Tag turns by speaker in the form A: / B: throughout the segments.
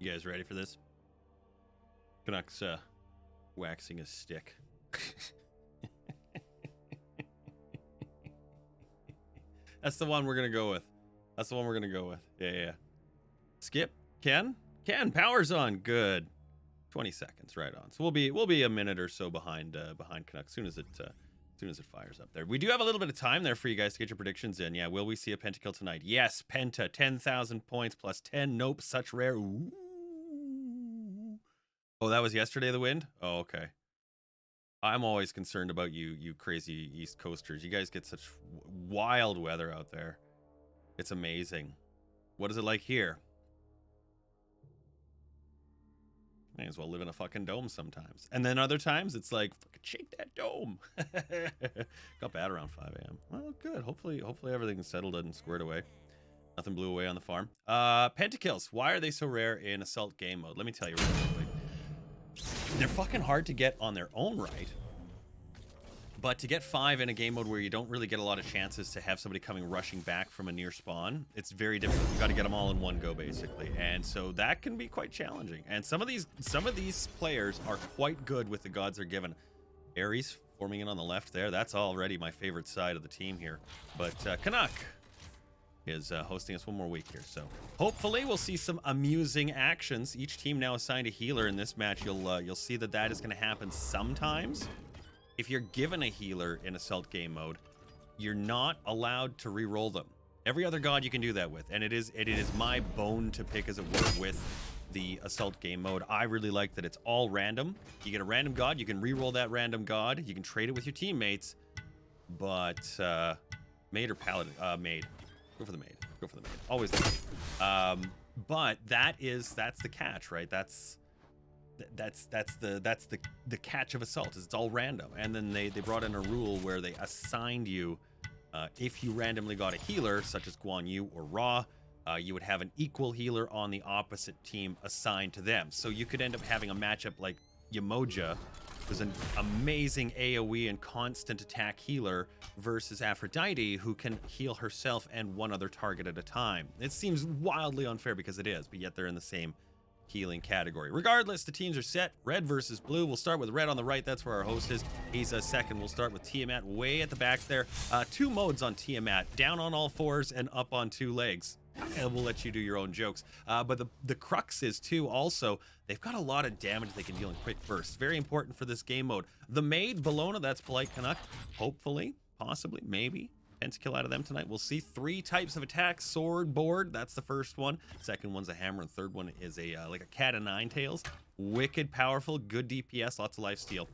A: You guys ready for this? Canuck's waxing his stick. That's the one we're gonna go with. That's the one we're gonna go with. Yeah. Skip. Ken, power's on. Good. 20 seconds, right on. So we'll be a minute or so behind Canuck as soon as it fires up there. We do have a little bit of time there for you guys to get your predictions in. Yeah, will we see a pentakill tonight? Yes, penta, 10,000 points plus 10. Nope, such rare. Ooh. Oh, that was yesterday, the wind? Oh, okay. I'm always concerned about you crazy East Coasters. You guys get such wild weather out there. It's amazing. What is it like here? May as well live in a fucking dome sometimes. And then other times it's like, fucking shake that dome. Got bad around 5 a.m. Well, good. Hopefully everything's settled and squared away. Nothing blew away on the farm. Pentakills. Why are they so rare in Assault game mode? Let me tell you real quickly. They're fucking hard to get on their own right. But to get 5 in a game mode where you don't really get a lot of chances to have somebody coming rushing back from a near spawn, it's very difficult. You got to get them all in one go, basically, and so that can be quite challenging. And some of these players are quite good with the gods they're given. Ares forming in on the left there. That's already my favorite side of the team here. But Canuck is hosting us one more week here, so hopefully we'll see some amusing actions. Each team now assigned a healer in this match. You'll see that is going to happen sometimes. If you're given a healer in Assault game mode, you're not allowed to re-roll them. Every other god you can do that with, and it is my bone to pick, as it were, with the Assault game mode. I really like that it's all random. You get a random god, you can re-roll that random god, you can trade it with your teammates, but maid or paladin? Maid. Go for the maid. Go for the maid. Always the maid. But that's the catch, right? That's the catch of Assault, is it's all random. And then they brought in a rule where they assigned you, if you randomly got a healer such as Guan Yu or Ra, you would have an equal healer on the opposite team assigned to them. So you could end up having a matchup like Yamoja, who's an amazing AoE and constant attack healer, versus Aphrodite, who can heal herself and one other target at a time. It seems wildly unfair because it is, but yet they're in the same healing category. Regardless, the teams are set. Red versus blue. We'll start with red on the right. That's where our host is. He's second. We'll start with Tiamat way at the back there. 2 modes on Tiamat: down on all 4s and up on 2 legs. And we'll let you do your own jokes. But the crux is too, also, they've got a lot of damage they can deal in quick bursts. Very important for this game mode. The maid, Bologna, that's PoliteCanuck. Hopefully, possibly, maybe pentakill out of them tonight. We'll see 3 types of attacks. Sword, board, that's the first one. Second one's a hammer, and third one is a like a cat of 9 tails. Wicked powerful, good DPS, lots of life steal.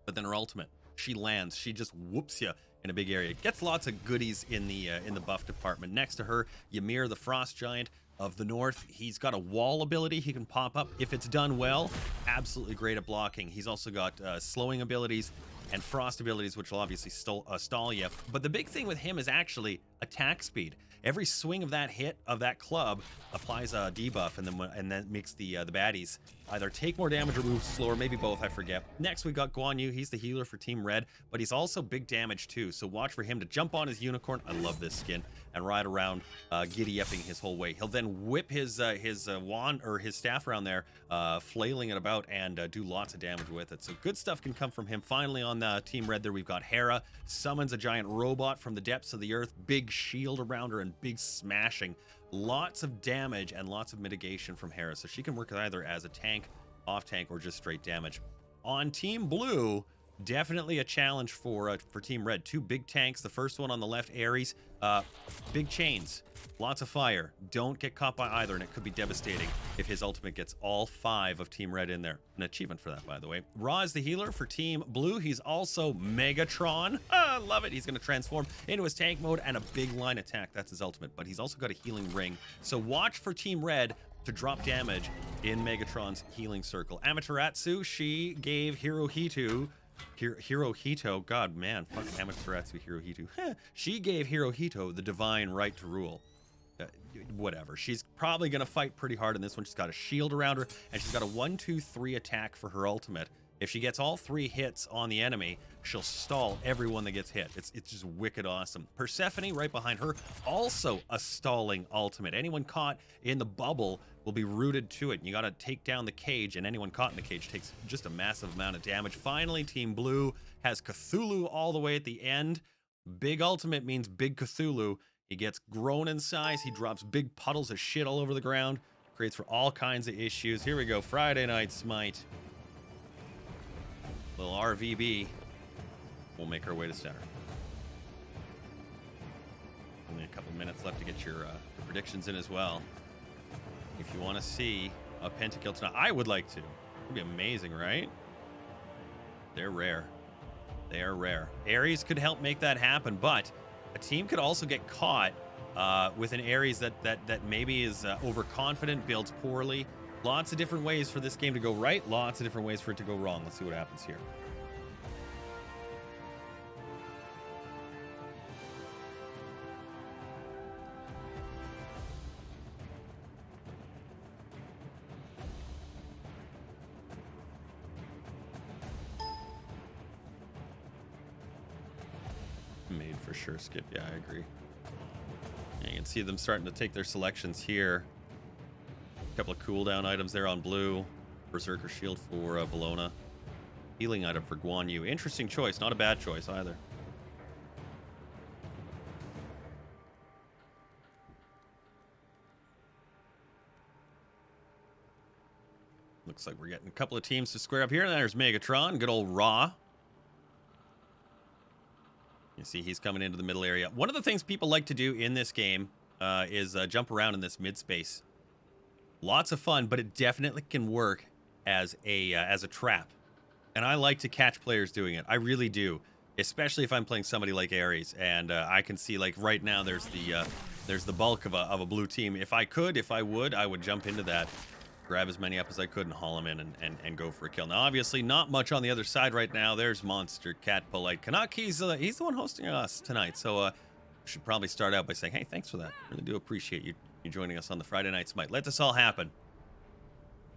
A: But then her ultimate, she lands, she just whoops you in a big area. Gets lots of goodies in the buff department. Next to her, Ymir, the frost giant of the north. He's got a wall ability he can pop up if it's done well. Absolutely great at blocking. He's also got slowing abilities and frost abilities, which will obviously stall you. But the big thing with him is actually attack speed. Every swing of that hit of that club applies a debuff, and then makes the baddies either take more damage or move slower, maybe both, I forget. Next, we got Guan Yu. He's the healer for Team Red, but he's also big damage too, so watch for him to jump on his unicorn. I love this skin. And ride around, giddy-upping his whole way. He'll then whip his wand or his staff around there, flailing it about, and do lots of damage with it. So good stuff can come from him. Finally, on Team Red there, we've got Hera. Summons a giant robot from the depths of the earth. Big shield around her and big smashing. Lots of damage and lots of mitigation from Hera. So she can work either as a tank, off tank, or just straight damage. On Team Blue, definitely a challenge for Team Red. 2 big tanks. The first one on the left, Ares. Big chains, lots of fire. Don't get caught by either, and it could be devastating if his ultimate gets all 5 of Team Red in there. An achievement for that, by the way. Ra is the healer for Team Blue. He's also Megatron. I love it. He's going to transform into his tank mode and a big line attack. That's his ultimate, but he's also got a healing ring. So watch for Team Red to drop damage in Megatron's healing circle. Amaterasu, she gave Hirohito, God, man, fuck Amaterasu Hirohito. She gave Hirohito the divine right to rule. Whatever. She's probably going to fight pretty hard in this one. She's got a shield around her, and she's got a 1-2-3 attack for her ultimate. If she gets all 3 hits on the enemy, she'll stall everyone that gets hit. It's just wicked awesome. Persephone right behind her, also a stalling ultimate. Anyone caught in the bubble will be rooted to it. You got to take down the cage, and anyone caught in the cage takes just a massive amount of damage. Finally, Team Blue has Cthulhu all the way at the end. Big ultimate means big Cthulhu. He gets grown in size. He drops big puddles of shit all over the ground. Creates for all kinds of issues. Here we go. Friday Night Smite. Little RVB. We'll make our way to center. Only a couple minutes left to get your predictions in as well. If you want to see a pentakill tonight, I would like to. It'd be amazing, right? They're rare. They are rare. Ares could help make that happen, but a team could also get caught with an Ares that maybe is overconfident, builds poorly. Lots of different ways for this game to go right. Lots of different ways for it to go wrong. Let's see what happens here. Made for sure skip. Yeah, I agree. Yeah, you can see them starting to take their selections here. A couple of cooldown items there on Blue. Berserker Shield for Bologna. Healing item for Guan Yu. Interesting choice. Not a bad choice either. Looks like we're getting a couple of teams to square up here. There's Megatron. Good old Raw. You see he's coming into the middle area. One of the things people like to do in this game is jump around in this mid space. Lots of fun, but it definitely can work as a trap. And I like to catch players doing it. I really do, especially if I'm playing somebody like Ares. And I can see, like, right now there's the bulk of a blue team. If I would, I would jump into that, grab as many up as I could, and haul them in and go for a kill. Now, obviously, not much on the other side right now. There's Monster Cat PoliteCanuck. He's the one hosting us tonight. So should probably start out by saying, hey, thanks for that. Really do appreciate you joining us on the Friday Night Smite. Let this all happen.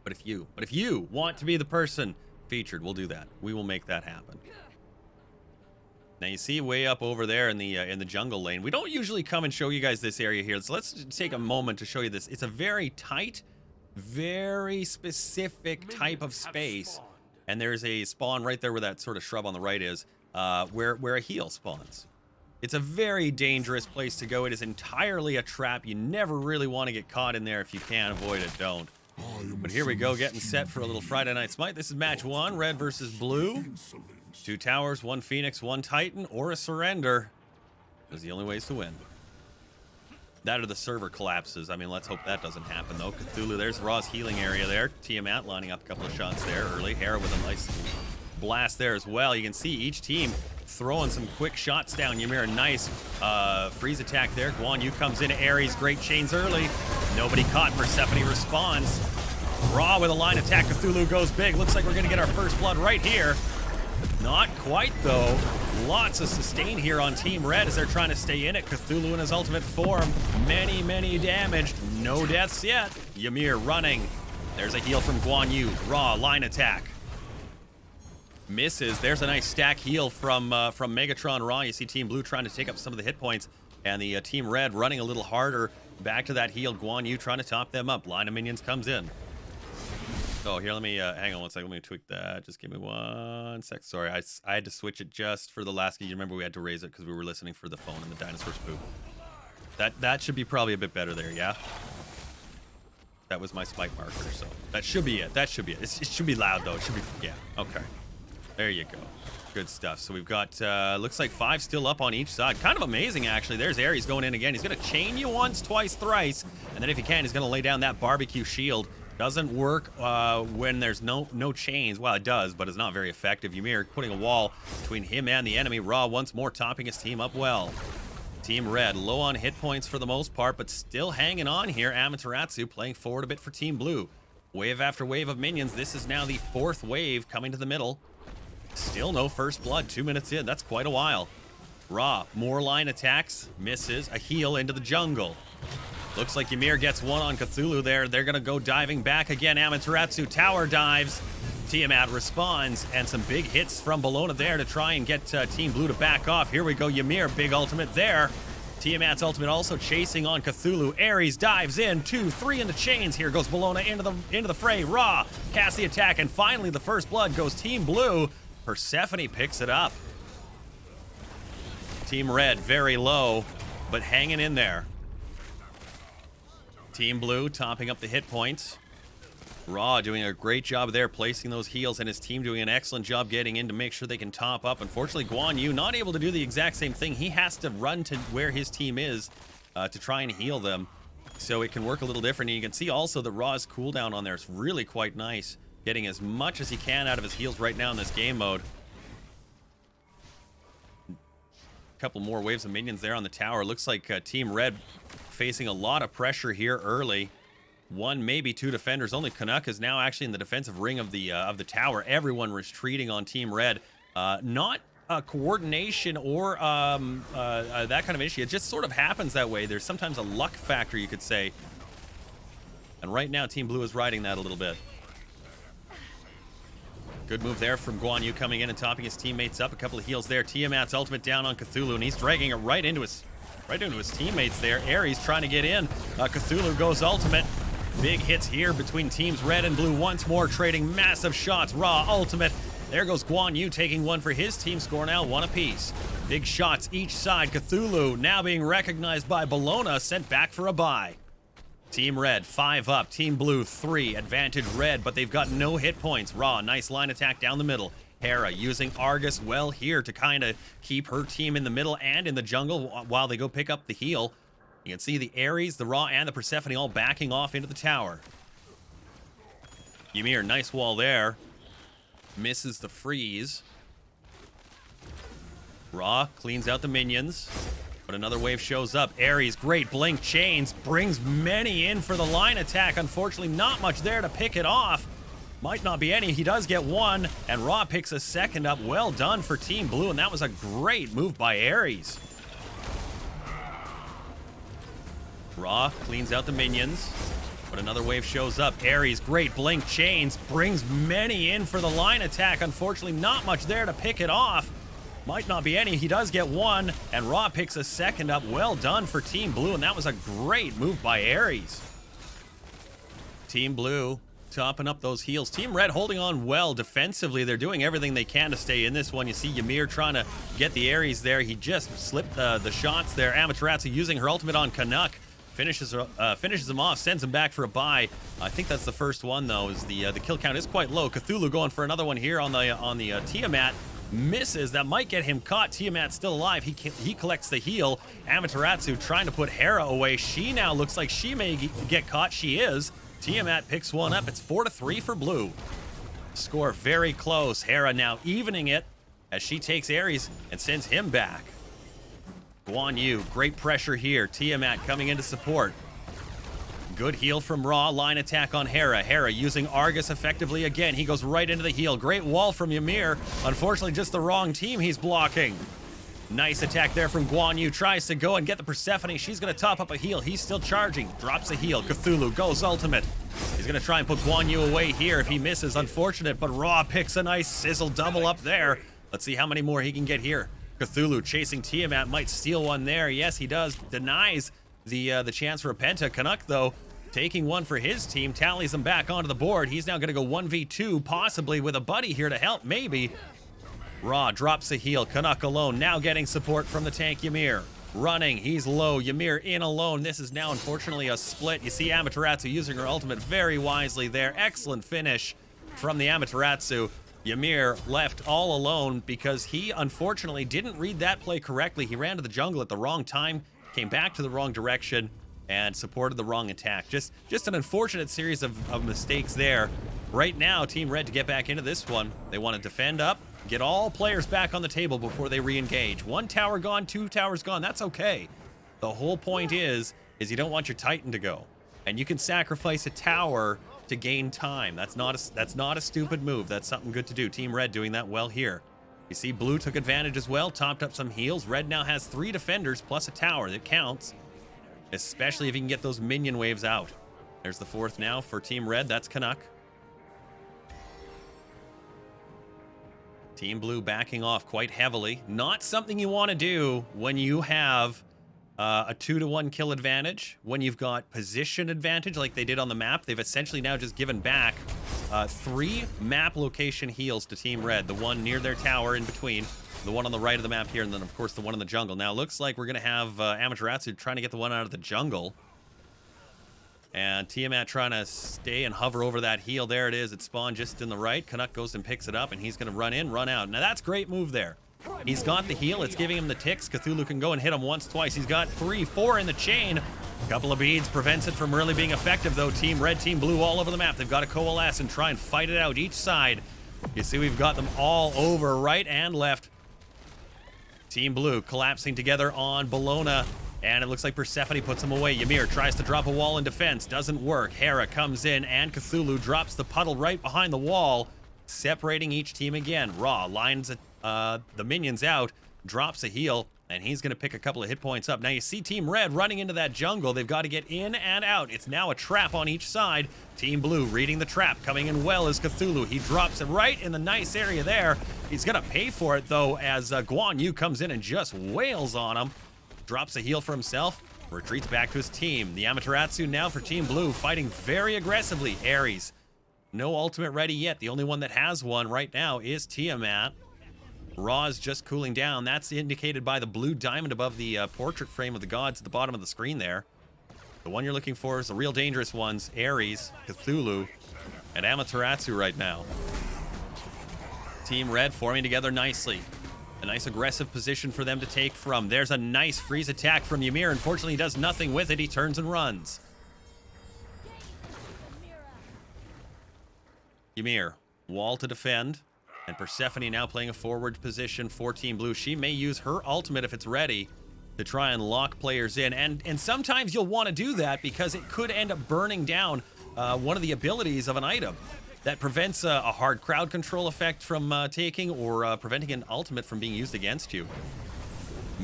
A: But if you want to be the person featured, we'll do that. We will make that happen. Now you see way up over there in the jungle lane. We don't usually come and show you guys this area here. So let's take a moment to show you this. It's a very tight, very specific type of space. And there's a spawn right there where that sort of shrub on the right is, where a heal spawns. It's a very dangerous place to go. It is entirely a trap. You never really want to get caught in there. If you can avoid it, don't. But here we go, getting set for a little Friday Night Smite. This is match 1, red versus blue. 2 towers, 1 phoenix, 1 titan, or a surrender. Those are the only ways to win. That or the server collapses. I mean, let's hope that doesn't happen, though. Cthulhu, there's Raw's healing area there. Tiamat lining up a couple of shots there early. Hera with a nice blast there as well. You can see each team throwing some quick shots down. Ymir, nice freeze attack there. Guan Yu comes in. Ares, great chains early. Nobody caught. Persephone responds. Raw with a line attack. Cthulhu goes big. Looks like we're going to get our first blood right here. Not quite, though. Lots of sustain here on Team Red as they're trying to stay in it. Cthulhu in his ultimate form. Many damaged. No deaths yet. Ymir running. There's a heal from Guan Yu. Raw, line attack. Misses. There's a nice stack heal from Megatron Raw. You see Team Blue trying to take up some of the hit points. And the Team Red running a little harder. Back to that heal. Guan Yu trying to top them up. Line of minions comes in. Oh, here, let me, hang on one second. Let me tweak that. Just give me 1 sec. Sorry, I had to switch it just for the last, you remember we had to raise it because we were listening for the phone and the dinosaur's poop. That should be probably a bit better there, yeah? That was my spike marker, so that should be it. That should be it. It should be loud, though. It should be, yeah, okay. There you go. Good stuff. So we've got, looks like 5 still up on each side. Kind of amazing, actually. There's Ares going in again. He's going to chain you once, twice, thrice. And then if he can, he's going to lay down that barbecue shield. Doesn't work when there's no chains. Well, it does, but it's not very effective. Ymir putting a wall between him and the enemy. Raw once more topping his team up well. Team Red low on hit points for the most part, but still hanging on here. Amaterasu playing forward a bit for Team Blue. Wave after wave of minions. This is now the 4th wave coming to the middle. Still no first blood. 2 minutes in. That's quite a while. Raw, more line attacks. Misses. A heal into the jungle. Looks like Ymir gets one on Cthulhu there. They're going to go diving back again. Amaterasu tower dives. Tiamat responds, and some big hits from Bologna there to try and get Team Blue to back off. Here we go, Ymir, big ultimate there. Tiamat's ultimate also chasing on Cthulhu. Ares dives in, 2, 3 in the chains. Here goes Bologna into the fray. Ra casts the attack, and finally the first blood goes Team Blue. Persephone picks it up. Team Red very low, but hanging in there. Team Blue topping up the hit points. Ra doing a great job there, placing those heals, and his team doing an excellent job getting in to make sure they can top up. Unfortunately, Guan Yu not able to do the exact same thing. He has to run to where his team is to try and heal them, so it can work a little different. And you can see also that Ra's cooldown on there is really quite nice, getting as much as he can out of his heals right now in this game mode. A couple more waves of minions there on the tower. Looks like Team Red facing a lot of pressure here early. 1, maybe 2 defenders. Only Canuck is now actually in the defensive ring of the tower. Everyone retreating on Team Red. Not coordination or that kind of issue. It just sort of happens that way. There's sometimes a luck factor, you could say. And right now, Team Blue is riding that a little bit. Good move there from Guan Yu coming in and topping his teammates up. A couple of heals there. Tiamat's ultimate down on Cthulhu, and he's dragging it right into his teammates there. Ares trying to get in. Cthulhu goes ultimate. Big hits here between teams Red and Blue once more, trading massive shots. Ra ultimate. There goes Guan Yu taking one for his team. Score now 1 apiece. Big shots each side. Cthulhu now being recognized by Bologna, sent back for a bye. Team Red 5 up. Team Blue 3. Advantage Red, but they've got no hit points. Ra, nice line attack down the middle. Hera using Argus well here to kind of keep her team in the middle and in the jungle while they go pick up the heal. You can see the Ares, the Ra, and the Persephone all backing off into the tower. Ymir, nice wall there. Misses the freeze. Ra cleans out the minions, but another wave shows up. Ares, great blink chains, brings many in for the line attack. Unfortunately, not much there to pick it off. Might not be any. He does get 1, and Ra picks a second up. Well done for Team Blue, and that was a great move by Ares. Ra cleans out the minions, but another wave shows up. Ares, great blink chains, brings many in for the line attack. Unfortunately, not much there to pick it off. Might not be any. He does get 1, and Ra picks a second up. Well done for Team Blue, and that was a great move by Ares. Team Blue topping up those heals. Team Red holding on well defensively. They're doing everything they can to stay in this one. You see Ymir trying to get the Ares there. He just slipped the shots there. Amaterasu using her ultimate on Canuck. Finishes him off, sends him back for a bye. I think that's the first one, though, is the kill count is quite low. Cthulhu going for another one here on the Tiamat. Misses. That might get him caught. Tiamat still alive. He collects the heal. Amaterasu trying to put Hera away. She now looks like she may get caught. She is. Tiamat picks one up. It's 4-3 for Blue. Score very close. Hera now evening it as she takes Ares and sends him back. Guan Yu, great pressure here. Tiamat coming in to support. Good heal from Ra. Line attack on Hera. Hera using Argus effectively again. He goes right into the heal. Great wall from Ymir. Unfortunately, just the wrong team he's blocking. Nice attack there from Guan Yu. Tries to go and get the Persephone. She's going to top up a heal. He's still charging. Drops a heal. Cthulhu goes ultimate. He's going to try and put Guan Yu away here. If he misses, unfortunate, but Ra picks a nice sizzle double up there. Let's see how many more he can get here. Cthulhu chasing Tiamat, might steal one there. Yes, he does. Denies the chance for a penta. Canuck, though, taking one for his team, tallies him back onto the board. He's now going to go 1v2, possibly with a buddy here to help, maybe. Ra drops a heal. Canuck alone, now getting support from the tank Ymir. Running, he's low. Ymir in alone. This is now, unfortunately, a split. You see Amaterasu using her ultimate very wisely there. Excellent finish from the Amaterasu. Ymir left all alone because he unfortunately didn't read that play correctly. He ran to the jungle at the wrong time, came back to the wrong direction, and supported the wrong attack. Just an unfortunate series of mistakes there. Right now, Team Red, to get back into this one, they want to defend up, get all players back on the table before they re-engage. 1 tower gone, 2 towers gone, that's okay. The whole point is you don't want your Titan to go. And you can sacrifice a tower to gain time. That's not a stupid move. That's something good to do. Team Red doing that well here. You see Blue took advantage as well, topped up some heals. Red now has 3 defenders plus a tower. That counts, especially if you can get those minion waves out. There's the 4th now for Team Red. That's Canuck. Team Blue backing off quite heavily. Not something you want to do when you have a 2-to-1 kill advantage. When you've got position advantage like they did on the map, they've essentially now just given back 3 map location heals to Team Red. The one near their tower in between, the one on the right of the map here, and then of course the one in the jungle. Now it looks like we're going to have Amaterasu trying to get the one out of the jungle. And Tiamat trying to stay and hover over that heal. There it is. It spawned just in the right. Canuck goes and picks it up, and he's going to run in, run out. Now, that's a great move there. He's got the heal. It's giving him the ticks. Cthulhu can go and hit him once, twice. He's got 3, 4 in the chain. A couple of beads prevents it from really being effective, though. Team Red, Team Blue all over the map. They've got to coalesce and try and fight it out each side. You see we've got them all over right and left. Team Blue collapsing together on Bologna. And it looks like Persephone puts him away. Ymir tries to drop a wall in defense. Doesn't work. Hera comes in, and Cthulhu drops the puddle right behind the wall, separating each team again. Ra lines the minions out, drops a heal, and he's going to pick a couple of hit points up. Now you see Team Red running into that jungle. They've got to get in and out. It's now a trap on each side. Team Blue reading the trap. Coming in well is Cthulhu. He drops it right in the nice area there. He's going to pay for it, though, as Guan Yu comes in and just wails on him. Drops a heal for himself, retreats back to his team. The Amaterasu now for Team Blue, fighting very aggressively. Ares, no ultimate ready yet. The only one that has one right now is Tiamat. Ra is just cooling down. That's indicated by the blue diamond above the portrait frame of the gods at the bottom of the screen there. The one you're looking for is the real dangerous ones, Ares, Cthulhu, and Amaterasu right now. Team Red forming together nicely. A nice aggressive position for them to take from. There's a nice freeze attack from Ymir. Unfortunately, he does nothing with it. He turns and runs. Ymir, wall to defend. And Persephone now playing a forward position for Team Blue. She may use her ultimate if it's ready to try and lock players in. And sometimes you'll want to do that because it could end up burning down one of the abilities of an item. That prevents a hard crowd control effect from taking, or preventing an ultimate from being used against you.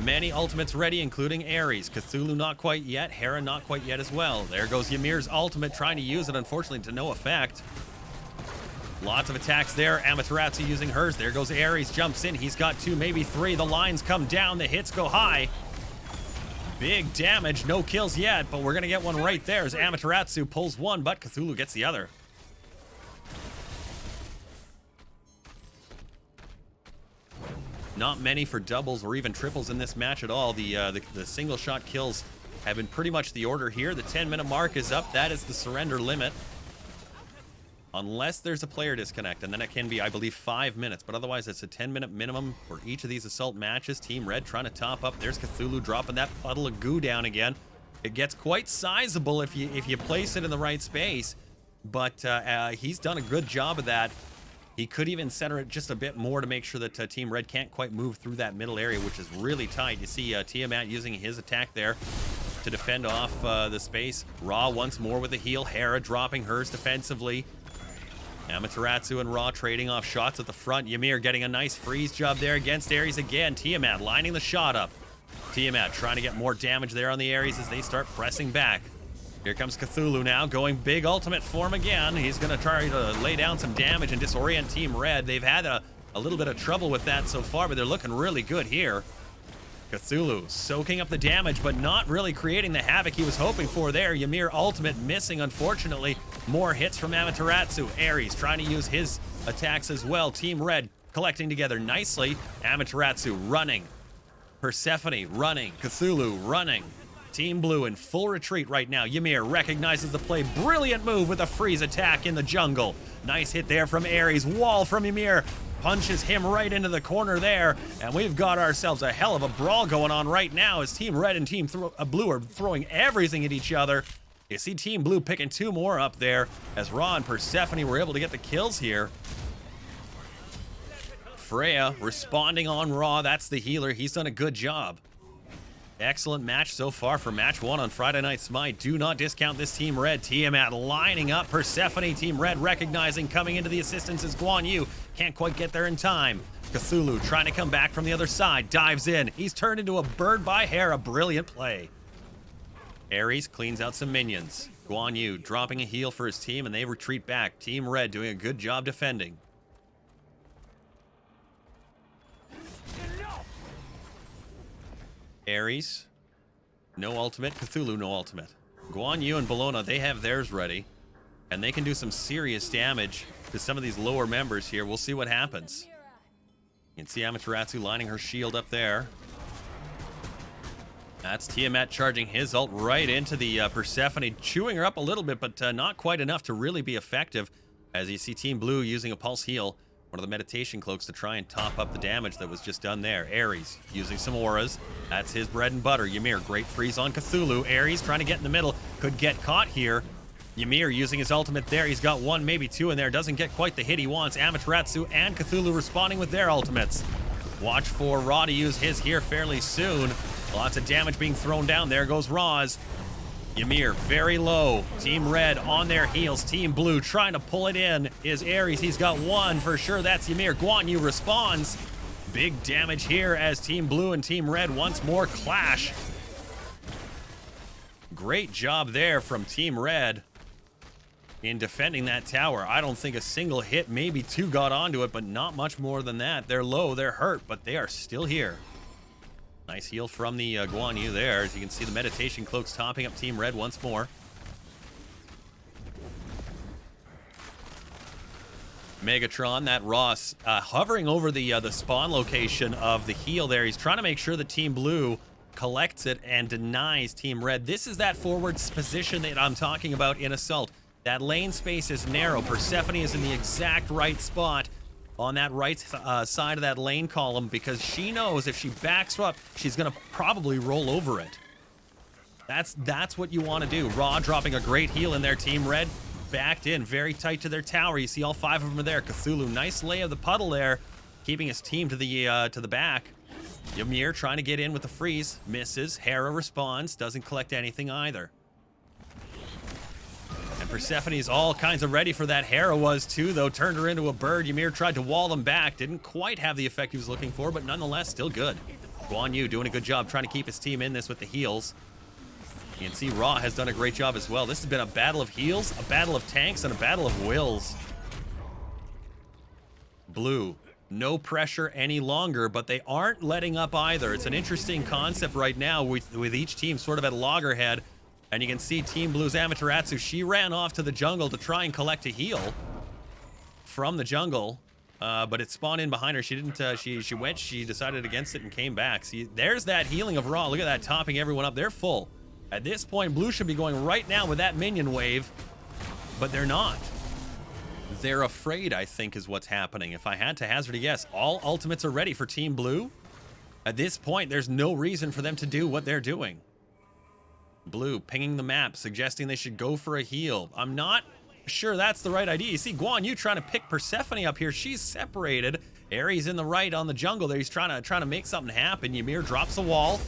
A: Many ultimates ready, including Ares. Cthulhu not quite yet. Hera not quite yet as well. There goes Ymir's ultimate, trying to use it, unfortunately to no effect. Lots of attacks there. Amaterasu using hers. There goes Ares, jumps in. He's got 2, maybe 3. The lines come down. The hits go high. Big damage. No kills yet, but we're going to get one right there as Amaterasu pulls one, but Cthulhu gets the other. Not many for doubles or even triples in this match at all. The single shot kills have been pretty much the order here. The 10-minute mark is up. That is the surrender limit. Unless there's a player disconnect, and then it can be, I believe, 5 minutes. But otherwise, it's a 10-minute minimum for each of these assault matches. Team Red trying to top up. There's Cthulhu dropping that puddle of goo down again. It gets quite sizable if you place it in the right space. But he's done a good job of that. He could even center it just a bit more to make sure that Team Red can't quite move through that middle area, which is really tight. You see Tiamat using his attack there to defend off the space. Ra once more with a heal. Hera dropping hers defensively. Amaterasu and Ra trading off shots at the front. Ymir getting a nice freeze job there against Ares again. Tiamat lining the shot up. Tiamat trying to get more damage there on the Ares as they start pressing back. Here comes Cthulhu now, going big ultimate form again. He's going to try to lay down some damage and disorient Team Red. They've had a little bit of trouble with that so far, but they're looking really good here. Cthulhu soaking up the damage, but not really creating the havoc he was hoping for there. Ymir ultimate missing, unfortunately. More hits from Amaterasu. Ares trying to use his attacks as well. Team Red collecting together nicely. Amaterasu running. Persephone running. Cthulhu running. Team Blue in full retreat right now. Ymir recognizes the play. Brilliant move with a freeze attack in the jungle. Nice hit there from Ares. Wall from Ymir. Punches him right into the corner there. And we've got ourselves a hell of a brawl going on right now as Team Red and Team Blue are throwing everything at each other. You see Team Blue picking 2 more up there as Ra and Persephone were able to get the kills here. Freya responding on Ra. That's the healer. He's done a good job. Excellent match so far for match 1 on Friday Night Smite. Do not discount this Team Red. Tiamat lining up. Persephone, Team Red recognizing, coming into the assistance is Guan Yu. Can't quite get there in time. Cthulhu trying to come back from the other side. Dives in. He's turned into a bird by Hera. Brilliant play. Ares cleans out some minions. Guan Yu dropping a heal for his team, and they retreat back. Team Red doing a good job defending. Ares, no ultimate. Cthulhu, no ultimate. Guan Yu and Bologna, they have theirs ready. And they can do some serious damage to some of these lower members here. We'll see what happens. You can see Amaterasu lining her shield up there. That's Tiamat charging his ult right into the Persephone, chewing her up a little bit, but not quite enough to really be effective. As you see Team Blue using a pulse heal, one of the meditation cloaks, to try and top up the damage that was just done there. Ares using some auras. That's his bread and butter. Ymir, great freeze on Cthulhu. Ares trying to get in the middle, could get caught here. Ymir using his ultimate there. He's got one, maybe two in there. Doesn't get quite the hit he wants. Amaterasu and Cthulhu responding with their ultimates. Watch for Ra to use his here fairly soon. Lots of damage being thrown down. There goes Ra's. Ymir very low. Team Red on their heels. Team Blue trying to pull it in is Ares. He's got one for sure. That's Ymir. Guan Yu responds. Big damage here as Team Blue and Team Red once more clash. Great job there from Team Red in defending that tower. I don't think a single hit, maybe two got onto it, but not much more than that. They're low, they're hurt, but they are still here. Nice heal from the Guan Yu there. As you can see, the meditation cloaks topping up Team Red once more. Megatron, that Ross, hovering over the spawn location of the heal there. He's trying to make sure that Team Blue collects it and denies Team Red. This is that forward position that I'm talking about in Assault. That lane space is narrow. Persephone is in the exact right spot on that right side of that lane column, because she knows if she backs up, she's going to probably roll over it. That's what you want to do. Ra dropping a great heal in there. Team Red backed in very tight to their tower. You see all five of them are there. Cthulhu, nice lay of the puddle there, keeping his team to the back. Ymir trying to get in with the freeze. Misses. Hera responds. Doesn't collect anything either. And Persephone's all kinds of ready for that. Hera was too, though. Turned her into a bird. Ymir tried to wall them back. Didn't quite have the effect he was looking for, but nonetheless, still good. Guan Yu doing a good job trying to keep his team in this with the heals. You can see Ra has done a great job as well. This has been a battle of heals, a battle of tanks, and a battle of wills. Blue, no pressure any longer, but they aren't letting up either. It's an interesting concept right now with each team sort of at loggerhead. And you can see Team Blue's Amaterasu, she ran off to the jungle to try and collect a heal from the jungle, but it spawned in behind her. She didn't, she decided against it and came back. See, there's that healing of Ra. Look at that, topping everyone up. They're full. At this point, Blue should be going right now with that minion wave, but they're not. They're afraid, I think, is what's happening. If I had to hazard a guess, all ultimates are ready for Team Blue. At this point, there's no reason for them to do what they're doing. Blue pinging the map, suggesting they should go for a heal. I'm not sure that's the right idea. You see Guan Yu trying to pick Persephone up here. She's separated. Ares in the right on the jungle there. He's trying to make something happen. Ymir drops a wall.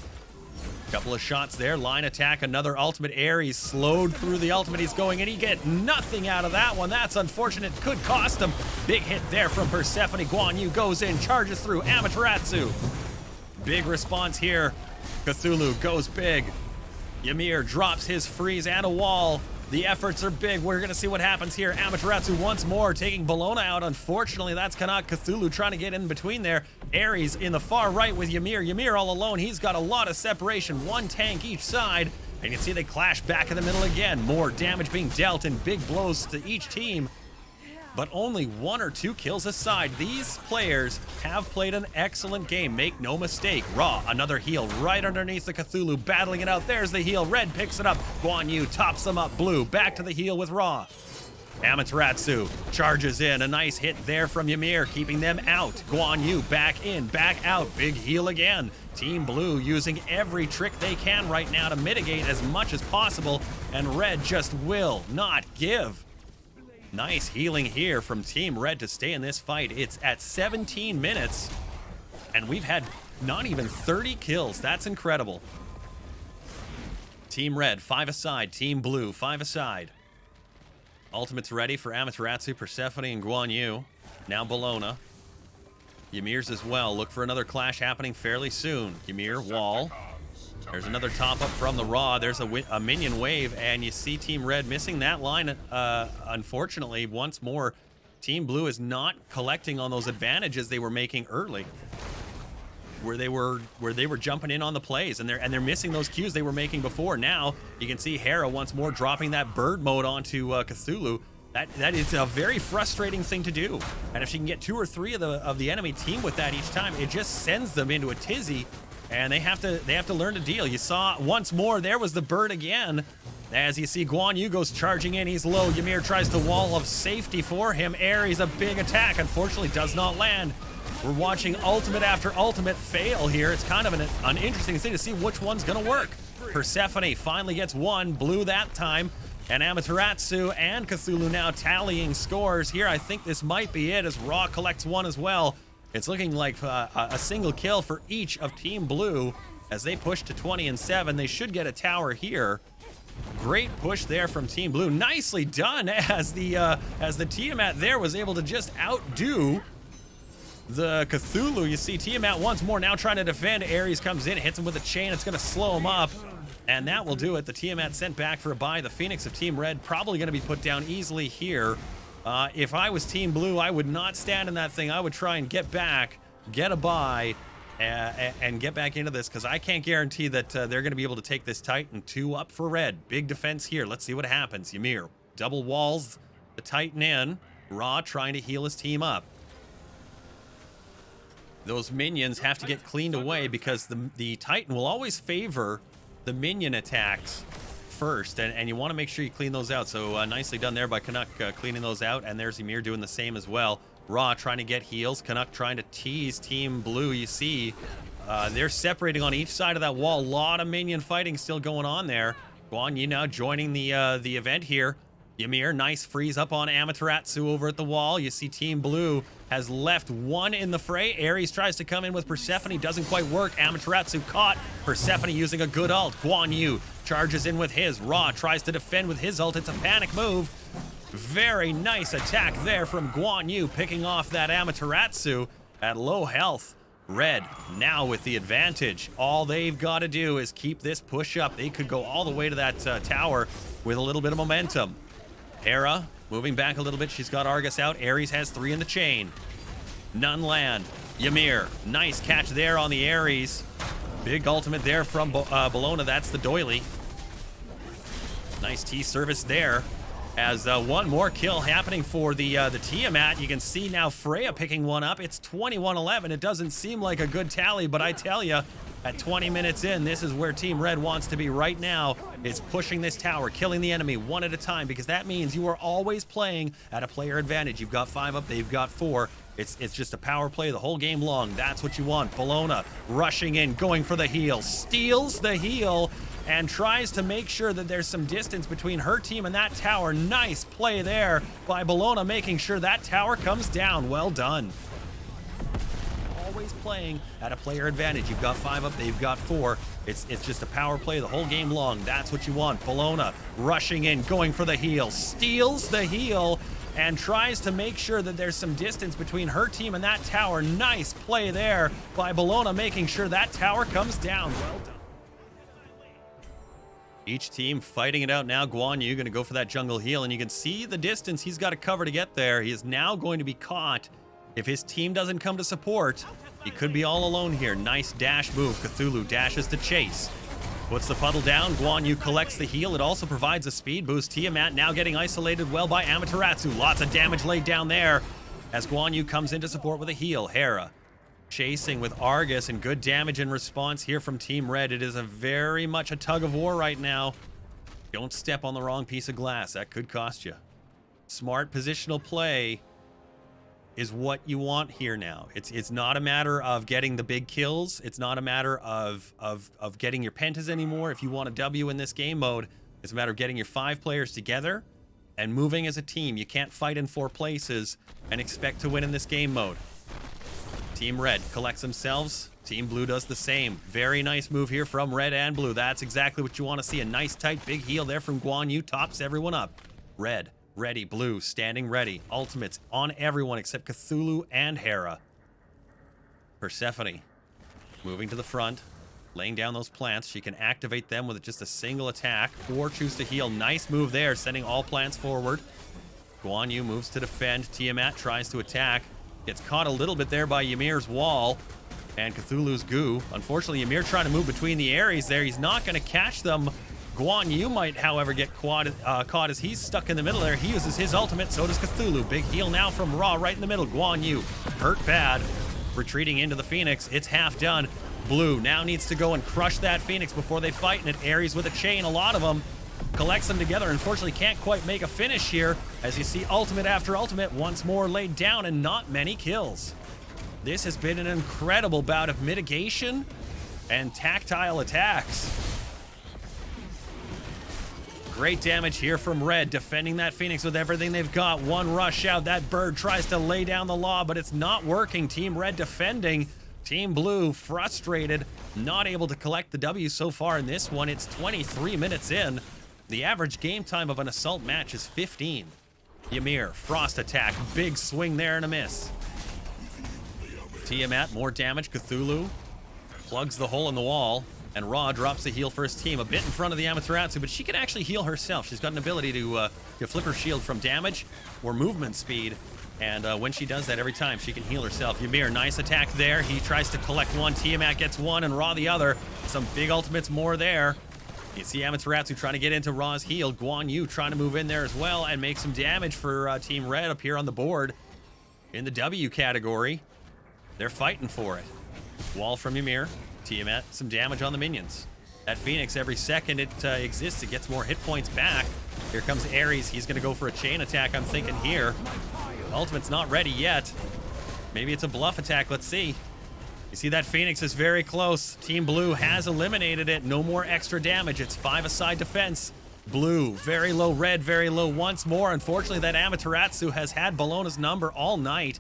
A: Couple of shots there. Line attack, another ultimate. Ares slowed through the ultimate. He's going in. He get nothing out of that one. That's unfortunate. Could cost him. Big hit there from Persephone. Guan Yu goes in, charges through Amaterasu. Big response here. Cthulhu goes big. Ymir drops his freeze and a wall. The efforts are big. We're going to see what happens here. Amaterasu once more taking Bologna out. Unfortunately, that's Canuck. Cthulhu trying to get in between there. Ares in the far right with Ymir. Ymir all alone. He's got a lot of separation. One tank each side. And you can see they clash back in the middle again. More damage being dealt and big blows to each team. But only one or two kills aside. These players have played an excellent game. Make no mistake. Ra, another heal right underneath the Cthulhu, battling it out. There's the heal. Red picks it up. Guan Yu tops them up. Blue back to the heal with Ra. Amaterasu charges in. A nice hit there from Ymir, keeping them out. Guan Yu back in, back out. Big heal again. Team Blue using every trick they can right now to mitigate as much as possible. And Red just will not give. Nice healing here from Team Red to stay in this fight. It's at 17 minutes, and we've had not even 30 kills. That's incredible. Team Red, 5 aside. Team Blue, 5 aside. Ultimates ready for Amaterasu, Persephone, and Guan Yu. Now Bologna. Ymir's as well. Look for another clash happening fairly soon. Ymir, wall. There's another top up from the Ra. There's a minion wave, and you see Team Red missing that line. Unfortunately, once more, Team Blue is not collecting on those advantages they were making early. where they were jumping in on the plays, and they're missing those cues they were making before. Now you can see Hera once more dropping that bird mode onto Cthulhu. That is a very frustrating thing to do, and if she can get 2 or 3 of the enemy team with that each time, it just sends them into a tizzy, and they have to learn to deal. You saw once more there was the bird again. As you see, Guan Yu goes charging in. He's low. Ymir tries the wall of safety for him. Ares, a big attack, unfortunately does not land. We're watching ultimate after ultimate fail here. It's kind of an interesting thing to see which one's going to work. Persephone finally gets one. Blue that time. And Amaterasu and Cthulhu now tallying scores here. I think this might be it as Ra collects one as well. It's looking like a single kill for each of Team Blue as they push to 20 and 7. They should get a tower here. Great push there from Team Blue. Nicely done as the Tiamat there was able to just outdo the Cthulhu. You see Tiamat once more now trying to defend. Ares comes in, hits him with a chain. It's going to slow him up. And that will do it. The Tiamat sent back for a bye. The Phoenix of Team Red probably going to be put down easily here. If I was Team Blue, I would not stand in that thing. I would try and get back, get a bye, and get back into this, because I can't guarantee that they're going to be able to take this Titan. 2 up for Red. Big defense here. Let's see what happens. Ymir double walls the Titan in. Ra trying to heal his team up. Those minions have to get cleaned away because the Titan will always favor the minion attacks first, and you want to make sure you clean those out. So nicely done there by Canuck, cleaning those out, and there's Ymir doing the same as well. Ra trying to get heals. Canuck trying to tease Team Blue. You see they're separating on each side of that wall. A lot of minion fighting still going on there. Guan Yu now joining the event here. Ymir, nice freeze up on Amaterasu over at the wall. You see Team Blue has left one in the fray. Ares tries to come in with Persephone. Doesn't quite work. Amaterasu caught. Persephone using a good ult. Guan Yu charges in with his. Ra tries to defend with his ult. It's a panic move. Very nice attack there from Guan Yu, picking off that Amaterasu at low health. Red now with the advantage. All they've got to do is keep this push up. They could go all the way to that tower with a little bit of momentum. Hera moving back a little bit. She's got Argus out. Ares has 3 in the chain. None land. Ymir, nice catch there on the Ares. Big ultimate there from Bologna. That's the doily. Nice T-service there. As one more kill happening for the Tiamat. You can see now Freya picking one up. It's 21-11. It doesn't seem like a good tally, but I tell you, at 20 minutes in, this is where Team Red wants to be right now. It's pushing this tower, killing the enemy one at a time, because that means you are always playing at a player advantage. You've got 5 up, they've got 4. It's just a power play the whole game long. That's what you want. Bologna rushing in, going for the heal. Steals the heal and tries to make sure that there's some distance between her team and that tower. Nice play there by Bologna, making sure that tower comes down. Well done. Always playing at a player advantage. You've got 5 up, they've got 4. It's just a power play the whole game long. That's what you want. Bologna rushing in, going for the heal. Steals the heal and tries to make sure that there's some distance between her team and that tower. Nice play there by Bologna, making sure that tower comes down. Well done. Each team fighting it out now. Guan Yu going to go for that jungle heal, and you can see the distance he's got to cover to get there. He is now going to be caught. If his team doesn't come to support, he could be all alone here. Nice dash move. Cthulhu dashes to chase. Puts the puddle down. Guan Yu collects the heal. It also provides a speed boost. Tiamat now getting isolated well by Amaterasu. Lots of damage laid down there as Guan Yu comes in to support with a heal. Hera chasing with Argus, and good damage in response here from Team Red. It is very much a tug of war right now. Don't step on the wrong piece of glass. That could cost you. Smart positional play is what you want here now. It's not a matter of getting the big kills. It's not a matter of getting your pentas anymore. If you want a W in this game mode, it's a matter of getting your 5 players together and moving as a team. You can't fight in 4 places and expect to win in this game mode. Team Red collects themselves. Team Blue does the same. Very nice move here from Red and Blue. That's exactly what you want to see. A nice tight big heal there from Guan Yu. Tops everyone up. Red ready. Blue standing ready. Ultimates on everyone except Cthulhu and Hera. Persephone moving to the front, laying down those plants. She can activate them with just a single attack or choose to heal. Nice move there, sending all plants forward. Guan Yu moves to defend. Tiamat tries to attack. Gets caught a little bit there by Ymir's wall. And Cthulhu's goo. Unfortunately, Ymir trying to move between the Ares there. He's not going to catch them. Guan Yu might, however, get caught as he's stuck in the middle there. He uses his ultimate, so does Cthulhu. Big heal now from Ra right in the middle. Guan Yu hurt bad. Retreating into the Phoenix. It's half done. Blue now needs to go and crush that Phoenix before they fight, and it Ares with a chain, a lot of them. Collects them together. Unfortunately, can't quite make a finish here, as you see ultimate after ultimate once more laid down, and not many kills. This has been an incredible bout of mitigation and tactile attacks. Great damage here from Red, defending that Phoenix with everything they've got. One rush out. That bird tries to lay down the law, but it's not working. Team Red defending. Team Blue frustrated, not able to collect the W so far in this one. It's 23 minutes in. The average game time of an assault match is 15. Ymir, frost attack, big swing there and a miss. Tiamat, more damage. Cthulhu plugs the hole in the wall, and Ra drops the heal for his team, a bit in front of the Amaterasu, but she can actually heal herself. She's got an ability to flip her shield from damage or movement speed, and when she does that, every time she can heal herself. Ymir, nice attack there. He tries to collect one. Tiamat gets one, and Ra the other. Some big ultimates more there. You see Amaterasu trying to get into Ra's heal. Guan Yu trying to move in there as well and make some damage for Team Red up here on the board in the W category. They're fighting for it. Wall from Ymir. Tiamat, some damage on the minions. That Phoenix, every second it exists, it gets more hit points back. Here comes Ares. He's going to go for a chain attack, I'm thinking here. Ultimate's not ready yet. Maybe it's a bluff attack. Let's see. You see that Phoenix is very close. Team Blue has eliminated it. No more extra damage. It's 5-a-side defense. Blue, very low. Red, very low once more. Unfortunately, that Amaterasu has had Bologna's number all night.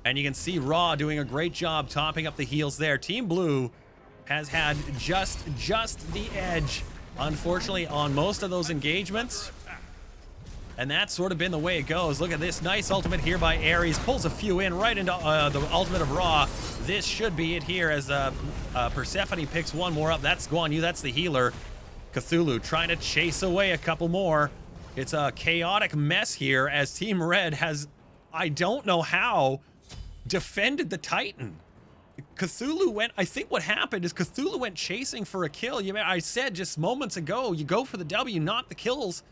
A: And you can see Ra doing a great job topping up the heals there. Team Blue has had just the edge, unfortunately, on most of those engagements. And that's sort of been the way it goes. Look at this nice ultimate here by Ares. Pulls a few in right into the ultimate of Ra. This should be it here as Persephone picks one more up. That's Guan Yu. That's the healer. Cthulhu trying to chase away a couple more. It's a chaotic mess here as Team Red has, I don't know how, defended the Titan. Cthulhu went, I think what happened is Cthulhu went chasing for a kill. I said just moments ago, you go for the W, not the kills.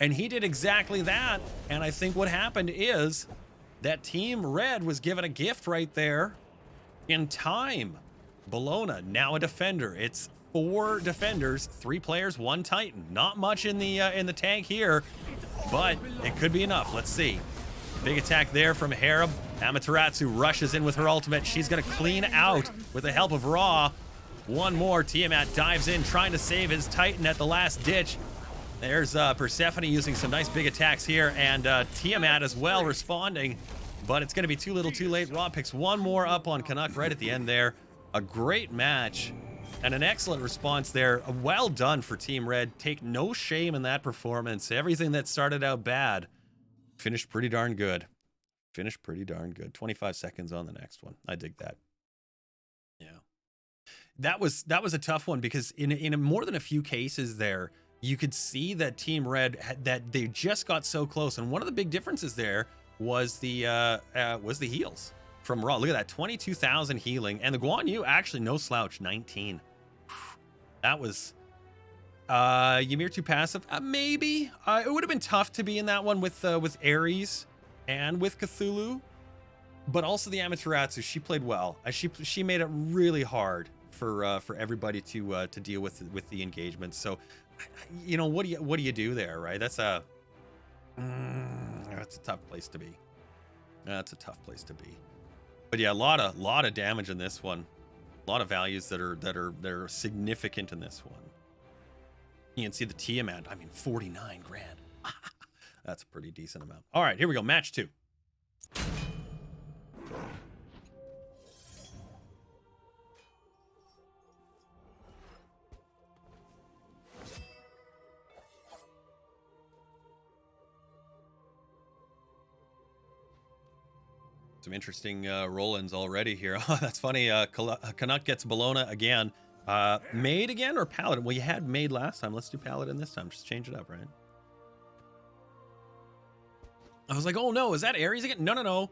A: And he did exactly that. And I think what happened is that Team Red was given a gift right there in time. Bologna, now a defender. It's 4 defenders, 3 players, 1 Titan. Not much in the tank here, but it could be enough. Let's see. Big attack there from Harab. Amaterasu rushes in with her ultimate. She's going to clean out with the help of Ra. One more. Tiamat dives in, trying to save his Titan at the last ditch. There's Persephone using some nice big attacks here, and Tiamat as well responding, but it's going to be too little too late. Ra picks one more up on Canuck right at the end there. A great match and an excellent response there. Well done for Team Red. Take no shame in that performance. Everything that started out bad finished pretty darn good. Finished pretty darn good. 25 seconds on the next one. I dig that. Yeah. That was a tough one because in more than a few cases there, you could see that Team Red that they just got so close, and one of the big differences there was the heals from Ra. Look at that, 22,000 healing, and the Guan Yu actually no slouch, 19. That was Ymir too passive, maybe. It would have been tough to be in that one with Ares and with Cthulhu, but also the Amaterasu. She played well. She made it really hard for everybody to deal with the engagement. So. You know, what do you do there, right? That's a tough place to be. That's a tough place to be. But yeah, a lot of damage in this one. A lot of values that are significant in this one. You can see the Tiamat. I mean, 49 grand. That's a pretty decent amount. All right, here we go. Match 2. Some interesting roll-ins already here. That's funny. Canuck gets Bologna again. Maid again or Paladin? Well, you had Maid last time. Let's do Paladin this time. Just change it up, right? I was like, oh no, is that Ares again? No.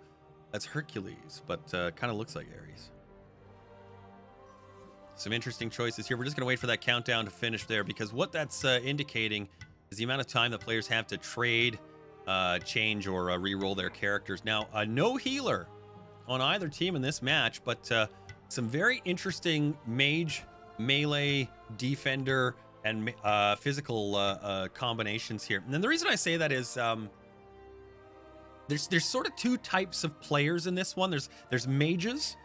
A: That's Hercules, but kind of looks like Ares. Some interesting choices here. We're just going to wait for that countdown to finish there, because what that's indicating is the amount of time that players have to trade, change, or re-roll their characters. Now, no healer on either team in this match, but some very interesting mage, melee, defender, and physical combinations here. And then the reason I say that is there's sort of two types of players in this one. There's mages,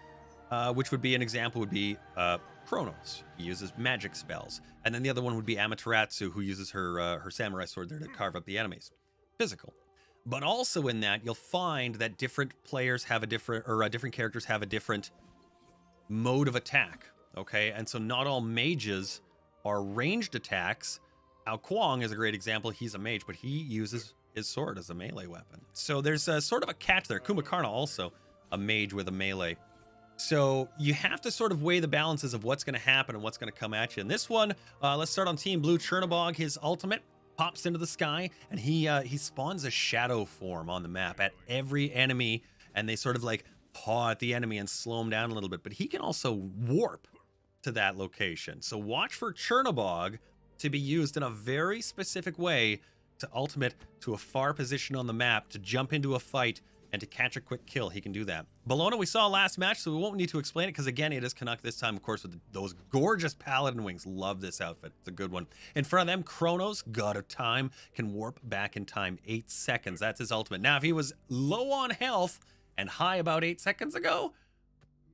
A: which would be an example would be Kronos. He uses magic spells, and then the other one would be Amaterasu, who uses her samurai sword there to carve up the enemies. Physical. But also in that, you'll find that different players have a different, or different characters have a different mode of attack. Okay, and so not all mages are ranged attacks. Now, Kwong is a great example. He's a mage, but he uses his sword as a melee weapon. So there's a sort of a catch there. Kumbhakarna also a mage with a melee. So you have to sort of weigh the balances of what's going to happen and what's going to come at you. In this one, let's start on Team Blue. Chernobog, his ultimate pops into the sky, and he spawns a shadow form on the map at every enemy, and they sort of like paw at the enemy and slow him down a little bit. But he can also warp to that location. So watch for Chernobog to be used in a very specific way to ultimate to a far position on the map, to jump into a fight, and to catch a quick kill. He can do that. Bellona we saw last match, so we won't need to explain it, because again, it is Canuck this time, of course, with those gorgeous paladin wings. Love this outfit. It's a good one. In front of them, Kronos, god of time, can warp back in time 8 seconds. That's his ultimate. Now, if he was low on health and high about 8 seconds ago,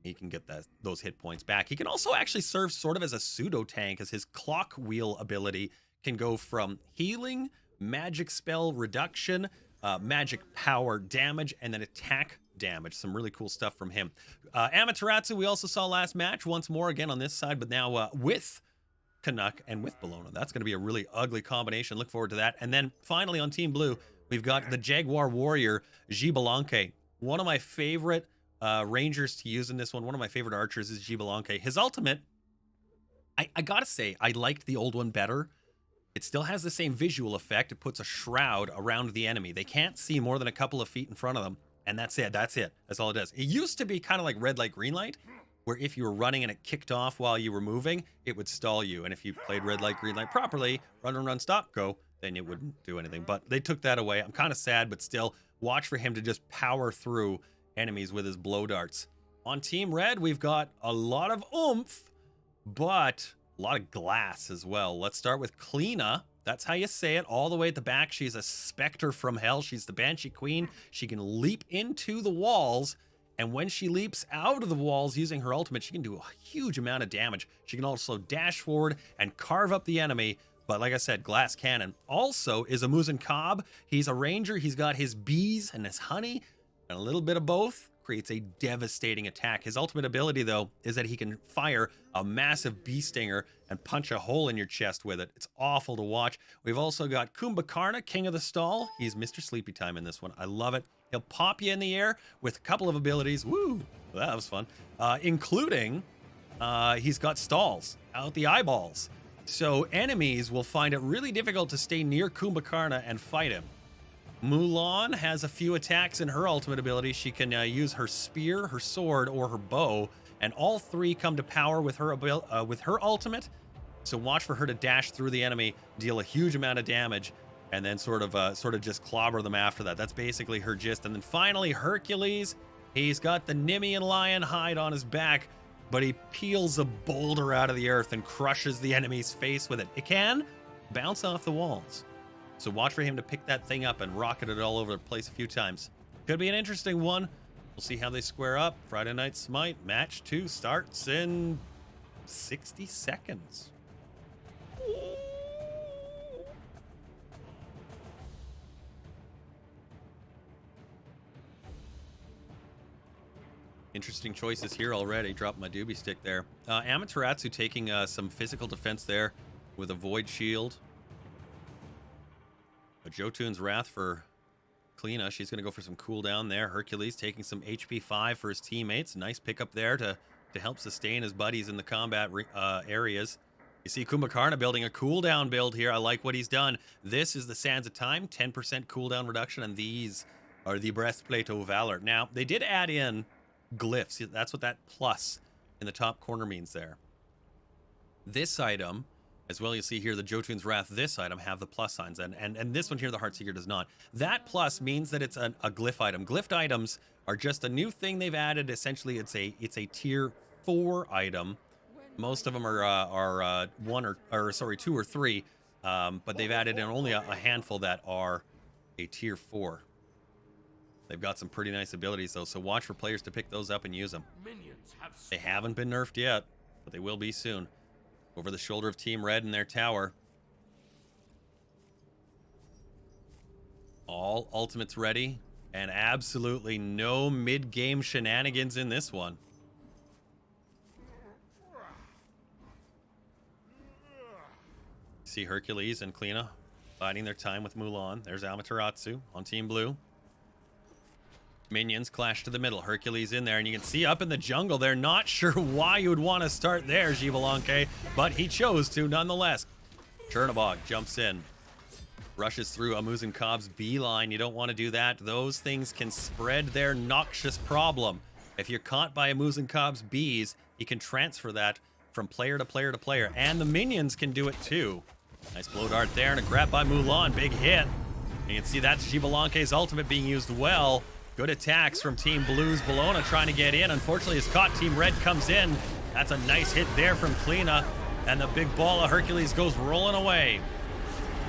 A: he can get those hit points back. He can also actually serve sort of as a pseudo tank, as his clock wheel ability can go from healing, magic spell reduction, magic power damage, and then attack damage. Some really cool stuff from him. Amaterasu we also saw last match once more, again on this side, but now with Canuck and with Bellona. That's going to be a really ugly combination. Look forward to that. And then finally on Team Blue, we've got the Jaguar Warrior, Xbalanque. One of my favorite rangers to use in this one. One of my favorite archers is Xbalanque. His ultimate, I gotta say, I liked the old one better. It still has the same visual effect. It puts a shroud around the enemy. They can't see more than a couple of feet in front of them, and that's it. That's it. That's all it does. It used to be kind of like red light, green light, where if you were running and it kicked off while you were moving, it would stall you. And if you played red light, green light properly, run, run, run, stop, go, then it wouldn't do anything. But they took that away. I'm kind of sad, but still, watch for him to just power through enemies with his blow darts. On Team Red, we've got a lot of oomph, but a lot of glass as well. Let's start with Kleena. That's how you say it. All the way at the back, she's a specter from hell. She's the Banshee Queen. She can leap into the walls, and when she leaps out of the walls using her ultimate, she can do a huge amount of damage. She can also dash forward and carve up the enemy. But like I said, glass cannon. Also is a Muzen Cobb. He's a ranger. He's got his bees and his honey, and a little bit of both creates a devastating attack. His ultimate ability, though, is that he can fire a massive bee stinger and punch a hole in your chest with it. It's awful to watch. We've also got Kumbhakarna, King of the Stall. He's Mr. Sleepy Time in this one. I love it. He'll pop you in the air with a couple of abilities. Woo! Well, that was fun. Including, he's got stalls out the eyeballs. So enemies will find it really difficult to stay near Kumbhakarna and fight him. Mulan has a few attacks in her ultimate ability. She can use her spear, her sword, or her bow, and all three come to power with her ultimate. So watch for her to dash through the enemy, deal a huge amount of damage, and then sort of just clobber them after that. That's basically her gist. And then finally, Hercules. He's got the Nemean lion hide on his back, but he peels a boulder out of the earth and crushes the enemy's face with it. It can bounce off the walls. So watch for him to pick that thing up and rocket it all over the place a few times. Could be an interesting one. We'll see how they square up. Friday Night Smite Match 2 starts in 60 seconds. Interesting choices here already. Dropped my doobie stick there. Amaterasu taking some physical defense there with a Void Shield. A Jotun's Wrath for Kleena. She's going to go for some cooldown there. Hercules taking some HP 5 for his teammates. Nice pickup there to help sustain his buddies in the combat areas. You see Kumbhakarna building a cooldown build here. I like what he's done. This is the Sands of Time, 10% cooldown reduction, and these are the Breastplate of Valor. Now, they did add in glyphs. That's what that plus in the top corner means there. This item, as well, you see here the Jotun's Wrath, this item have the plus signs, and this one here, the Heartseeker, does not. That plus means that it's a glyph item. Glyphed items are just a new thing they've added. Essentially, it's a tier 4 item. Most of them are 2 or 3, but they've added in only a handful that are a tier 4. They've got some pretty nice abilities though, so watch for players to pick those up and use them. They haven't been nerfed yet, but they will be soon. Over the shoulder of Team Red in their tower. All ultimates ready, and absolutely no mid-game shenanigans in this one. See Hercules and Kleena biding their time with Mulan. There's Amaterasu on Team Blue. Minions clash to the middle. Hercules in there, and you can see up in the jungle, they're not sure why you would want to start there, Xbalanque, but he chose to nonetheless. Chernobog jumps in, rushes through Amuzin Cobb's beeline. You don't want to do that. Those things can spread their noxious problem. If you're caught by Amuzin Cobb's bees, you can transfer that from player to player to player, and the minions can do it too. Nice blow dart there, and a grab by Mulan. Big hit. And you can see that's Xbalanque's ultimate being used well. Good attacks from Team Blue's Bologna trying to get in. Unfortunately, it's caught. Team Red comes in. That's a nice hit there from Kleena. And the big ball of Hercules goes rolling away.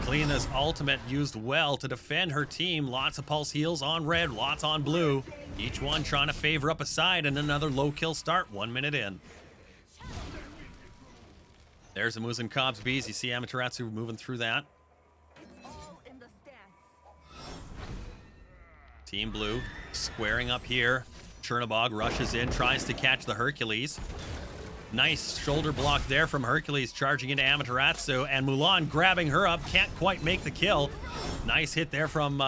A: Kleena's ultimate used well to defend her team. Lots of pulse heals on Red, lots on Blue. Each one trying to favor up a side, and another low kill start 1 minute in. There's Amuzin Cobb's bees. You see Amaterasu moving through that. Team Blue squaring up here. Chernobog rushes in, tries to catch the Hercules. Nice shoulder block there from Hercules, charging into Amaterasu, and Mulan grabbing her up, can't quite make the kill. Nice hit there from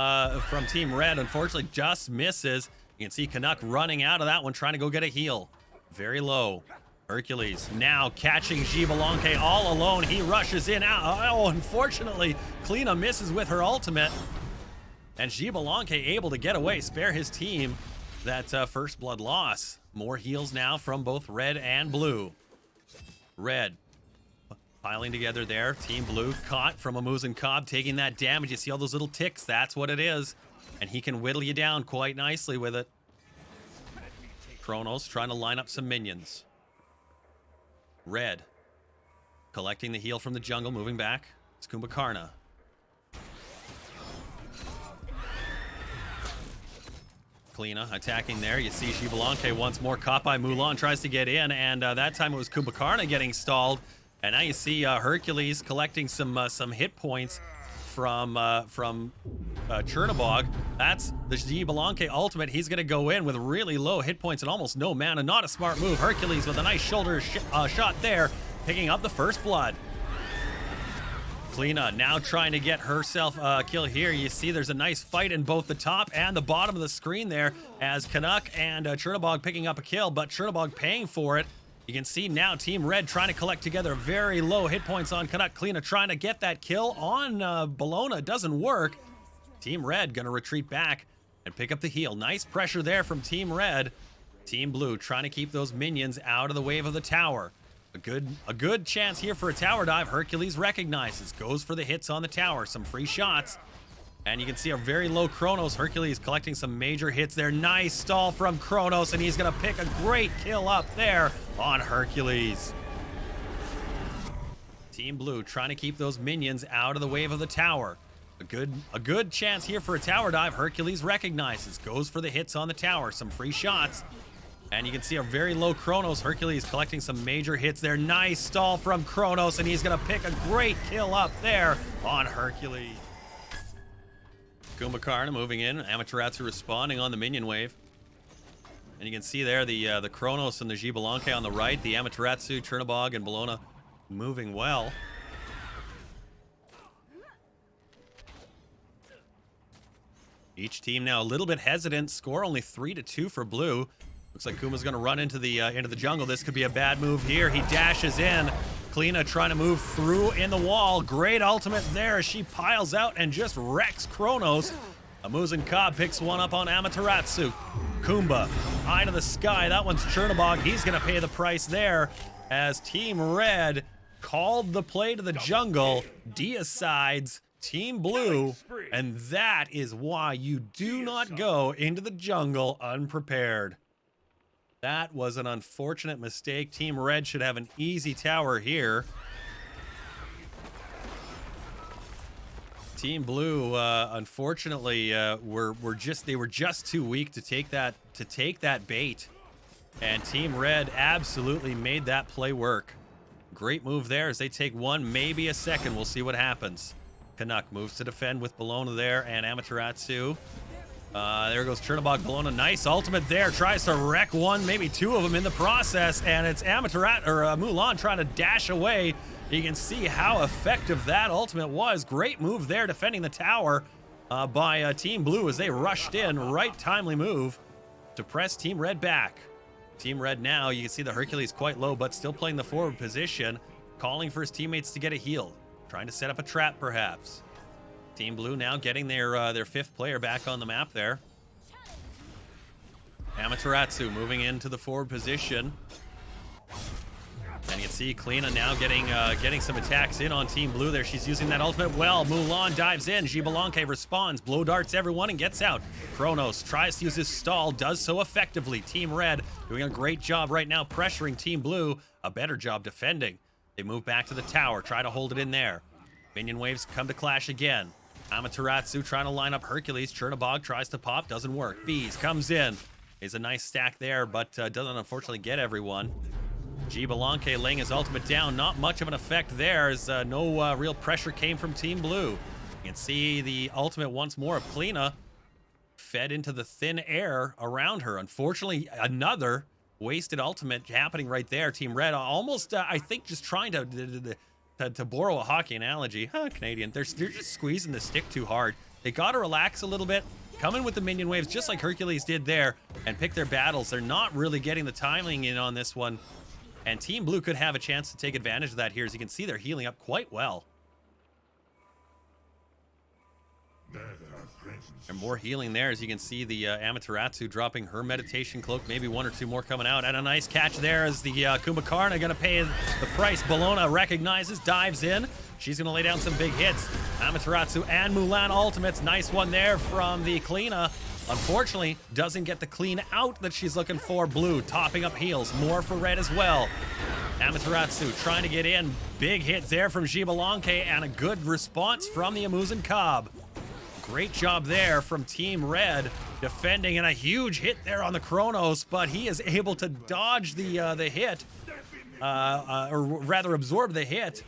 A: Team Red. Unfortunately, just misses. You can see Canuck running out of that one, trying to go get a heal. Very low. Hercules now catching Xbalanque all alone. He rushes in. Oh, unfortunately, Kleena misses with her ultimate. And Xbalanque able to get away, spare his team that first blood loss. More heals now from both Red and Blue. Red piling together there. Team Blue caught from Amuzin Cobb, taking that damage. You see all those little ticks, that's what it is. And he can whittle you down quite nicely with it. Kronos trying to line up some minions. Red collecting the heal from the jungle, moving back. It's Kumbhakarna. Kleena attacking there. You see Xbalanque once more caught by Mulan, tries to get in, and that time it was Kumbhakarna getting stalled. And now you see Hercules collecting some hit points from Chernobog. That's the Xbalanque ultimate. He's going to go in with really low hit points and almost no mana. Not a smart move. Hercules with a nice shoulder shot there, picking up the first blood. Kleena now trying to get herself a kill here. You see there's a nice fight in both the top and the bottom of the screen there as Canuck and Chernobog picking up a kill, but Chernobog paying for it. You can see now Team Red trying to collect together very low hit points on Canuck. Kleena trying to get that kill on Bologna. Doesn't work. Team Red going to retreat back and pick up the heal. Nice pressure there from Team Red. Team Blue trying to keep those minions out of the wave of the tower. A good chance here for a tower dive. Hercules recognizes, goes for the hits on the tower. Some free shots. And you can see a very low Kronos. Hercules collecting some major hits there. Nice stall from Kronos, and he's going to pick a great kill up there on Hercules. Team Blue trying to keep those minions out of the wave of the tower. A good chance here for a tower dive. Hercules recognizes, goes for the hits on the tower. Some free shots. And you can see a very low Kronos. Hercules collecting some major hits there. Nice stall from Kronos, and he's going to pick a great kill up there on Hercules. Kumbhakarna moving in. Amaterasu responding on the minion wave. And you can see there the Kronos and the Xbalanque on the right. The Amaterasu, Chernobog, and Bologna moving well. Each team now a little bit hesitant. Score only 3-2 for Blue. Looks like Kuma's going to run into the jungle. This could be a bad move here. He dashes in. Kleena trying to move through in the wall. Great ultimate there as she piles out and just wrecks Kronos. Amuzin Cobb picks one up on Amaterasu. Kumba, eye to the sky. That one's Chernobog. He's going to pay the price there as Team Red called the play to the jungle, deicides Team Blue, and that is why you do not go into the jungle unprepared. That was an unfortunate mistake. Team Red should have an easy tower here. Team Blue, unfortunately, they were just too weak to take that bait, and Team Red absolutely made that play work. Great move there as they take one, maybe a second. We'll see what happens. Canuck moves to defend with Bologna there and Amaterasu. There goes Chernobog Bologna. Nice ultimate there. Tries to wreck one, maybe two of them in the process, and it's Mulan trying to dash away. You can see how effective that ultimate was. Great move there defending the tower by Team Blue as they rushed in. Right timely move to press Team Red back. Team Red now, you can see the Hercules quite low, but still playing the forward position, calling for his teammates to get a heal, trying to set up a trap perhaps. Team Blue now getting their fifth player back on the map there. Amaterasu moving into the forward position. And you can see Kleena now getting some attacks in on Team Blue there. She's using that ultimate well. Mulan dives in. Gibalanke responds. Blow darts everyone and gets out. Kronos tries to use his stall. Does so effectively. Team Red doing a great job right now pressuring Team Blue. A better job defending. They move back to the tower. Try to hold it in there. Minion waves come to clash again. Amaterasu trying to line up Hercules. Chernobog tries to pop. Doesn't work. Bees comes in. Is a nice stack there, but doesn't unfortunately get everyone. Gibalanke laying his ultimate down. Not much of an effect there as no real pressure came from Team Blue. You can see the ultimate once more of Kleena fed into the thin air around her. Unfortunately, another wasted ultimate happening right there. Team Red almost, I think, just trying to borrow a hockey analogy. Canadian. They're just squeezing the stick too hard. They got to relax a little bit. Come in with the minion waves just like Hercules did there and pick their battles. They're not really getting the timing in on this one. And Team Blue could have a chance to take advantage of that here. As you can see, they're healing up quite well. And more healing there, as you can see the Amaterasu dropping her meditation cloak. Maybe one or two more coming out. And a nice catch there as the Kumbhakarna going to pay the price. Bologna recognizes, dives in. She's going to lay down some big hits. Amaterasu and Mulan ultimates. Nice one there from the Kleena. Unfortunately, doesn't get the clean out that she's looking for. Blue topping up heals. More for Red as well. Amaterasu trying to get in. Big hit there from Gibalanke and a good response from the Amuzin Cobb. Great job there from Team Red defending, and a huge hit there on the Kronos, but he is able to dodge the hit, or rather absorb the hit.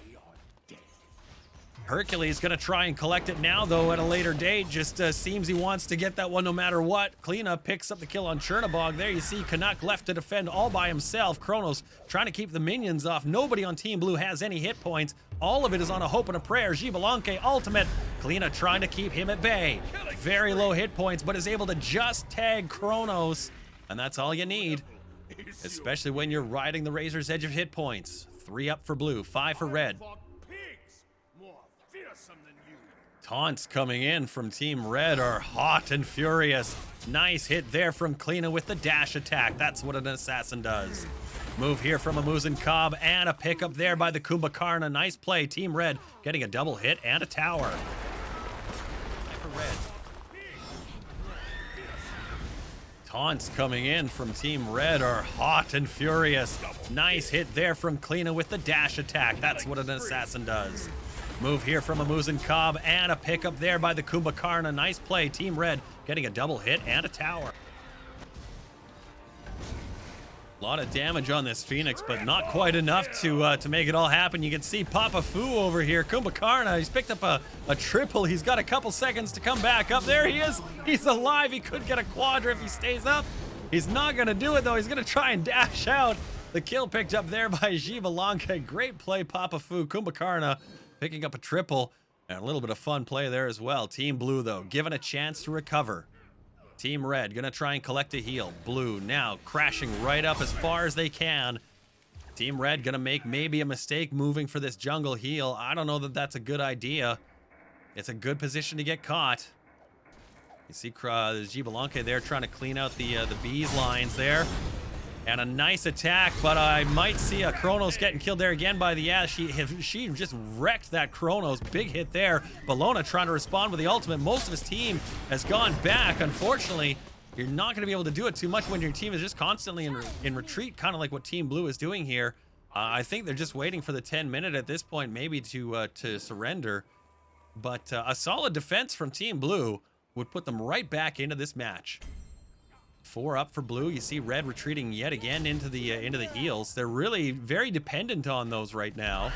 A: Hercules going to try and collect it now, though, at a later date. Just seems he wants to get that one no matter what. Kleena picks up the kill on Chernobog. There you see Canuck left to defend all by himself. Kronos trying to keep the minions off. Nobody on Team Blue has any hit points. All of it is on a hope and a prayer. Gibalanke ultimate. Kleena trying to keep him at bay. Very low hit points, but is able to just tag Kronos. And that's all you need, especially when you're riding the razor's edge of hit points. 3 up for Blue, 5 for Red. Taunts coming in from Team Red are hot and furious. Nice hit there from Kleena with the dash attack. That's what an assassin does. Move here from Amuzin Cobb and a pickup there by the Kumbhakarna. Nice play. Team Red getting a double hit and a tower. For Red. Taunts coming in from Team Red are hot and furious. Nice hit there from Kleena with the dash attack. That's what an assassin does. Move here from Amuzin Cobb and a pickup there by the Kumbhakarna. Nice play. Team Red getting a double hit and a tower. A lot of damage on this Phoenix, but not quite enough to make it all happen. You can see Papa Fu over here. Kumbhakarna, he's picked up a triple. He's got a couple seconds to come back up. There he is. He's alive. He could get a quadra if he stays up. He's not going to do it, though. He's going to try and dash out. The kill picked up there by Gibalanke. Great play, Papa Fu. Kumbhakarna picking up a triple, and a little bit of fun play there as well. Team Blue, though, given a chance to recover. Team Red gonna try and collect a heal. Blue now crashing right up as far as they can. Team Red gonna make maybe a mistake moving for this jungle heal. I don't know that that's a good idea. It's a good position to get caught. You see there's Gibalanke there trying to clean out the bees lines there. And a nice attack, but I might see a Kronos getting killed there again by the Ash. She just wrecked that Kronos. Big hit there. Bellona trying to respond with the ultimate. Most of his team has gone back. Unfortunately, you're not going to be able to do it too much when your team is just constantly in retreat, kind of like what Team Blue is doing here. I think they're just waiting for the 10-minute at this point, maybe to surrender. But a solid defense from Team Blue would put them right back into this match. 4 up for Blue. You see Red retreating yet again into the heals. They're really very dependent on those right now.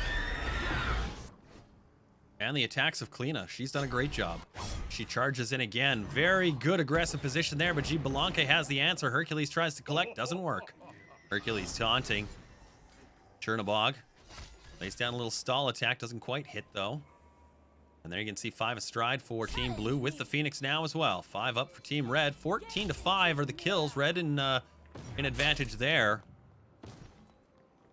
A: And the attacks of Kleena. She's done a great job. She charges in again. Very good aggressive position there, but Xbalanque has the answer. Hercules tries to collect. Doesn't work. Hercules taunting. Chernobog lays down a little stall attack. Doesn't quite hit, though. And there you can see 5 astride for Team Blue with the Phoenix now as well. 5 up for Team Red. 14-5 are the kills. Red in advantage there.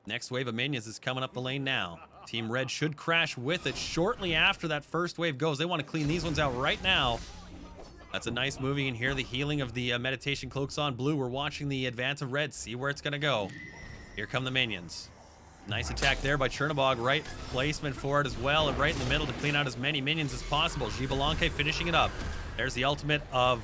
A: Next wave of minions is coming up the lane now. Team Red should crash with it shortly after that first wave goes. They want to clean these ones out right now. That's a nice movie in here. The healing of the meditation cloaks on Blue. We're watching the advance of Red. See where it's going to go. Here come the minions. Nice attack there by Chernobog. Right placement for it as well, and right in the middle to clean out as many minions as possible. Xbalanque finishing it up. There's the ultimate of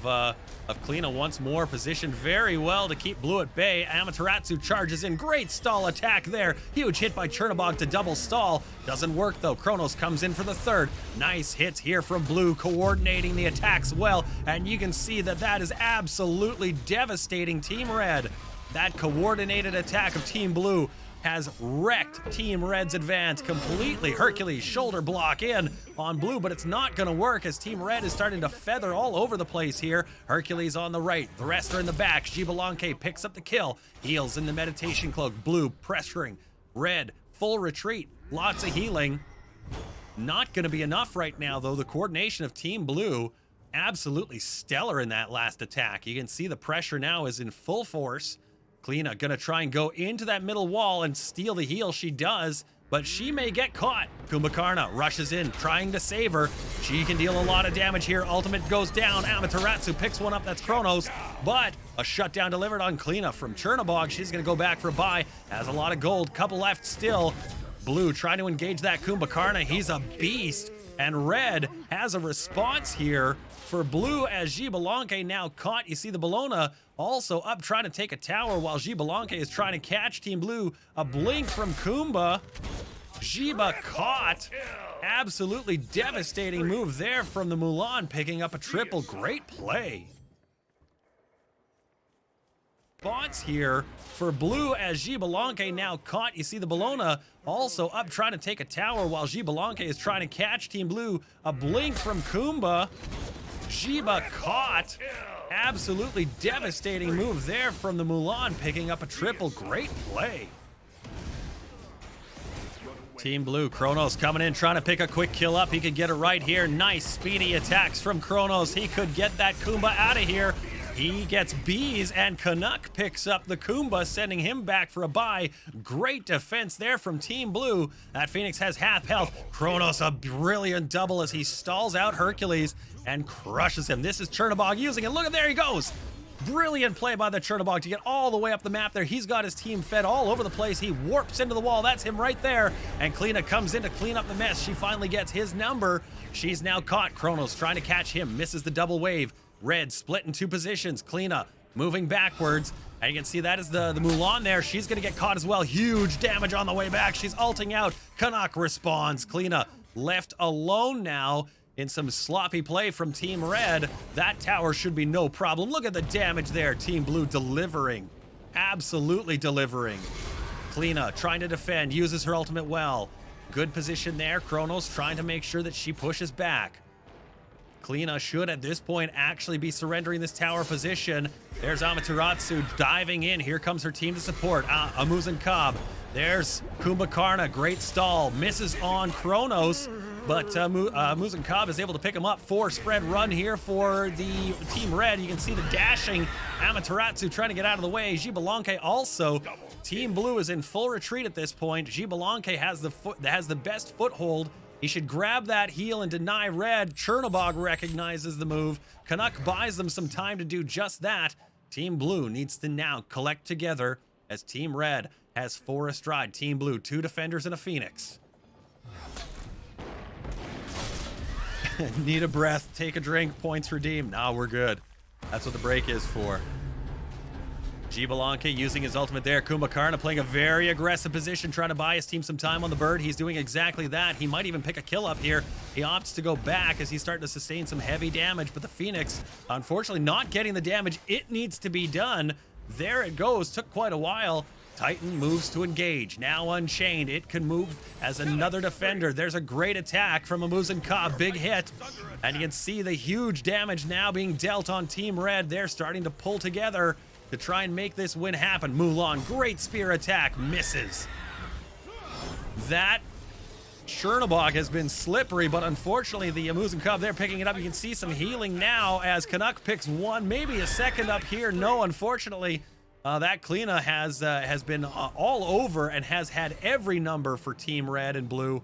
A: Kleena once more, positioned very well to keep Blue at bay. Amaterasu charges in. Great stall attack there. Huge hit by Chernobog to double stall. Doesn't work though. Kronos comes in for the third. Nice hits here from Blue, coordinating the attacks well, and you can see that that is absolutely devastating Team Red. That coordinated attack of Team Blue has wrecked Team Red's advance completely. Hercules shoulder block in on Blue, but it's not going to work as Team Red is starting to feather all over the place here. Hercules on the right, the rest are in the back. Xbalanque picks up the kill, heals in the meditation cloak. Blue pressuring Red, full retreat, lots of healing. Not going to be enough right now though. The coordination of Team Blue absolutely stellar in that last attack. You can see the pressure now is in full force. Kleena gonna try and go into that middle wall and steal the heal. She does, but she may get caught. Kumbhakarna rushes in, trying to save her. She can deal a lot of damage here. Ultimate goes down. Amaterasu picks one up. That's Kronos, but a shutdown delivered on Kleena from Chernobog. She's gonna go back for a buy. Has a lot of gold. Couple left still. Blue trying to engage that Kumbhakarna. He's a beast. And Red has a response here for Blue as Xbalanque now caught. You see the Bellona also up trying to take a tower while Xbalanque is trying to catch Team Blue. A blink from Kumba. Xiba caught. Absolutely devastating move there from the Mulan, picking up a triple. Great play. Response here for Blue as Xbalanque now caught. You see the Bellona also up trying to take a tower while Xbalanque is trying to catch Team Blue. A blink from Kumba. Xiba caught. Absolutely devastating move there from the Mulan, picking up a triple. Great play. Team Blue, Kronos coming in, trying to pick a quick kill up. He could get it right here. Nice speedy attacks from Kronos. He could get that Kumba out of here. He gets bees, and Canuck picks up the Kumba, sending him back for a buy. Great defense there from Team Blue. That Phoenix has half health. Kronos, a brilliant double as he stalls out Hercules and crushes him. This is Chernobog using it. Look at, there he goes. Brilliant play by the Chernobog to get all the way up the map there. He's got his team fed all over the place. He warps into the wall. That's him right there. And Kleena comes in to clean up the mess. She finally gets his number. She's now caught. Kronos trying to catch him. Misses the double wave. Red split in 2 positions. Kleena moving backwards. And you can see that is the Mulan there. She's going to get caught as well. Huge damage on the way back. She's ulting out. Canuck responds. Kleena left alone now in some sloppy play from Team Red. That tower should be no problem. Look at the damage there. Team Blue delivering. Absolutely delivering. Kleena trying to defend. Uses her ultimate well. Good position there. Kronos trying to make sure that she pushes back. Kleena should at this point actually be surrendering this tower position. There's Amaterasu diving in. Here comes her team to support. Amuzan Cobb. There's Kumbhakarna. Great stall. Misses on Kronos, but Amuzan Cobb is able to pick him up. 4 spread run here for the Team Red. You can see the dashing Amaterasu trying to get out of the way. Xbalanque also. Team Blue is in full retreat at this point. Xbalanque has the best foothold. He should grab that heal and deny Red. Chernobog recognizes the move. Canuck buys them some time to do just that. Team Blue needs to now collect together as Team Red has 4 astride. Team Blue, 2 defenders and a Phoenix. Need a breath, take a drink, points redeemed. Nah, we're good. That's what the break is for. Gibalanke using his ultimate there. Kumbhakarna playing a very aggressive position, trying to buy his team some time on the bird. He's doing exactly that. He might even pick a kill up here. He opts to go back as he's starting to sustain some heavy damage, but the Phoenix, unfortunately, not getting the damage it needs to be done. There it goes. Took quite a while. Titan moves to engage. Now unchained. It can move as another defender. There's a great attack from Amuzin Ka. Big hit. And you can see the huge damage now being dealt on Team Red. They're starting to pull together to try and make this win happen. Mulan, great spear attack. Misses. That Chernobog has been slippery, but unfortunately the Amuzin Ka, they're picking it up. You can see some healing now as Canuck picks one, maybe a second up here. No, unfortunately. That Kleena has been all over and has had every number for Team Red and Blue.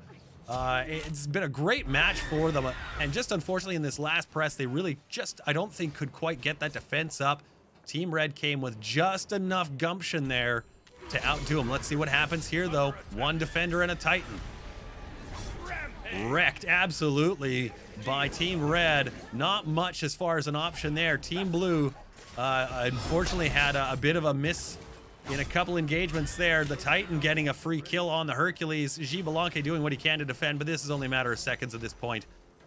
A: It's been a great match for them. And just unfortunately in this last press, they really just, I don't think, could quite get that defense up. Team Red came with just enough gumption there to outdo them. Let's see what happens here, though. 1 defender and a Titan. Wrecked, absolutely, by Team Red. Not much as far as an option there. Team Blue unfortunately had a bit of a miss in a couple engagements there. The Titan getting a free kill on the Hercules. Gibalanke doing what he can to defend, but this is only a matter of seconds at this point.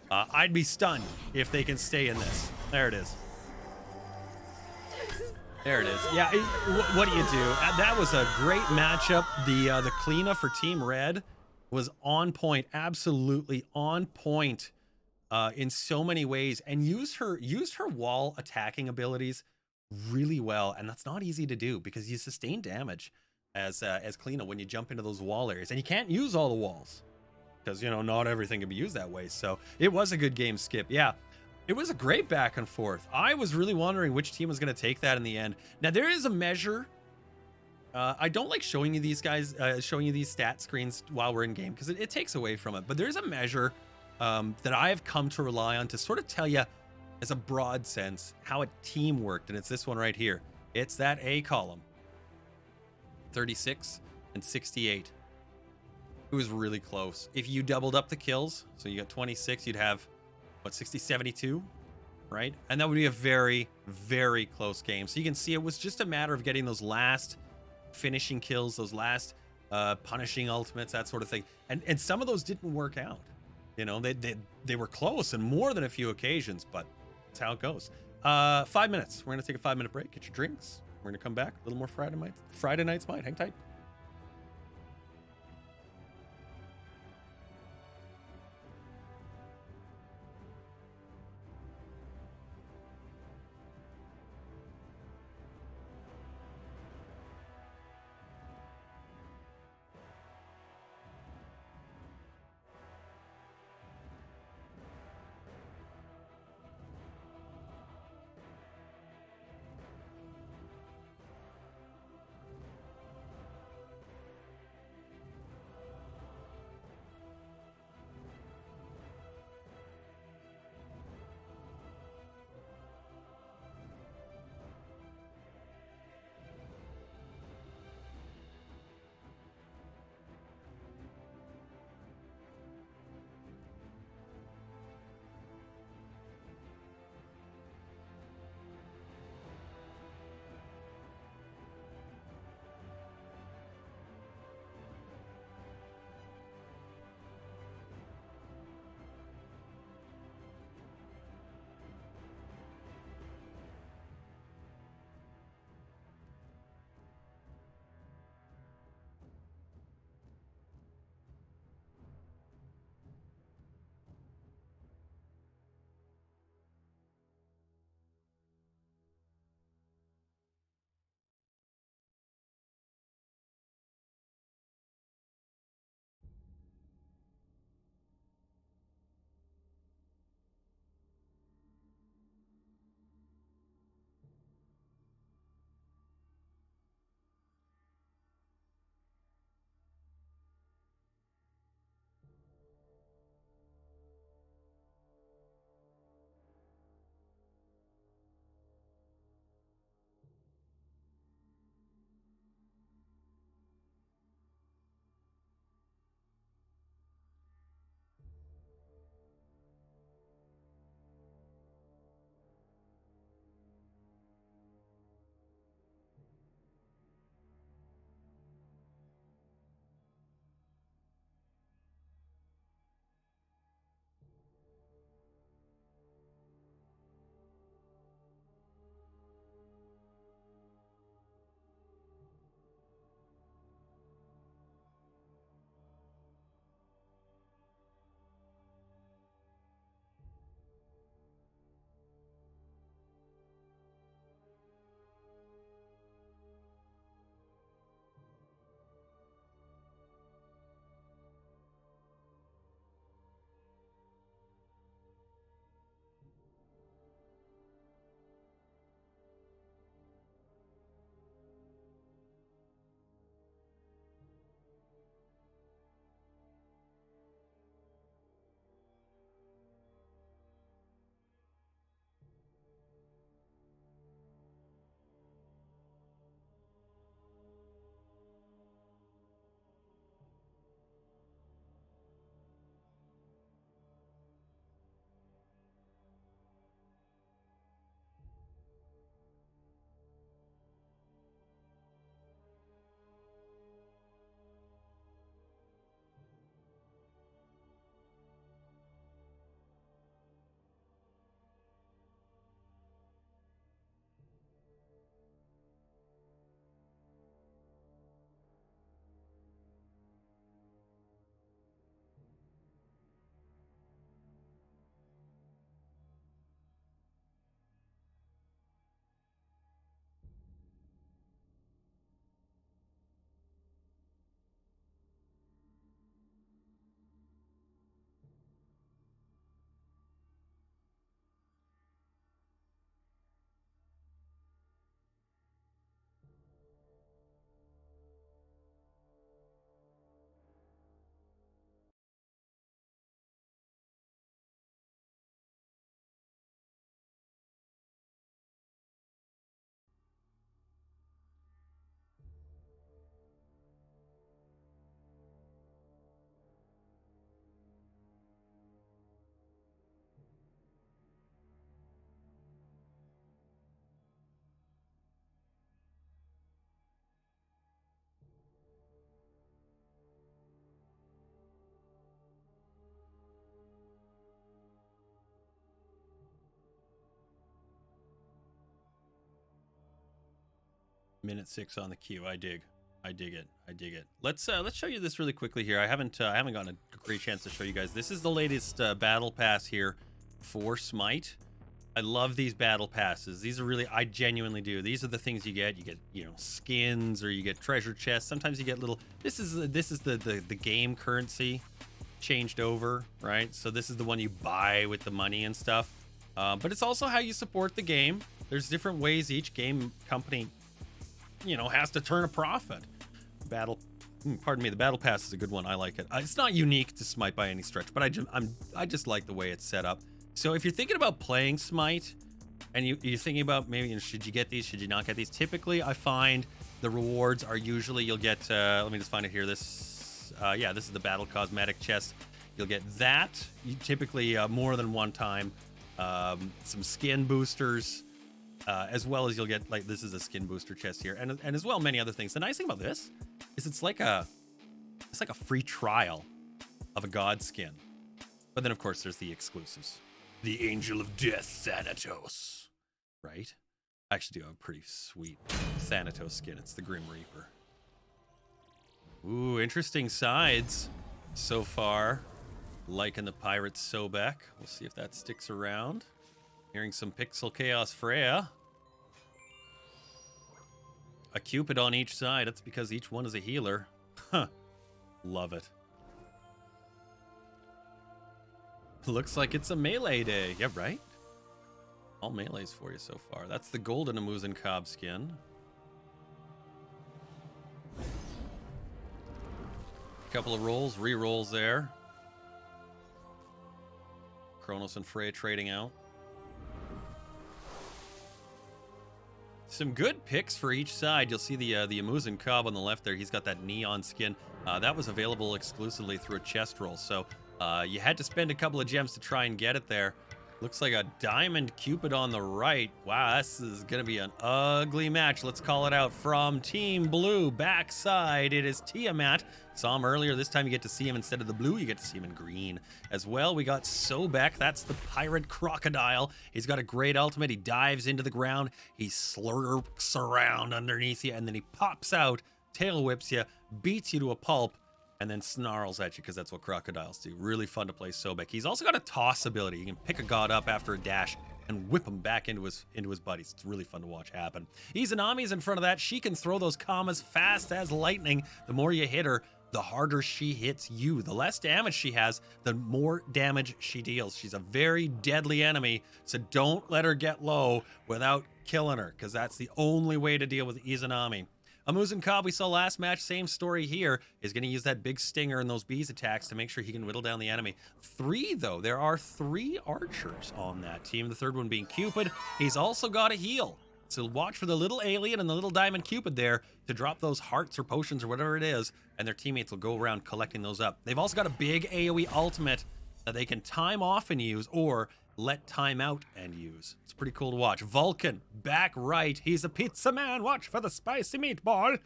A: I'd be stunned if they can stay in this. There it is. There it is. Yeah, what do you do? That was a great matchup. The Kleena for Team Red was on point, absolutely on point in so many ways, and used her wall attacking abilities really well. And that's not easy to do because you sustain damage as Kleena when you jump into those wall areas, and you can't use all the walls because, you know, not everything can be used that way. So it was a good game, Skip. Yeah, it was a great back and forth. I was really wondering which team was going to take that in the end. Now there is a measure. I don't like showing you these guys, showing you these stat screens while we're in game because it takes away from it. But there's a measure that I have come to rely on to sort of tell you, as a broad sense, how a team worked, and it's this one right here. It's that A column. 36 and 68. It was really close. If you doubled up the kills, so you got 26, you'd have, what, 60, 72, right? And that would be a very, very close game. So you can see it was just a matter of getting those last finishing kills, those last punishing ultimates, that sort of thing. And some of those didn't work out. You know, they were close in more than a few occasions, but that's how it goes. 5 minutes. We're going to take a 5-minute break. Get your drinks. We're going to come back. A little more Friday Night Smite. Hang tight. Minute 6 on the queue. I dig it. Let's show you this really quickly here. I haven't gotten a great chance to show you guys. This is the latest battle pass here for SMITE. I love these battle passes. These are really, I genuinely do. These are the things you get. You get, you know, skins, or you get treasure chests. Sometimes you get little. This is the game currency changed over, right? So this is the one you buy with the money and stuff. But it's also how you support the game. There's different ways each game company, you know, has to turn a profit. Pardon me, the battle pass is a good one. I like it. It's not unique to SMITE by any stretch, but I just like the way it's set up. So if you're thinking about playing SMITE and you're thinking about maybe, you know, should you get these, should you not get these, typically I find the rewards are usually you'll get let me just find it here. This yeah, this is the battle cosmetic chest. You'll get that typically more than one time. Some skin boosters, as well as you'll get, like, this is a skin booster chest here, and as well many other things. The nice thing about this is it's like a free trial of a god skin. But then of course there's the exclusives. The Angel of Death Thanatos, right? I actually do have a pretty sweet Thanatos skin. It's the Grim Reaper. Ooh, interesting sides so far. Liking the pirate Sobek. We'll see if that sticks around. Hearing some Pixel Chaos Freya. A Cupid on each side. That's because each one is a healer. Huh. Love it. Looks like it's a melee day. Yeah, right? All melees for you so far. That's the golden Amuzin Cobb skin. Couple of rolls, re-rolls there. Kronos and Freya trading out. Some good picks for each side. You'll see the Amuzin Cobb on the left there. He's got that neon skin. That was available exclusively through a chest roll. So you had to spend a couple of gems to try and get it there. Looks like a diamond Cupid on the right. Wow, this is going to be an ugly match. Let's call it out from Team Blue. Backside, it is Tiamat. Saw him earlier. This time you get to see him instead of the blue. You get to see him in green. As well, we got Sobek. That's the pirate crocodile. He's got a great ultimate. He dives into the ground. He slurps around underneath you, and then he pops out, tail whips you, beats you to a pulp, and then snarls at you, because that's what crocodiles do. Really fun to play Sobek. He's also got a toss ability. You can pick a god up after a dash and whip him back into his buddies. It's really fun to watch happen. Izanami's in front of that. She can throw those commas fast as lightning. The more you hit her, the harder she hits you. The less damage she has, the more damage she deals. She's a very deadly enemy, so don't let her get low without killing her, because that's the only way to deal with Izanami. Amuzin Cobb, we saw last match, same story here, is going to use that big stinger and those bees attacks to make sure he can whittle down the enemy. There are three archers on that team, the third one being Cupid. He's also got a heal. So watch for the little alien and the little diamond Cupid there to drop those hearts or potions or whatever it is, and their teammates will go around collecting those up. They've also got a big AoE ultimate that they can time off and use, or let time out and use. It's pretty cool to watch. Vulcan, back right. He's a pizza man. Watch for the spicy meatball.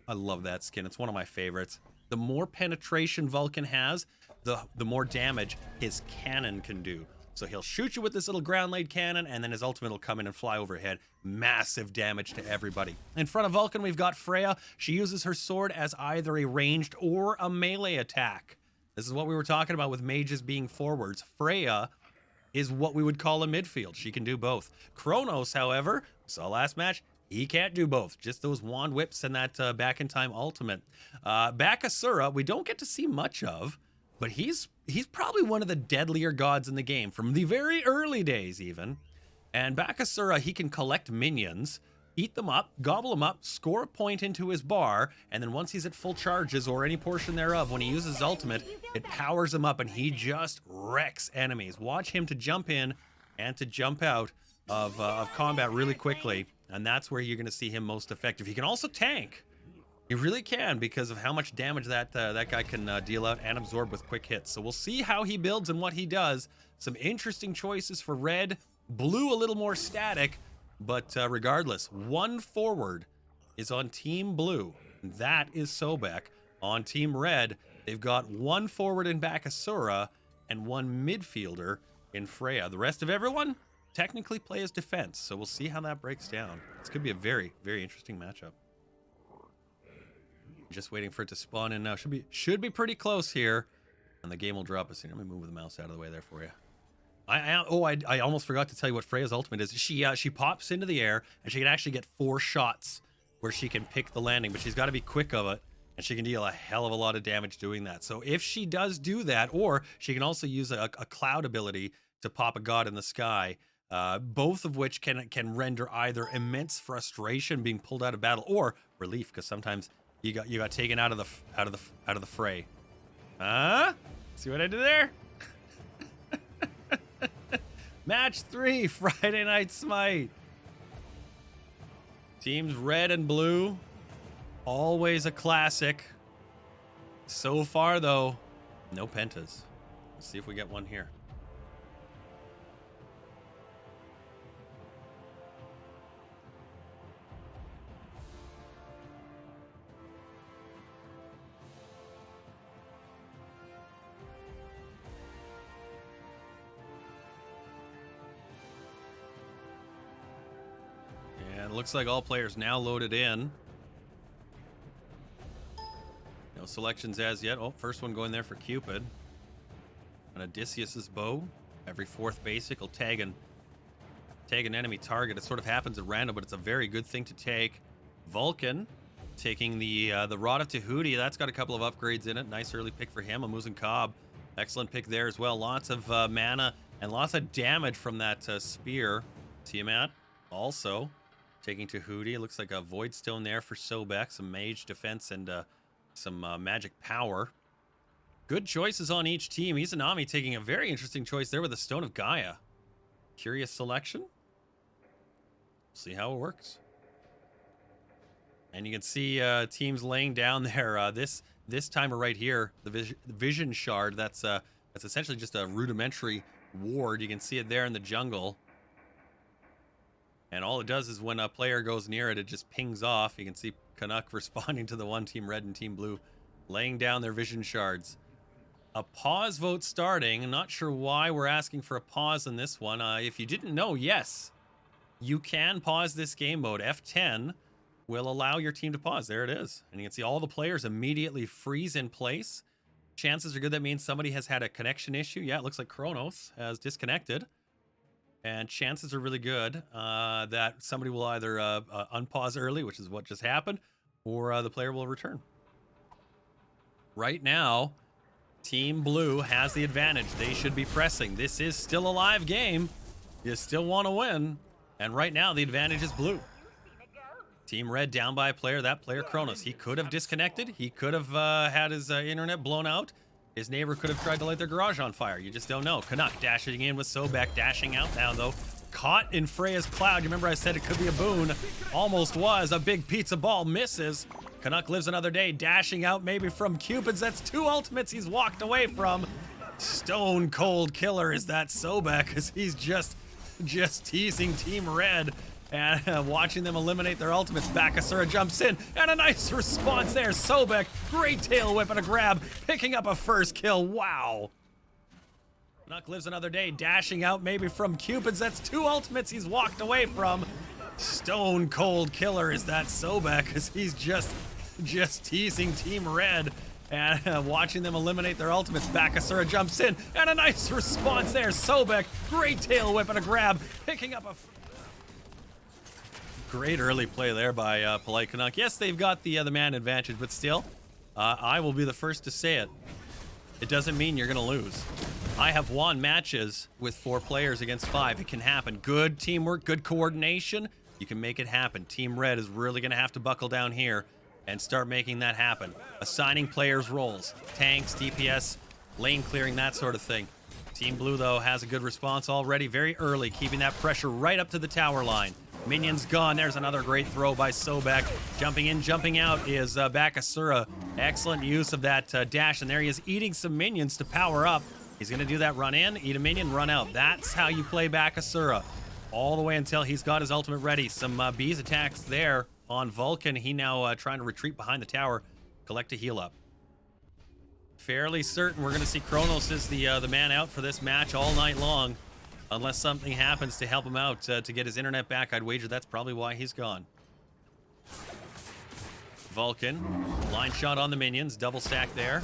A: I love that skin. It's one of my favorites. The more penetration Vulcan has, the more damage his cannon can do. So he'll shoot you with this little ground-laid cannon, and then his ultimate will come in and fly overhead. Massive damage to everybody. In front of Vulcan, we've got Freya. She uses her sword as either a ranged or a melee attack. This is what we were talking about with mages being forwards. Freya is what we would call a midfield. She can do both. Kronos, however, we saw last match, he can't do both. Just those wand whips and that back-in-time ultimate. Bakasura, we don't get to see much of, but he's probably one of the deadlier gods in the game from the very early days even. And Bakasura, he can collect minions, eat them up, gobble them up, score a point into his bar, and then once he's at full charges or any portion thereof, when he uses ultimate, it powers him up and he just wrecks enemies. Watch him to jump in and to jump out of combat really quickly, and that's where you're going to see him most effective. He can also tank. He really can, because of how much damage that guy can deal out and absorb with quick hits. So we'll see how he builds and what he does. Some interesting choices for red. Blue a little more static, but regardless, one forward is on Team Blue. That is Sobek. On Team Red, they've got one forward in Bakasura and one midfielder in Freya. The rest of everyone technically play as defense, so we'll see how that breaks down. This could be a very, very interesting matchup. Just waiting for it to spawn in now. Should be pretty close here. And the game will drop us in. Let me move the mouse out of the way there for you. I almost forgot to tell you what Freya's ultimate is. She pops into the air, and she can actually get 4 shots where she can pick the landing, but she's got to be quick of it, and she can deal a hell of a lot of damage doing that. So if she does do that, or she can also use a cloud ability to pop a god in the sky, both of which can render either immense frustration being pulled out of battle or relief, because sometimes you got taken out of the fray. See what I did there? Match 3, Friday Night Smite. Teams red and blue, always a classic. So far, though, no pentas. Let's see if we get one here. Looks like all players now loaded in. No selections as yet. Oh, first one going there for Cupid. On Odysseus's bow. Every 4th basic will tag an enemy target. It sort of happens at random, but it's a very good thing to take. Vulcan taking the Rod of Tahuti. That's got a couple of upgrades in it. Nice early pick for him. Amuzin Cobb. Excellent pick there as well. Lots of mana and lots of damage from that spear. Tiamat also taking Tahuti. It looks like a Void Stone there for Sobek. Some mage defense and some magic power. Good choices on each team. Izanami taking a very interesting choice there with the Stone of Gaia. Curious selection. See how it works. And you can see teams laying down there. This timer right here, the Vision Shard, that's essentially just a rudimentary ward. You can see it there in the jungle. And all it does is when a player goes near it, it just pings off. You can see Canuck responding to the one team red and team blue, laying down their vision shards. A pause vote starting. I'm not sure why we're asking for a pause in this one. If you didn't know, yes, you can pause this game mode. F10 will allow your team to pause. There it is. And you can see all the players immediately freeze in place. Chances are good that means somebody has had a connection issue. Yeah, it looks like Kronos has disconnected. And chances are really good that somebody will either unpause early, which is what just happened, or the player will return. Right now, Team Blue has the advantage. They should be pressing. This is still a live game. You still want to win. And right now, the advantage is Blue. Team Red down by a player. That player, Kronos. He could have disconnected. He could have had his internet blown out. His neighbor could have tried to light their garage on fire. You just don't know. Canuck dashing in with Sobek, dashing out now, though. Caught in Freya's cloud. You remember I said it could be a boon. Almost was. A big pizza ball misses. Canuck lives another day, dashing out maybe from Cupid's. That's 2 ultimates he's walked away from. Stone cold killer is that Sobek, because he's just teasing Team Red. And watching them eliminate their ultimates. Bakasura jumps in, and a nice response there. Sobek, great tail whip and a grab, picking up a first kill. Wow. Canuck lives another day, dashing out maybe from Cupid's. That's 2 ultimates he's walked away from. Stone cold killer is that Sobek, because he's just teasing Team Red. And watching them eliminate their ultimates. Bakasura jumps in, and a nice response there. Sobek, great tail whip and a grab, picking up a... Great early play there by PoliteCanuck. Yes, they've got the man advantage, but still, I will be the first to say it. It doesn't mean you're going to lose. I have won matches with 4 players against 5. It can happen. Good teamwork, good coordination. You can make it happen. Team Red is really going to have to buckle down here and start making that happen. Assigning players roles. Tanks, DPS, lane clearing, that sort of thing. Team Blue, though, has a good response already very early, keeping that pressure right up to the tower line. Minions gone. There's another great throw by Sobek. Jumping in, jumping out is Bakasura. Excellent use of that dash, and there he is eating some minions to power up. He's going to do that run in, eat a minion, run out. That's how you play Bakasura. All the way until he's got his ultimate ready. Some bees attacks there on Vulcan. He now trying to retreat behind the tower, collect a heal up. Fairly certain we're going to see Kronos as the man out for this match all night long. Unless something happens to help him out to get his internet back, I'd wager that's probably why he's gone. Vulcan, line shot on the minions, double stack there.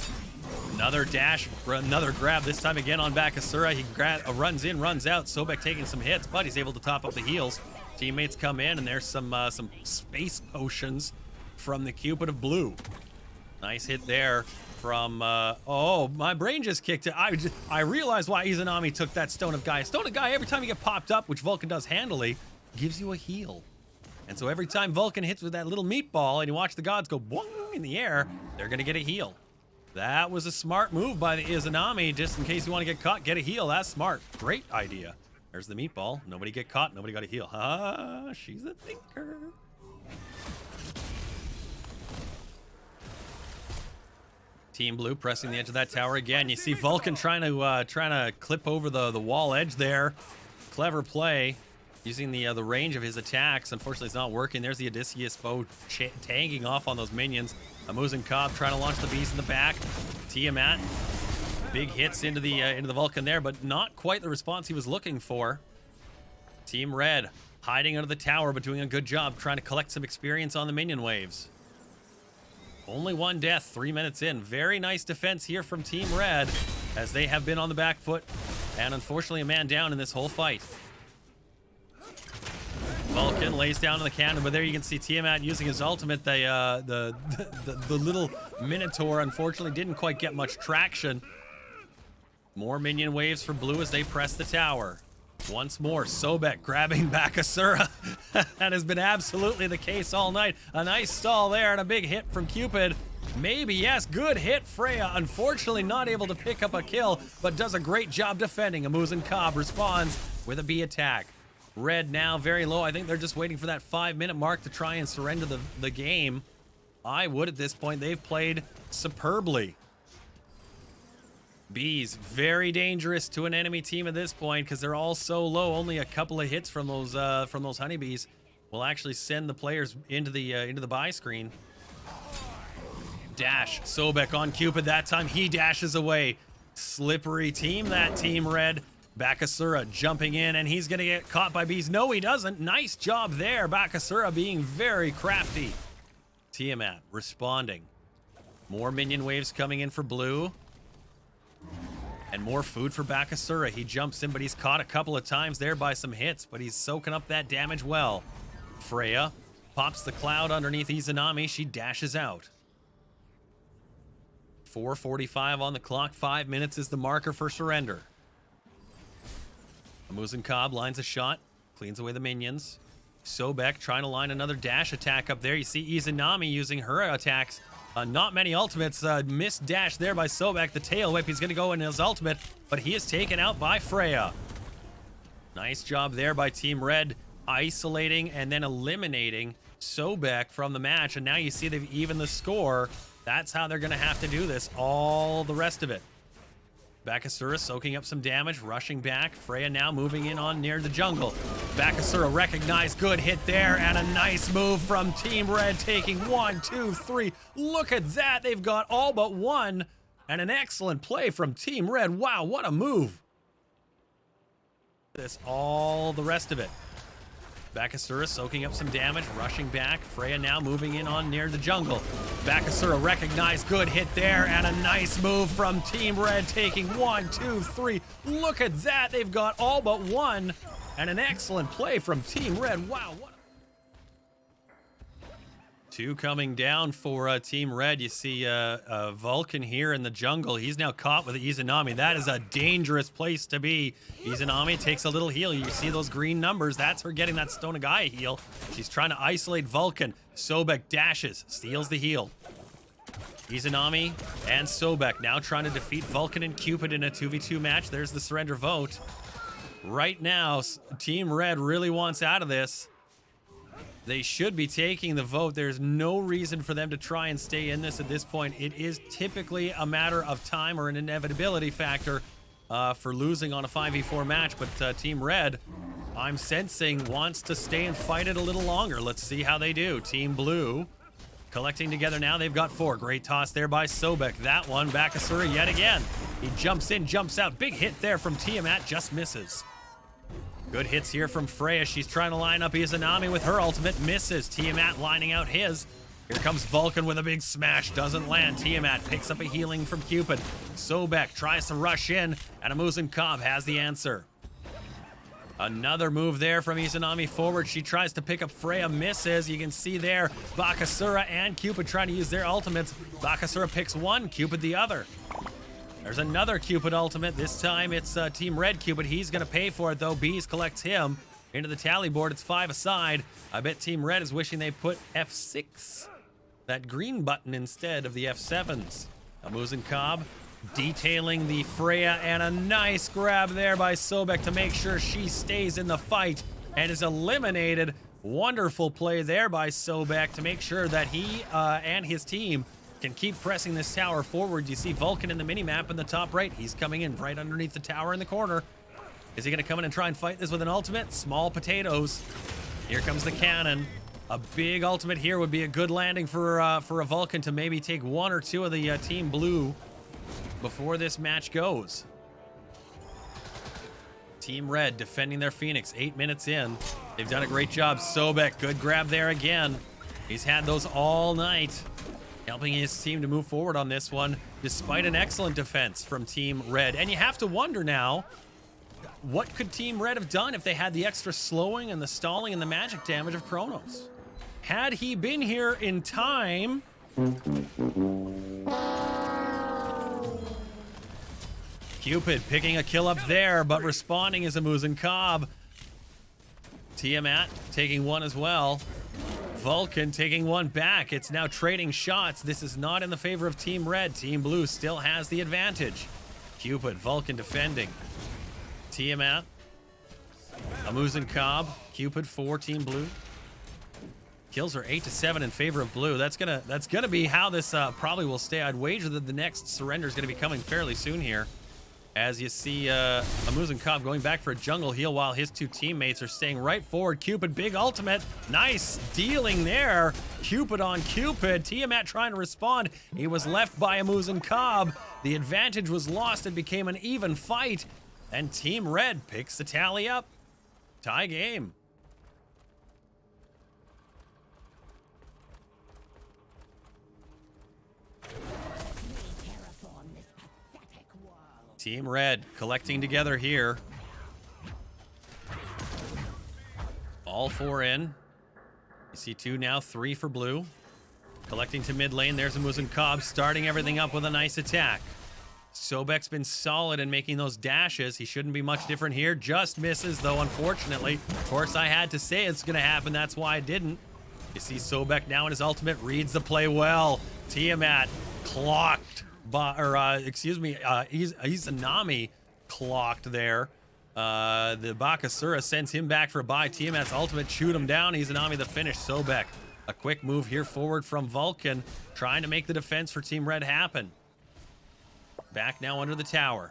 A: Another dash, another grab, this time again on Bakasura. He runs in, runs out. Sobek taking some hits, but he's able to top up the heals. Teammates come in, and there's some space potions from the Cupid of Blue. Nice hit there from, oh, my brain just kicked it. I realized why Izanami took that Stone of Gaia. Stone of Gaia, every time you get popped up, which Vulcan does handily, gives you a heal. And so every time Vulcan hits with that little meatball and you watch the gods go boing in the air, they're going to get a heal. That was a smart move by the Izanami, just in case you want to get caught, get a heal. That's smart. Great idea. There's the meatball. Nobody get caught, nobody got a heal. Ah, she's a thinker. Team Blue pressing the edge of that tower again. You see Vulcan trying to clip over the wall edge there. Clever play. Using the range of his attacks. Unfortunately, it's not working. There's the Odysseus bow tagging off on those minions. Amuzin Cobb trying to launch the bees in the back. Tiamat, big hits into the Vulcan there, but not quite the response he was looking for. Team Red hiding under the tower, but doing a good job trying to collect some experience on the minion waves. Only one death, 3 minutes in. Very nice defense here from Team Red, as they have been on the back foot, and unfortunately a man down in this whole fight. Vulcan lays down on the cannon, but there you can see Tiamat using his ultimate. The little Minotaur unfortunately didn't quite get much traction. More minion waves for Blue as they press the tower. Once more, Sobek grabbing Bakasura. That has been absolutely the case all night. A nice stall there and a big hit from Cupid. Maybe, yes, good hit. Freya, unfortunately not able to pick up a kill, but does a great job defending. Amuzin Cobb responds with a B attack. Red now very low. I think they're just waiting for that 5-minute mark to try and surrender the game. I would at this point. They've played superbly. Bees, very dangerous to an enemy team at this point because they're all so low. Only a couple of hits from those honeybees will actually send the players into the buy screen. Dash, Sobek on Cupid. That time he dashes away. Slippery team, that Team Red. Bakasura jumping in, and he's going to get caught by bees. No, he doesn't. Nice job there. Bakasura being very crafty. Tiamat responding. More minion waves coming in for Blue. And more food for Bakasura. He jumps in, but he's caught a couple of times there by some hits, but he's soaking up that damage well. Freya pops the cloud underneath Izanami. She dashes out. 4:45 on the clock. 5 minutes is the marker for surrender. Amuzin Cobb lines a shot, cleans away the minions. Sobek trying to line another dash attack up there. You see Izanami using her attacks. Not many ultimates. Missed dash there by Sobek. The tail whip, he's going to go in his ultimate, but he is taken out by Freya. Nice job there by Team Red, isolating and then eliminating Sobek from the match. And now you see they've evened the score. That's how they're going to have to do this, all the rest of it. Bakasura soaking up some damage, rushing back. Freya now moving in on near the jungle. Bakasura recognized, good hit there, and a nice move from Team Red, taking 1, 2, 3. Look at that, they've got all but one, and an excellent play from Team Red. Wow, what a move. This, all the rest of it. Bakasura soaking up some damage, rushing back. Freya now moving in on near the jungle. Bakasura recognized, good hit there, and a nice move from Team Red, taking 1, 2, 3. Look at that, they've got all but one, and an excellent play from Team Red. Wow, what two coming down for Team Red. You see Vulcan here in the jungle. He's now caught with Izanami. That is a dangerous place to be. Izanami takes a little heal. You see those green numbers. That's her getting that Stone of Gaia heal. She's trying to isolate Vulcan. Sobek dashes, steals the heal. Izanami and Sobek now trying to defeat Vulcan and Cupid in a 2v2 match. There's the surrender vote. Right now, Team Red really wants out of this. They should be taking the vote. There's no reason for them to try and stay in this at this point. It is typically a matter of time or an inevitability factor for losing on a 5v4 match, but Team Red, I'm sensing, wants to stay and fight it a little longer. Let's see how they do. Team Blue collecting together now. They've got 4. Great toss there by Sobek. That one, Bakasura yet again. He jumps in, jumps out. Big hit there from Tiamat, just misses. Good hits here from Freya. She's trying to line up Izanami with her ultimate. Misses. Tiamat lining out his. Here comes Vulcan with a big smash. Doesn't land. Tiamat picks up a healing from Cupid. Sobek tries to rush in, and Amuzin Cobb has the answer. Another move there from Izanami forward. She tries to pick up Freya, misses. You can see there Bakasura and Cupid trying to use their ultimates. Bakasura picks one, Cupid the other. There's another Cupid ultimate. This time it's Team Red Cupid. He's going to pay for it, though. Bees collects him into the tally board. It's 5 aside. I bet Team Red is wishing they put F6, that green button, instead of the F7s. Amuzin Cobb detailing the Freya, and a nice grab there by Sobek to make sure she stays in the fight and is eliminated. Wonderful play there by Sobek to make sure that he and his team can keep pressing this tower forward. You see Vulcan in the minimap in the top right. He's coming in right underneath the tower in the corner. Is he going to come in and try and fight this with an ultimate? Small potatoes. Here comes the cannon. A big ultimate here would be a good landing for a Vulcan to maybe take one or two of the Team Blue before this match goes. Team Red defending their Phoenix 8 minutes in. They've done a great job. Sobek, good grab there again. He's had those all night, helping his team to move forward on this one, despite an excellent defense from Team Red. And you have to wonder now, what could Team Red have done if they had the extra slowing and the stalling and the magic damage of Chronos? Had he been here in time... Cupid picking a kill up there, but responding is Amuzin Cobb. Tiamat taking one as well. Vulcan taking one back. It's now trading shots. This is not in the favor of Team Red. Team Blue still has the advantage. Cupid, Vulcan defending. Tiamat, Amuzin Cobb, Cupid for Team Blue. Kills are 8-7 in favor of Blue. That's gonna be how this probably will stay. I'd wager that the next surrender is gonna be coming fairly soon here. As you see Amuzin Cobb going back for a jungle heal while his two teammates are staying right forward. Cupid, big ultimate. Nice dealing there. Cupid on Cupid. Tiamat trying to respond. He was left by Amuzin Cobb. The advantage was lost. It became an even fight. And Team Red picks the tally up. Tie game. Team Red collecting together here. All four in. You see 2 now, 3 for Blue. Collecting to mid lane. There's Amuzin Cobb starting everything up with a nice attack. Sobek's been solid in making those dashes. He shouldn't be much different here. Just misses, though, unfortunately. Of course, I had to say it's going to happen. That's why I didn't. You see Sobek now in his ultimate. Reads the play well. Tiamat clocked. Izanami clocked there. The Bakasura sends him back for a buy. Tiamat's ultimate chewed him down. Izanami the finish. Sobek, a quick move here forward from Vulcan, trying to make the defense for Team Red happen. Back now under the tower.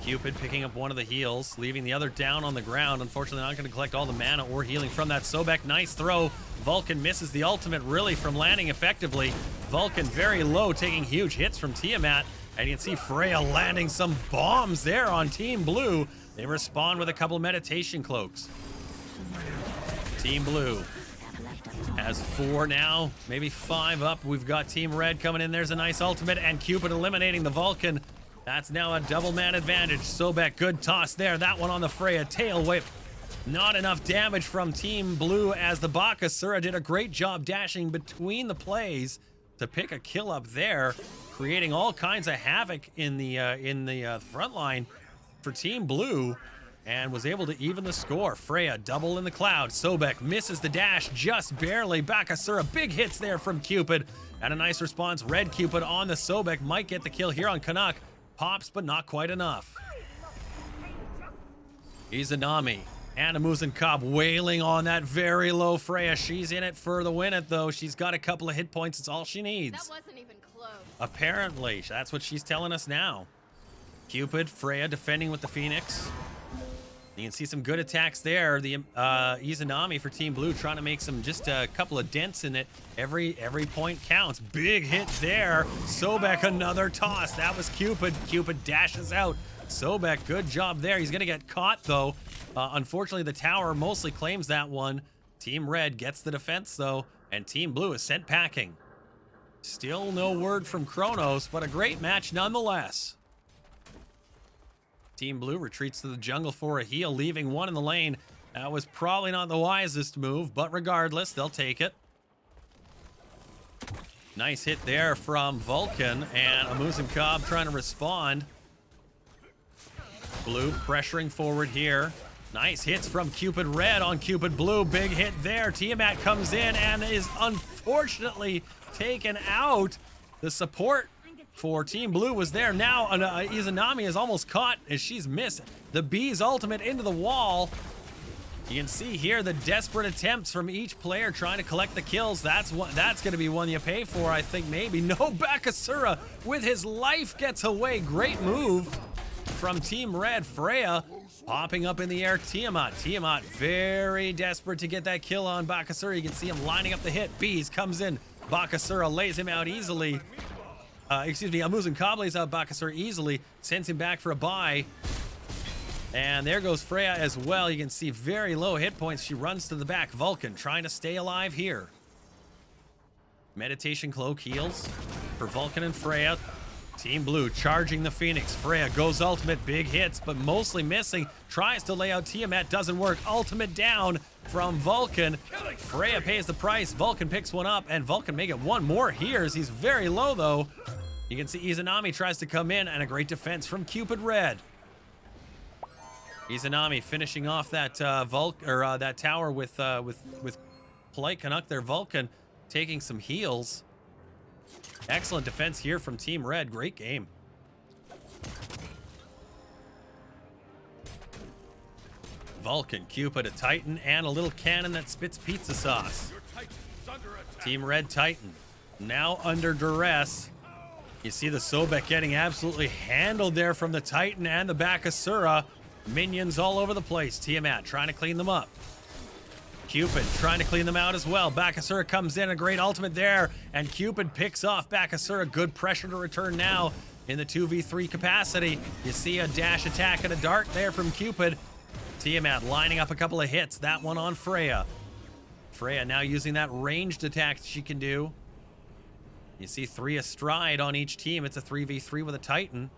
A: Cupid picking up one of the heals, leaving the other down on the ground. Unfortunately, not going to collect all the mana or healing from that. Sobek, nice throw. Vulcan misses the ultimate really from landing effectively. Vulcan very low, taking huge hits from Tiamat. And you can see Freya landing some bombs there on Team Blue. They respond with a couple of meditation cloaks. Team Blue has 4 now, maybe 5 up. We've got Team Red coming in. There's a nice ultimate, and Cupid eliminating the Vulcan. That's now a double man advantage. Sobek, good toss there. That one on the Freya. Tail whip. Not enough damage from Team Blue as the Bakasura did a great job dashing between the plays to pick a kill up there, creating all kinds of havoc in the front line for Team Blue, and was able to even the score. Freya double in the cloud. Sobek misses the dash just barely. Bakasura, big hits there from Cupid, and a nice response. Red Cupid on the Sobek might get the kill here on Canuck. Pops, but not quite enough. Izanami and Amuzin Cobb wailing on that very low Freya. She's in it for the win it, though. She's got a couple of hit points. It's all she needs. That wasn't even close. Apparently, that's what she's telling us now. Cupid, Freya defending with the Phoenix. You can see some good attacks there. The Izanami for Team Blue trying to make just a couple of dents in it. Every point counts. Big hit there. Sobek, another toss. That was Cupid. Cupid dashes out. Sobek, good job there. He's going to get caught, though. Unfortunately, the tower mostly claims that one. Team Red gets the defense, though, And Team Blue is sent packing. Still no word from Kronos, but a great match nonetheless. Team Blue retreats to the jungle for a heal, leaving one in the lane. That was probably not the wisest move, but regardless, they'll take it. Nice hit there from Vulcan, and Amuzin Cobb trying to respond. Blue pressuring forward here. Nice hits from Cupid Red on Cupid Blue. Big hit there. Tiamat comes in and is unfortunately taken out. The support for Team Blue was there. Now Izanami is almost caught as she's missed the Bee's ultimate into the wall. You can see here the desperate attempts from each player trying to collect the kills. That's going to be one you pay for, I think, maybe. No, Bakasura with his life gets away. Great move from Team Red. Freya popping up in the air. Tiamat very desperate to get that kill on Bakasura. You can see him lining up the hit. Bees comes in. Bakasura lays him out easily. Amuzin Cobb lays out Bakasura easily. Sends him back for a buy. And there goes Freya as well. You can see very low hit points. She runs to the back. Vulcan trying to stay alive here. Meditation Cloak heals for Vulcan and Freya. Team Blue charging the Phoenix. Freya goes ultimate, big hits, but mostly missing. Tries to lay out Tiamat, doesn't work. Ultimate down from Vulcan. Freya pays the price. Vulcan picks one up, and Vulcan may get one more here as he's very low, though. You can see Izanami tries to come in, and a great defense from Cupid Red. Izanami finishing off that that tower with PoliteCanuck there. Vulcan taking some heals. Excellent defense here from Team Red. Great game. Vulcan, Cupid, a Titan, and a little cannon that spits pizza sauce. Team Red Titan now under duress. You see the Sobek getting absolutely handled there from the Titan and the Bakasura. Minions all over the place. Tiamat trying to clean them up. Cupid trying to clean them out as well. Bakasura comes in, a great ultimate there, and Cupid picks off Bakasura. Good pressure to return now in the 2v3 capacity. You see a dash attack and a dart there from Cupid. Tiamat lining up a couple of hits. That one on Freya. Freya now using that ranged attack she can do. You see 3 astride on each team. It's a 3v3 with a Titan.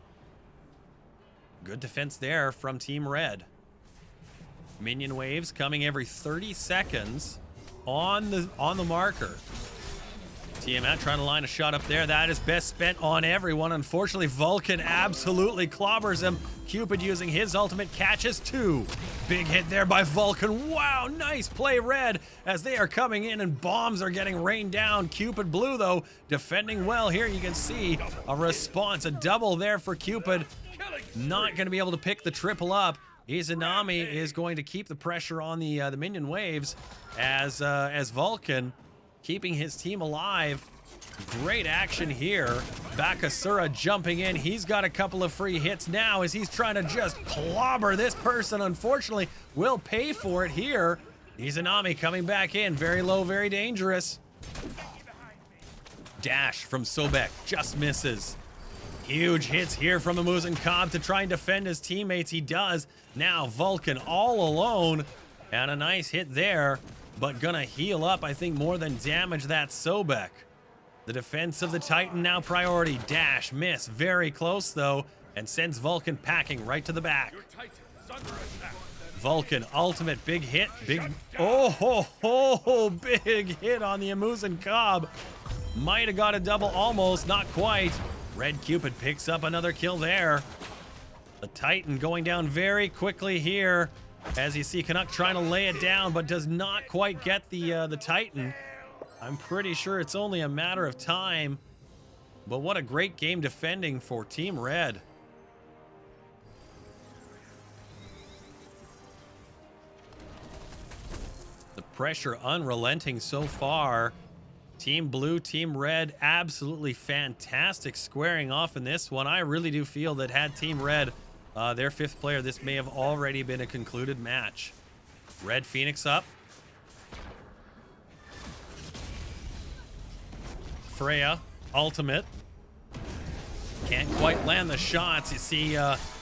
A: Good defense there from Team Red. Minion waves coming every 30 seconds on the marker. Tiamat trying to line a shot up there. That is best spent on everyone. Unfortunately, Vulcan absolutely clobbers him. Cupid using his ultimate catches 2. Big hit there by Vulcan. Wow, nice play, Red, as they are coming in and bombs are getting rained down. Cupid Blue, though, defending well here. You can see a response, a double there for Cupid. Not going to be able to pick the triple up. Izanami is going to keep the pressure on the minion waves as Vulcan keeping his team alive. Great action here. Bakasura jumping in. He's got a couple of free hits now as he's trying to just clobber this person. Unfortunately, will pay for it here. Izanami coming back in. Very low, very dangerous. Dash from Sobek just misses. Huge hits here from Amuzin Cobb to try and defend his teammates. He does. Now Vulcan all alone. And a nice hit there, but gonna heal up, I think, more than damage that Sobek. The defense of the Titan now priority. Dash, miss, very close though, and sends Vulcan packing right to the back. Vulcan, ultimate, big hit, big, big hit on the Amuzin Cobb. Might have got a double, almost, not quite. Red Cupid picks up another kill there. The Titan going down very quickly here as you see Canuck trying to lay it down, but does not quite get the Titan. I'm pretty sure it's only a matter of time. But what a great game defending for Team Red. The pressure unrelenting so far. Team Blue, Team Red, absolutely fantastic squaring off in this one. I really do feel that had Team Red their 5th player, this may have already been a concluded match. Red Phoenix up. Freya, ultimate. Can't quite land the shots. You see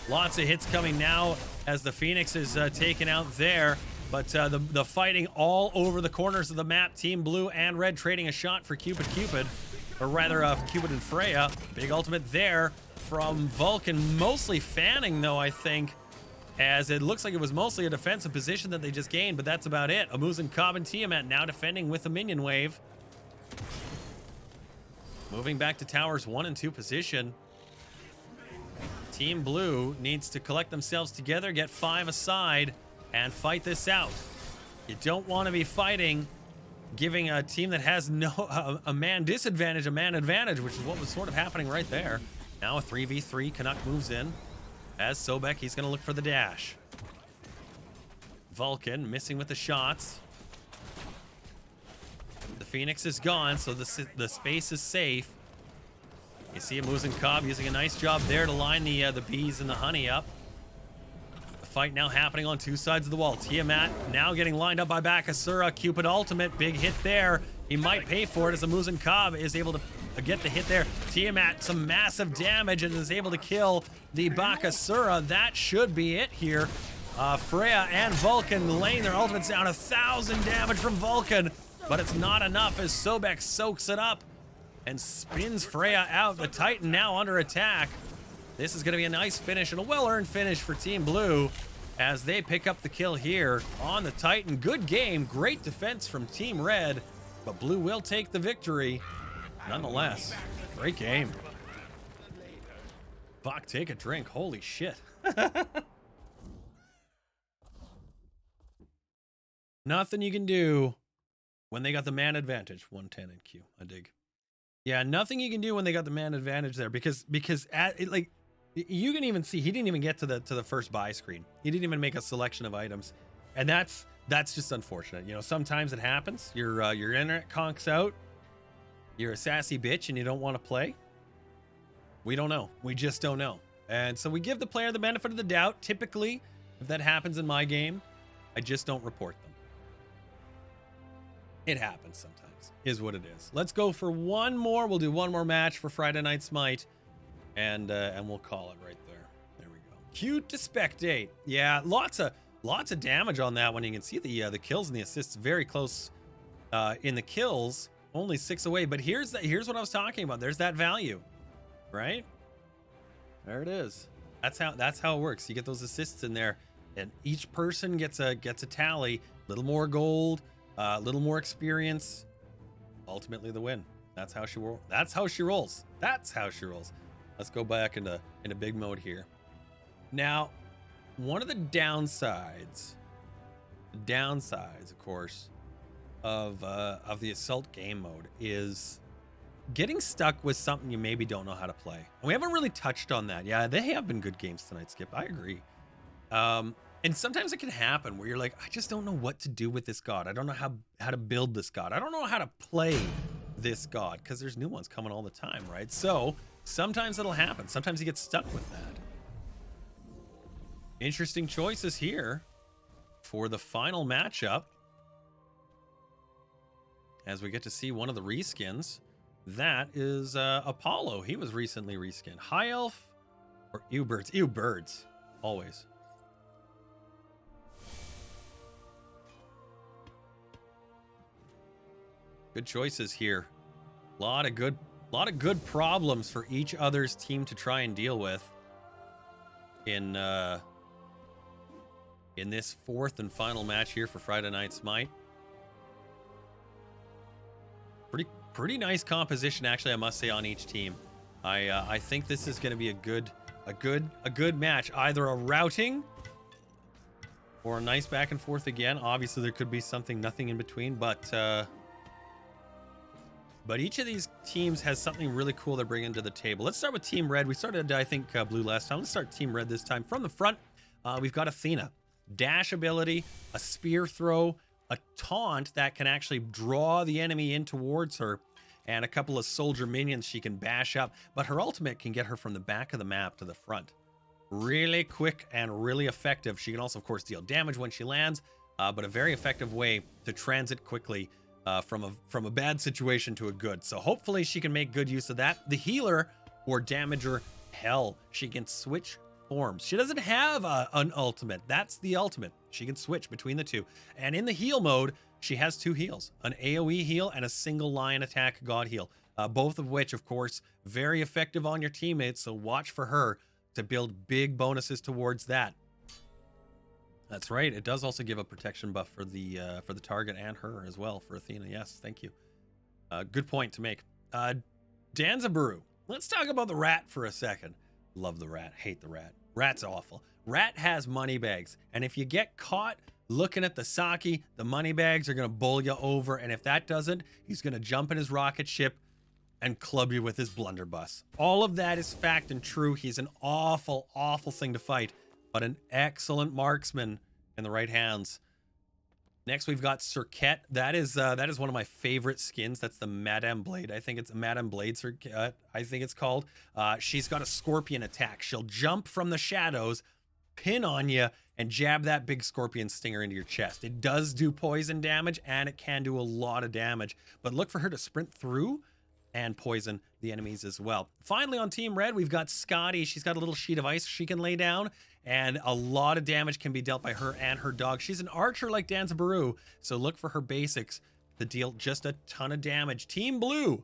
A: lots of hits coming now as the Phoenix is taken out there. But the fighting all over the corners of the map. Team Blue and Red trading a shot for Cupid. Or rather, Cupid and Freya. Big ultimate there from Vulcan. Mostly fanning, though, I think. As it looks like it was mostly a defensive position that they just gained. But that's about it. Amuzin, Cobb, and Tiamat now defending with a minion wave. Moving back to towers 1 and 2 position. Team Blue needs to collect themselves together, get 5 aside, and fight this out. You don't want to be fighting, giving a team that has a man disadvantage, a man advantage, which is what was sort of happening right there. Now a 3v3, Canuck moves in. As Sobek, he's going to look for the dash. Vulcan missing with the shots. The Phoenix is gone, so the space is safe. You see him losing Cobb, using a nice job there to line the bees and the honey up. The fight now happening on 2 sides of the wall. Tiamat now getting lined up by Bakasura. Cupid ultimate, big hit there. He might pay for it as Amuzin Cobb is able to get the hit there. Tiamat, some massive damage and is able to kill the Bakasura. That should be it here. Freya and Vulcan laying their ultimates down. 1,000 damage from Vulcan, but it's not enough as Sobek soaks it up and spins Freya out. The Titan now under attack. This is going to be a nice finish and a well-earned finish for Team Blue as they pick up the kill here on the Titan. Good game, great defense from Team Red, but Blue will take the victory nonetheless. Great game. Fuck, take a drink. Holy shit. Nothing you can do when they got the man advantage. 110 in Q. I dig. Yeah, nothing you can do when they got the man advantage there because like you can even see he didn't even get to the first buy screen. He didn't even make a selection of items, and that's just unfortunate. You know, sometimes it happens. Your internet conks out. You're a sassy bitch and you don't want to play. We don't know. We just don't know. And so we give the player the benefit of the doubt. Typically, if that happens in my game, I just don't report them. It happens sometimes. Is what it is. Let's go for one more. We'll do one more match for Friday Night Smite, and we'll call it right there. There we go. Cute to spectate. Yeah, lots of damage on that one. You can see the kills and the assists very close in the kills. Only 6 away. But here's what I was talking about. There's that value, right? There it is. That's how it works. You get those assists in there, and each person gets a tally. A little more gold, a little more experience. Ultimately the win. That's how she rolls. That's how she rolls. Let's go back into big mode here. Now, one of the downsides of course of the assault game mode is getting stuck with something you maybe don't know how to play. And we haven't really touched on that. Yeah, they have been good games tonight, Skip. I agree. And sometimes it can happen where you're like, I just don't know what to do with this god. I don't know how to build this god. I don't know how to play this god because there's new ones coming all the time, right? So sometimes it'll happen. Sometimes you get stuck with that. Interesting choices here for the final matchup as we get to see one of the reskins. That is Apollo. He was recently reskinned. High Elf or Ew Birds? Ew Birds. Always. Good choices here. A lot of good problems for each other's team to try and deal with in this 4th and final match here for Friday Night Smite. Pretty nice composition, actually, I must say, on each team. I think this is going to be a good match. Either a routing or a nice back and forth again. Obviously, there could be nothing in between, but each of these teams has something really cool they're bringing to the table. Let's start with Team Red. We started, I think, Blue last time. Let's start Team Red this time. From the front, we've got Athena. Dash ability, a spear throw, a taunt that can actually draw the enemy in towards her, and a couple of soldier minions she can bash up. But her ultimate can get her from the back of the map to the front. Really quick and really effective. She can also, of course, deal damage when she lands, but a very effective way to transit quickly from a bad situation to a good. So hopefully she can make good use of that. The healer or damager, Hell. She can switch forms. She doesn't have an ultimate. That's the ultimate. She can switch between the two. And in the heal mode, she has 2 heals, an AoE heal and a single line attack god heal. Both of which, of course, very effective on your teammates. So watch for her to build big bonuses towards that. That's right. It does also give a protection buff for the target and her as well, for Athena. Yes, thank you. Good point to make. Danzabaru. Let's talk about the rat for a second. Love the rat. Hate the rat. Rat's awful. Rat has money bags. And if you get caught looking at the sake, the money bags are going to bowl you over. And if that doesn't, he's going to jump in his rocket ship and club you with his blunderbuss. All of that is fact and true. He's an awful, awful thing to fight, but an excellent marksman in the right hands. Next, we've got Cirquette. That is one of my favorite skins. That's the Madame Blade. I think it's Madame Blade Cirquette, I think it's called. She's got a scorpion attack. She'll jump from the shadows, pin on you, and jab that big scorpion stinger into your chest. It does do poison damage, and it can do a lot of damage. But look for her to sprint through and poison the enemies as well. Finally, on Team Red, we've got Scotty. She's got a little sheet of ice she can lay down, and a lot of damage can be dealt by her and her dog. She's an archer like Danzabaru, so look for her basics to deal just a ton of damage. Team Blue,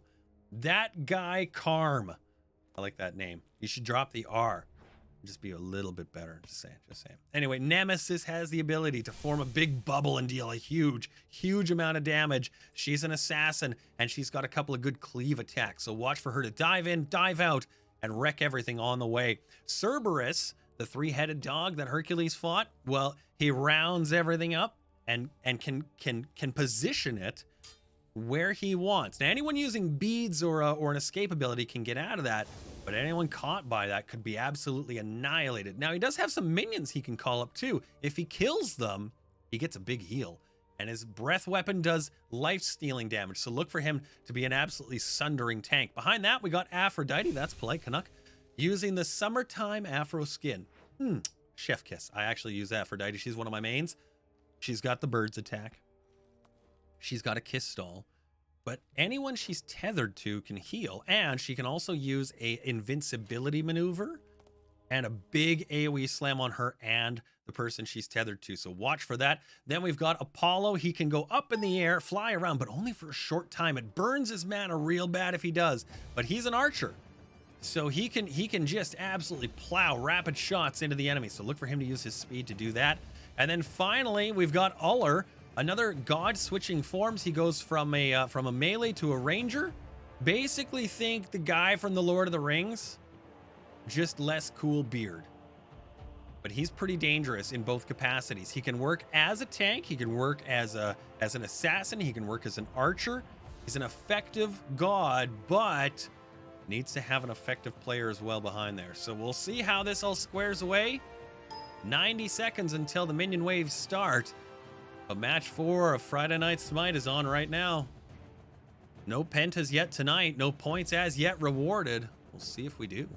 A: that guy Karm. I like that name. You should drop the R. Just be a little bit better. Just saying. Anyway, Nemesis has the ability to form a big bubble and deal a huge amount of damage. She's an assassin, and she's got a couple of good cleave attacks. So watch for her to dive in, dive out, and wreck everything on the way. Cerberus, the 3-headed dog that Hercules fought, well, he rounds everything up and can position it where he wants. Now, anyone using beads or an escape ability can get out of that, but anyone caught by that could be absolutely annihilated. Now, he does have some minions he can call up too. If he kills them, he gets a big heal. And his breath weapon does life-stealing damage, so look for him to be an absolutely sundering tank. Behind that, we got Aphrodite, that's PoliteCanuck, using the Summertime Afro skin. Chef kiss. I actually use Aphrodite. She's one of my mains. She's got the bird's attack. She's got a kiss stall. But anyone she's tethered to can heal, and she can also use a invincibility maneuver and a big AoE slam on her and the person she's tethered to. So watch for that. Then we've got Apollo. He can go up in the air, fly around, but only for a short time. It burns his mana real bad if he does, but he's an archer. So he can just absolutely plow rapid shots into the enemy. So look for him to use his speed to do that. And then finally, we've got Uller. Another god switching forms. He goes from a melee to a ranger. Basically think the guy from the Lord of the Rings, just less cool beard. But he's pretty dangerous in both capacities. He can work as a tank, he can work as an assassin, he can work as an archer. He's an effective god, but needs to have an effective player as well behind there. So we'll see how this all squares away. 90 seconds until the minion waves start. But match 4 of Friday Night Smite is on right now. No pentas yet tonight. No points as yet rewarded. We'll see if we do.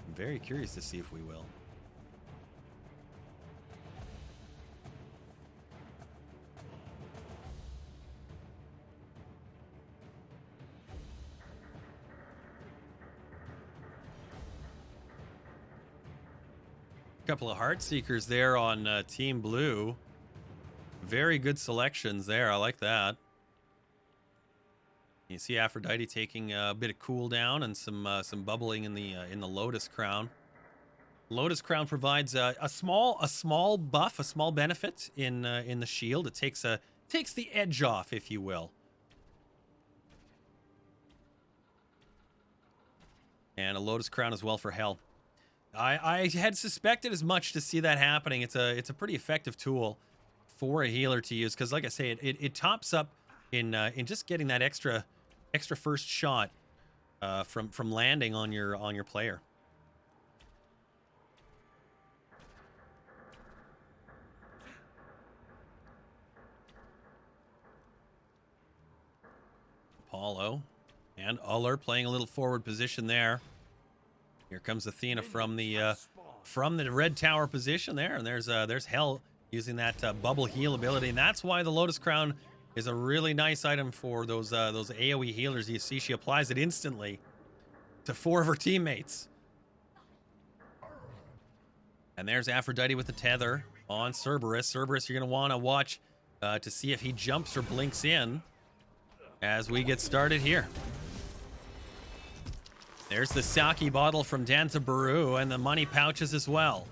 A: I'm very curious to see if we will. Couple of Heart Seekers there on Team Blue. Very good selections there. I like that. You see Aphrodite taking a bit of cooldown and some bubbling in the Lotus Crown. Lotus Crown provides a small buff, a small benefit in the shield. It takes the edge off, if you will. And a Lotus Crown as well for Hell. I had suspected as much to see that happening. It's a pretty effective tool for a healer to use, because like I say, it tops up in just getting that extra first shot from landing on your player. Apollo and Uller playing a little forward position there. Here comes Athena from the red tower position there, and there's Hell using that bubble heal ability, and that's why the Lotus Crown is a really nice item for those AoE healers. You see she applies it instantly to 4 of her teammates. And there's Aphrodite with the tether on Cerberus. Cerberus, you're going to want to watch to see if he jumps or blinks in as we get started here. There's the sake bottle from Danzabaru and the money pouches as well.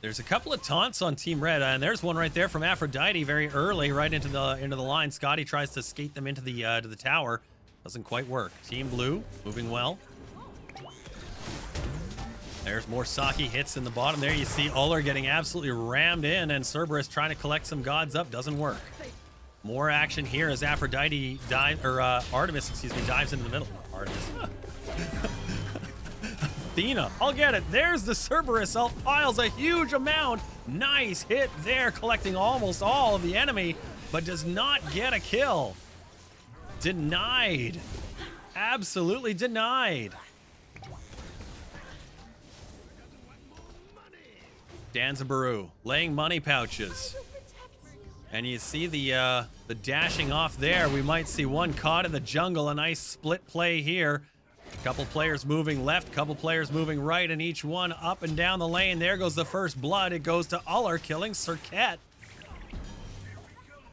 A: There's a couple of taunts on Team Red, and there's one right there from Aphrodite very early, right into the line. Scotty tries to skate them into the tower. Doesn't quite work. Team Blue moving well. There's more sake hits in the bottom there. You see Uller getting absolutely rammed in, and Cerberus trying to collect some gods up. Doesn't work. More action here as Aphrodite Artemis, dives into the middle. Artemis. Athena, I'll get it. There's the Cerberus. Piles a huge amount. Nice hit there, collecting almost all of the enemy, but does not get a kill. Denied. Absolutely denied. Danzabaru laying money pouches. And you see the dashing off there. We might see one caught in the jungle. A nice split play here. A couple players moving left, couple players moving right, and each one up and down the lane. There goes the first blood. It goes to Uller, killing Cirquette.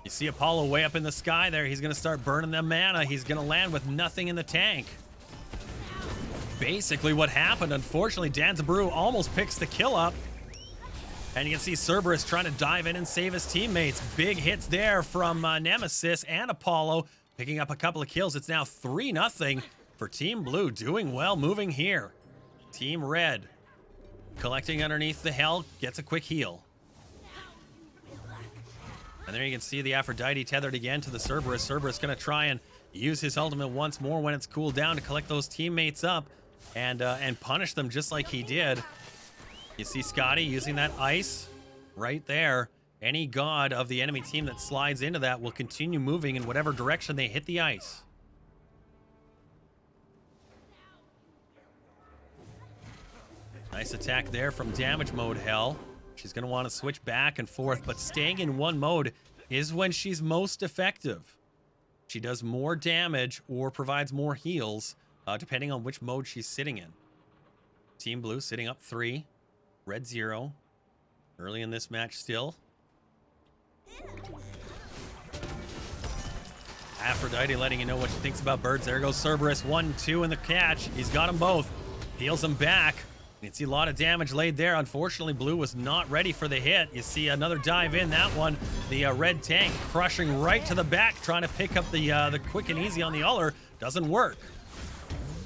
A: You see Apollo way up in the sky there. He's going to start burning them mana. He's going to land with nothing in the tank. Basically what happened. Unfortunately, Danzabaru almost picks the kill up. And you can see Cerberus trying to dive in and save his teammates. Big hits there from Nemesis and Apollo, picking up a couple of kills. It's now 3-0 for Team Blue, doing well, moving here. Team Red, collecting underneath the Hell, gets a quick heal. And there you can see the Aphrodite tethered again to the Cerberus. Cerberus going to try and use his ultimate once more when it's cooled down to collect those teammates up and punish them just like he did. You see Scotty using that ice right there. Any god of the enemy team that slides into that will continue moving in whatever direction they hit the ice. Nice attack there from damage mode Hell. She's going to want to switch back and forth, but staying in one mode is when she's most effective. She does more damage or provides more heals, depending on which mode she's sitting in. Team Blue sitting up 3. Red 0. Early in this match still. Aphrodite letting you know what she thinks about birds. There goes Cerberus. 1-2 in the catch. He's got them both. Heals them back. You can see a lot of damage laid there. Unfortunately, Blue was not ready for the hit. You see another dive in. That one, the red tank crushing right to the back, trying to pick up the quick and easy on the Uller. Doesn't work.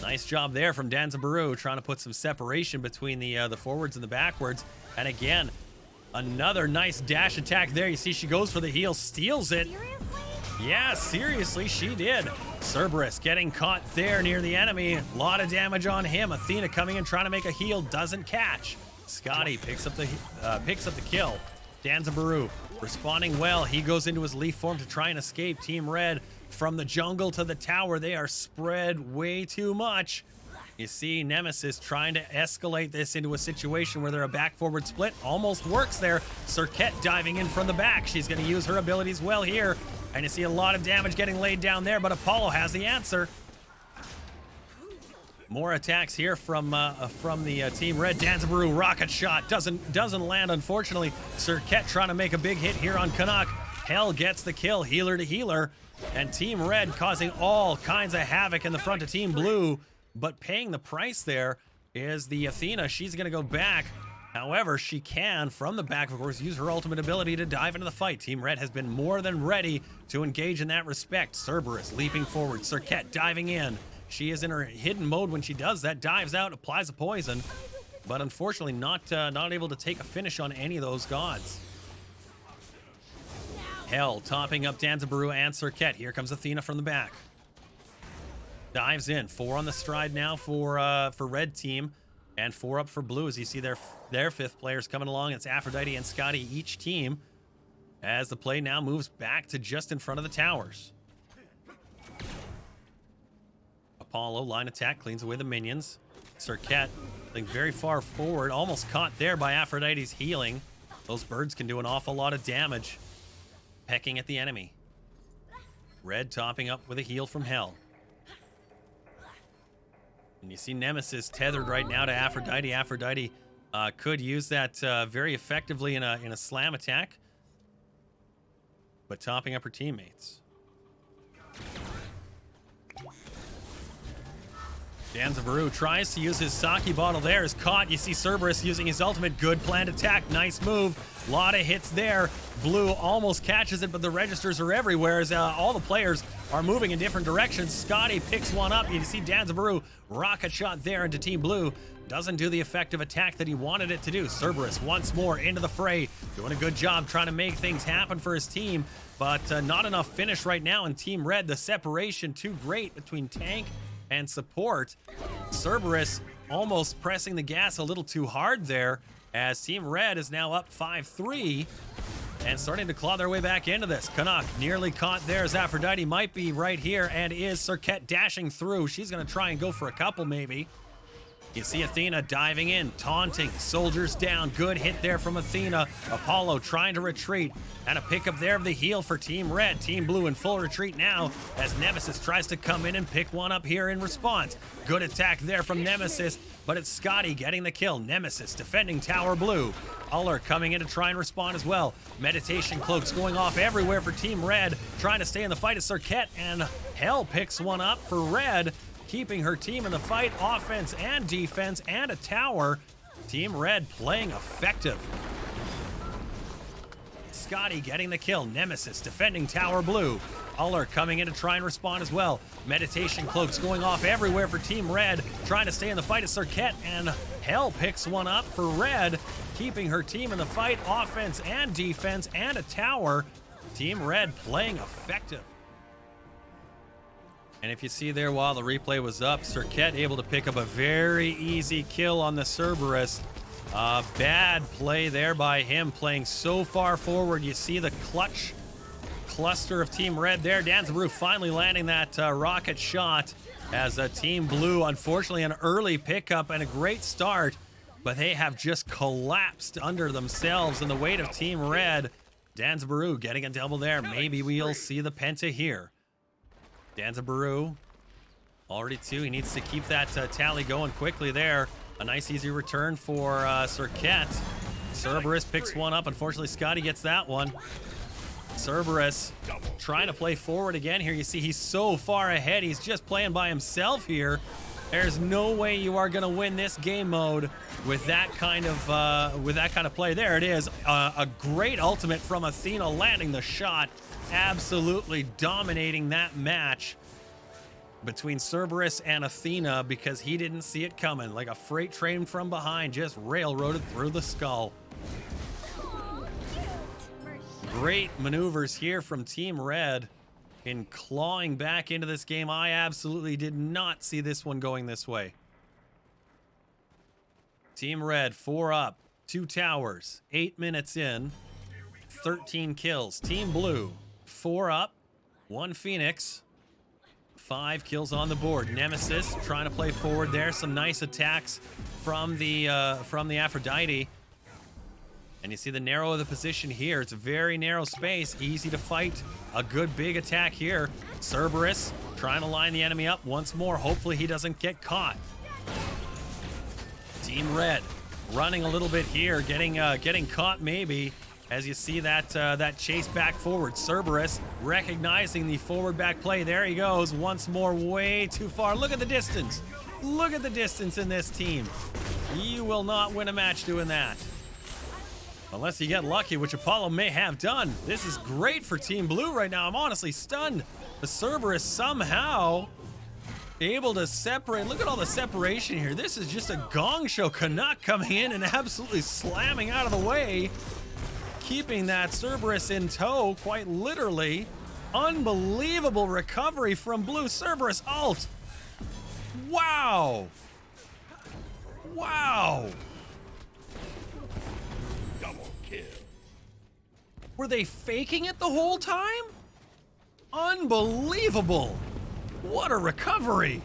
A: Nice job there from Danzabaru, trying to put some separation between the forwards and the backwards. And again, another nice dash attack there. You see she goes for the heal, steals it.
B: Seriously?
A: Yeah, seriously, she did. Cerberus getting caught there near the enemy. A lot of damage on him. Athena coming in, trying to make a heal, doesn't catch. Scotty picks up the kill. Danzabaru responding well. He goes into his leaf form to try and escape. Team Red from the jungle to the tower. They are spread way too much. You see Nemesis trying to escalate this into a situation where they're a back-forward split. Almost works there. Cirquette diving in from the back. She's going to use her abilities well here. And you see a lot of damage getting laid down there, but Apollo has the answer. More attacks here from the Team Red. Danzabaru rocket shot doesn't land, unfortunately. Cirquette trying to make a big hit here on Canuck. Hell gets the kill, healer to healer. And Team Red causing all kinds of havoc in the front of Team Blue. But paying the price there is the Athena. She's going to go back. However, she can, from the back, of course, use her ultimate ability to dive into the fight. Team Red has been more than ready to engage in that respect. Cerberus leaping forward. Cirquette diving in. She is in her hidden mode when she does that. Dives out, applies a poison. But unfortunately, not able to take a finish on any of those gods. Hell topping up Danzabaru and Cirquette. Here comes Athena from the back. Dives in. 4 on the stride now for Red Team. And 4 up for Blue as you see their 5th players coming along. It's Aphrodite and Scotty each team as the play now moves back to just in front of the towers. Apollo, line attack, cleans away the minions. Cirquette, I think very far forward, almost caught there by Aphrodite's healing. Those birds can do an awful lot of damage. Pecking at the enemy. Red topping up with a heal from Hell. And you see Nemesis tethered right now to Aphrodite. Aphrodite Could use that very effectively in a slam attack. But topping up her teammates. Danzabaru tries to use his sake bottle there. Is caught. You see Cerberus using his ultimate. Good planned attack. Nice move. A lot of hits there. Blue almost catches it, but the registers are everywhere as all the players are moving in different directions. Scotty picks one up. You see Danzabaru rocket shot there into Team Blue. Doesn't do the effective attack that he wanted it to do. Cerberus once more into the fray. Doing a good job trying to make things happen for his team, but not enough finish right now in Team Red. The separation too great between tank and support. Cerberus almost pressing the gas a little too hard there as Team Red is now up 5-3 and starting to claw their way back into this. Canuck nearly caught there as Aphrodite might be right here, and is Cirquette dashing through. She's going to try and go for a couple maybe. You see Athena diving in, taunting, soldiers down. Good hit there from Athena. Apollo trying to retreat, and a pickup there of the heal for Team Red. Team Blue in full retreat now as Nemesis tries to come in and pick one up here in response. Good attack there from Nemesis, but it's Scotty getting the kill. Nemesis defending Tower Blue. Uller coming in to try and respond as well. Meditation cloaks going off everywhere for Team Red, trying to stay in the fight as Cirquette, and Hell picks one up for Red, keeping her team in the fight, offense and defense, and a tower. Team Red playing effective. Scotty getting the kill. Nemesis defending Tower Blue. Uller coming in to try and respond as well. Meditation cloaks going off everywhere for Team Red, trying to stay in the fight as Cirquette, and Hell picks one up for Red, keeping her team in the fight, offense and defense, and a tower. Team Red playing effective. And if you see there while the replay was up, Cirquette able to pick up a very easy kill on the Cerberus. Bad play there by him, playing so far forward. You see the clutch cluster of Team Red there. Danzabaru finally landing that rocket shot as Team Blue, unfortunately, an early pickup and a great start, but they have just collapsed under themselves in the weight of Team Red. Danzabaru getting a double there. Maybe we'll see the penta here. Danzabaru already two. He needs to keep that tally going quickly there. A nice easy return for Cirquette. Cerberus picks one up. Unfortunately, Scotty gets that one. Cerberus trying to play forward again here. You see he's so far ahead. He's just playing by himself here. There's no way you are going to win this game mode with that kind of play. There it is. A great ultimate from Athena, landing the shot, absolutely dominating that match between Cerberus and Athena because he didn't see it coming. Like a freight train from behind, just railroaded through the skull. Great maneuvers here from Team Red in clawing back into this game. I absolutely did not see this one going this way. Team Red 4 up, 2 towers, 8 minutes in, 13 kills. Team Blue 4 up, 1 Phoenix, 5 kills on the board. Nemesis trying to play forward there. Some nice attacks from the Aphrodite. And you see the narrow of the position here. It's a very narrow space, easy to fight. A good big attack here. Cerberus trying to line the enemy up once more. Hopefully he doesn't get caught. Team Red running a little bit here, getting caught maybe. As you see that chase back forward. Cerberus recognizing the forward back play. There he goes once more, way too far. Look at the distance. Look at the distance in this team. You will not win a match doing that. Unless you get lucky, which Apollo may have done. This is great for Team Blue right now. I'm honestly stunned. The Cerberus somehow able to separate. Look at all the separation here. This is just a gong show. Canuck coming in and absolutely slamming out of the way, keeping that Cerberus in tow, quite literally. Unbelievable recovery from Blue. Cerberus ult. Wow. Wow. Were they faking it the whole time? Unbelievable. What a recovery.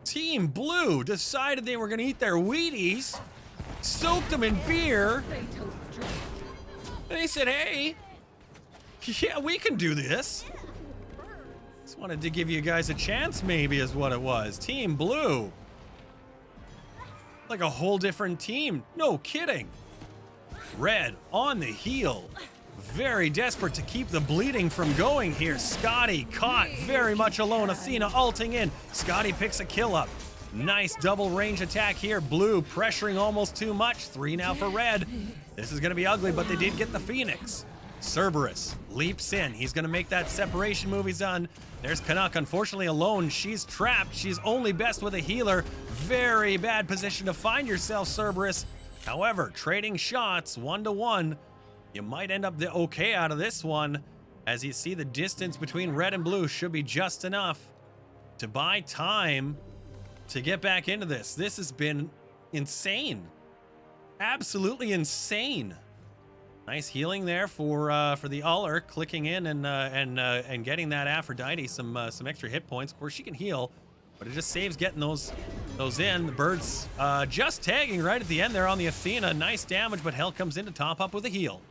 A: Team Blue decided they were going to eat their Wheaties, soaked them in beer, and they said, hey, yeah, we can do this. Just wanted to give you guys a chance, maybe, is what it was. Team Blue. Like a whole different team. No kidding. Red on the heel. Very desperate to keep the bleeding from going here. Scotty caught very much alone. Athena ulting in. Scotty picks a kill up. Nice double range attack here. Blue pressuring almost too much. 3 now for red. This is going to be ugly, but they did get the Phoenix. Cerberus leaps in. He's going to make that separation move. He's done. There's Canuck, unfortunately alone. She's trapped. She's only best with a healer. Very bad position to find yourself, Cerberus. However, trading shots 1-to-1. You might end up okay out of this one. As you see, the distance between red and blue should be just enough to buy time to get back into this. This has been insane. Absolutely insane. Nice healing there for the Uller, clicking in and getting that Aphrodite some extra hit points. Of course, she can heal, but it just saves getting those in. The birds just tagging right at the end there on the Athena. Nice damage, but Hell comes in to top up with a heal.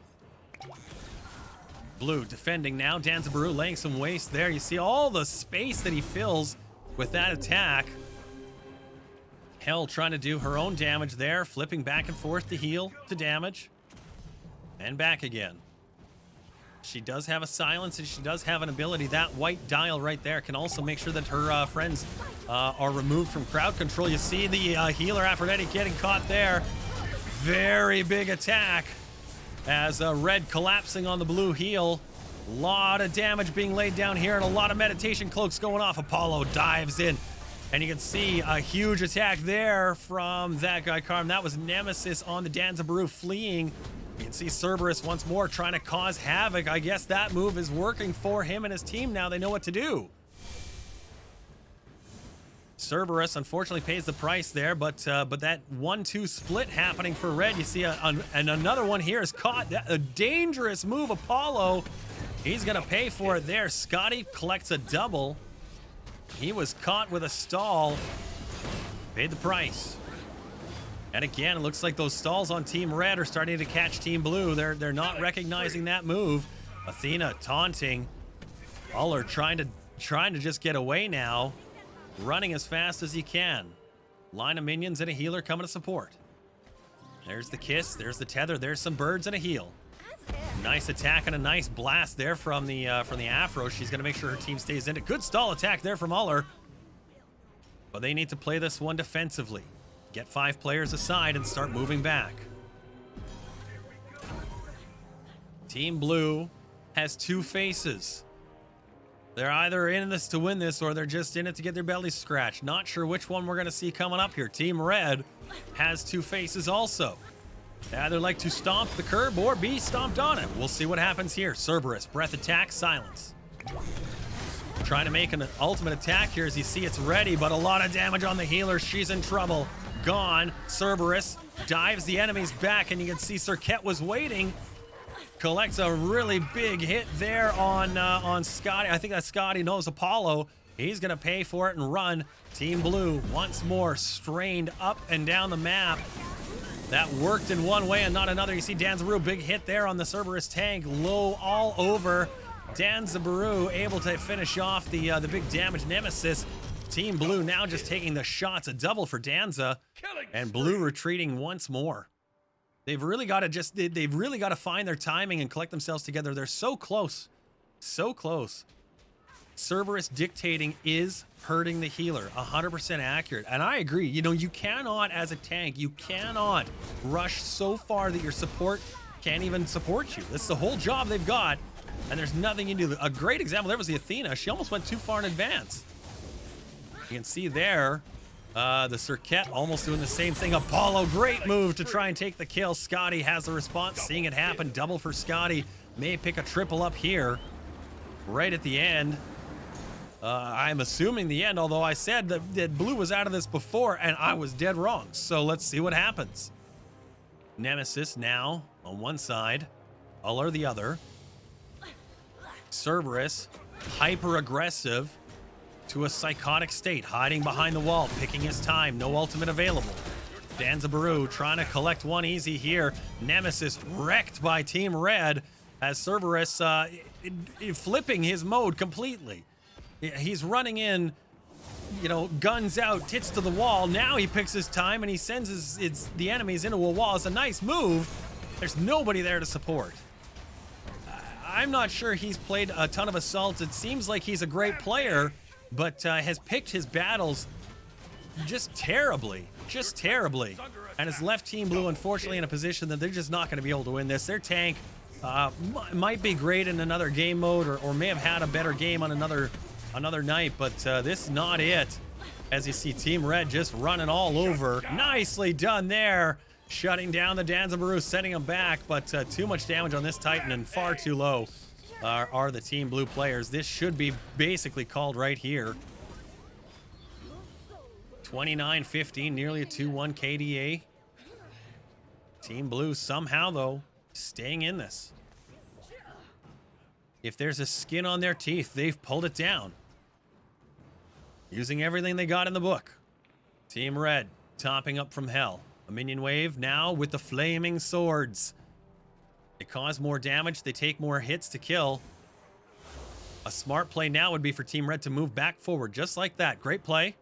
A: Blue defending now. Danzabaru laying some waste there. You see all the space that he fills with that attack. Hell trying to do her own damage there, flipping back and forth to heal, to damage, and back again. She does have a silence, and she does have an ability. That white dial right there can also make sure that her friends are removed from crowd control. You see the healer Aphrodite getting caught there. Very big attack as red collapsing on the blue heal. A lot of damage being laid down here and a lot of meditation cloaks going off. Apollo dives in. And you can see a huge attack there from that guy, Carm. That was Nemesis on the Danzabaru fleeing. You can see Cerberus once more trying to cause havoc. I guess that move is working for him and his team now. They know what to do. Cerberus unfortunately pays the price there, but that 1-2 split happening for red. You see and another one here is caught. A dangerous move, Apollo. He's going to pay for it there. Scotty collects a double. He was caught with a stall. Paid the price. And again, it looks like those stalls on Team Red are starting to catch Team Blue. They're not recognizing that move. Athena taunting. Uller trying to just get away now. Running as fast as he can. Line of minions and a healer coming to support. There's the kiss. There's the tether. There's some birds and a heal. Nice attack and a nice blast there from the Afro. She's going to make sure her team stays in it. Good stall attack there from Uller. But they need to play this one defensively. Get 5 players aside and start moving back. Team Blue has 2 faces. They're either in this to win this or they're just in it to get their bellies scratched. Not sure which one we're going to see coming up here. Team Red has 2 faces also. They either like to stomp the curb or be stomped on it. We'll see what happens here. Cerberus, breath attack, silence. Trying to make an ultimate attack here. As you see, it's ready, but a lot of damage on the healer. She's in trouble. Gone. Cerberus dives the enemies back, and you can see Serket was waiting. Collects a really big hit there on Scotty. I think that Scotty knows Apollo. He's going to pay for it and run. Team Blue once more strained up and down the map. That worked in one way and not another. You see Danzabaru, big hit there on the Cerberus tank. Low all over. Danzabaru able to finish off the big damage Nemesis. Team Blue now just taking the shots. A double for Danza. And Blue retreating once more. They've really got to find their timing and collect themselves together. They're so close. So close. Cerberus dictating is hurting the healer. 100% accurate. And I agree. You know, you cannot, as a tank, you cannot rush so far that your support can't even support you. That's the whole job they've got. And there's nothing you can do. A great example there was the Athena. She almost went too far in advance. You can see there, the Serket almost doing the same thing. Apollo, great move to try and take the kill. Scotty has the response, seeing it happen. Double for Scotty. May pick a triple up here right at the end. I'm assuming the end, although I said that Blue was out of this before, and I was dead wrong. So let's see what happens. Nemesis now on one side, Uller the other. Cerberus, hyper-aggressive to a psychotic state, hiding behind the wall, picking his time, no ultimate available. Danzabaru trying to collect one easy here. Nemesis wrecked by Team Red as Cerberus flipping his mode completely. He's running in you know, guns out, tits to the wall. Now he picks his time and he sends the enemies into a wall. It's a nice move. There's nobody there to support. I'm not sure he's played a ton of assaults. It seems like he's a great player, but has picked his battles just terribly. And has left Team Blue, unfortunately, in a position that they're just not going to be able to win this. Their tank might be great in another game mode, or may have had a better game on another night, but this is not it. As you see, Team Red just running all over. Nicely done there. Shutting down the Danzabaru, sending him back, but too much damage on this Titan and far too low are the Team Blue players. This should be basically called right here. 29-15, nearly a 2-1 KDA. Team Blue somehow, though, staying in this. If there's a skin on their teeth, they've pulled it down. Using everything they got in the book. Team Red topping up from hell. A minion wave now with the flaming swords. They cause more damage. They take more hits to kill. A smart play now would be for Team Red to move back forward just like that. Great play.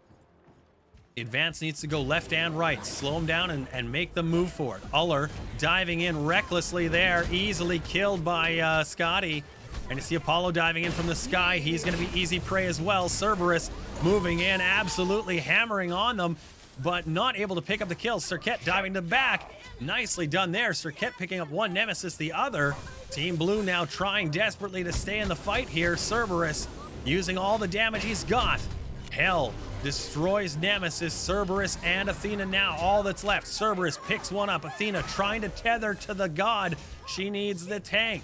A: Advance needs to go left and right. Slow them down and make them move forward. Uller diving in recklessly there. Easily killed by Scotty. And you see Apollo diving in from the sky. He's going to be easy prey as well. Cerberus moving in, absolutely hammering on them, but not able to pick up the kill. Serket diving to back. Nicely done there. Serket picking up one nemesis, the other. Team Blue now trying desperately to stay in the fight here. Cerberus using all the damage he's got. Hell destroys Nemesis, Cerberus, and Athena now. All that's left. Cerberus picks one up. Athena trying to tether to the god. She needs the tank.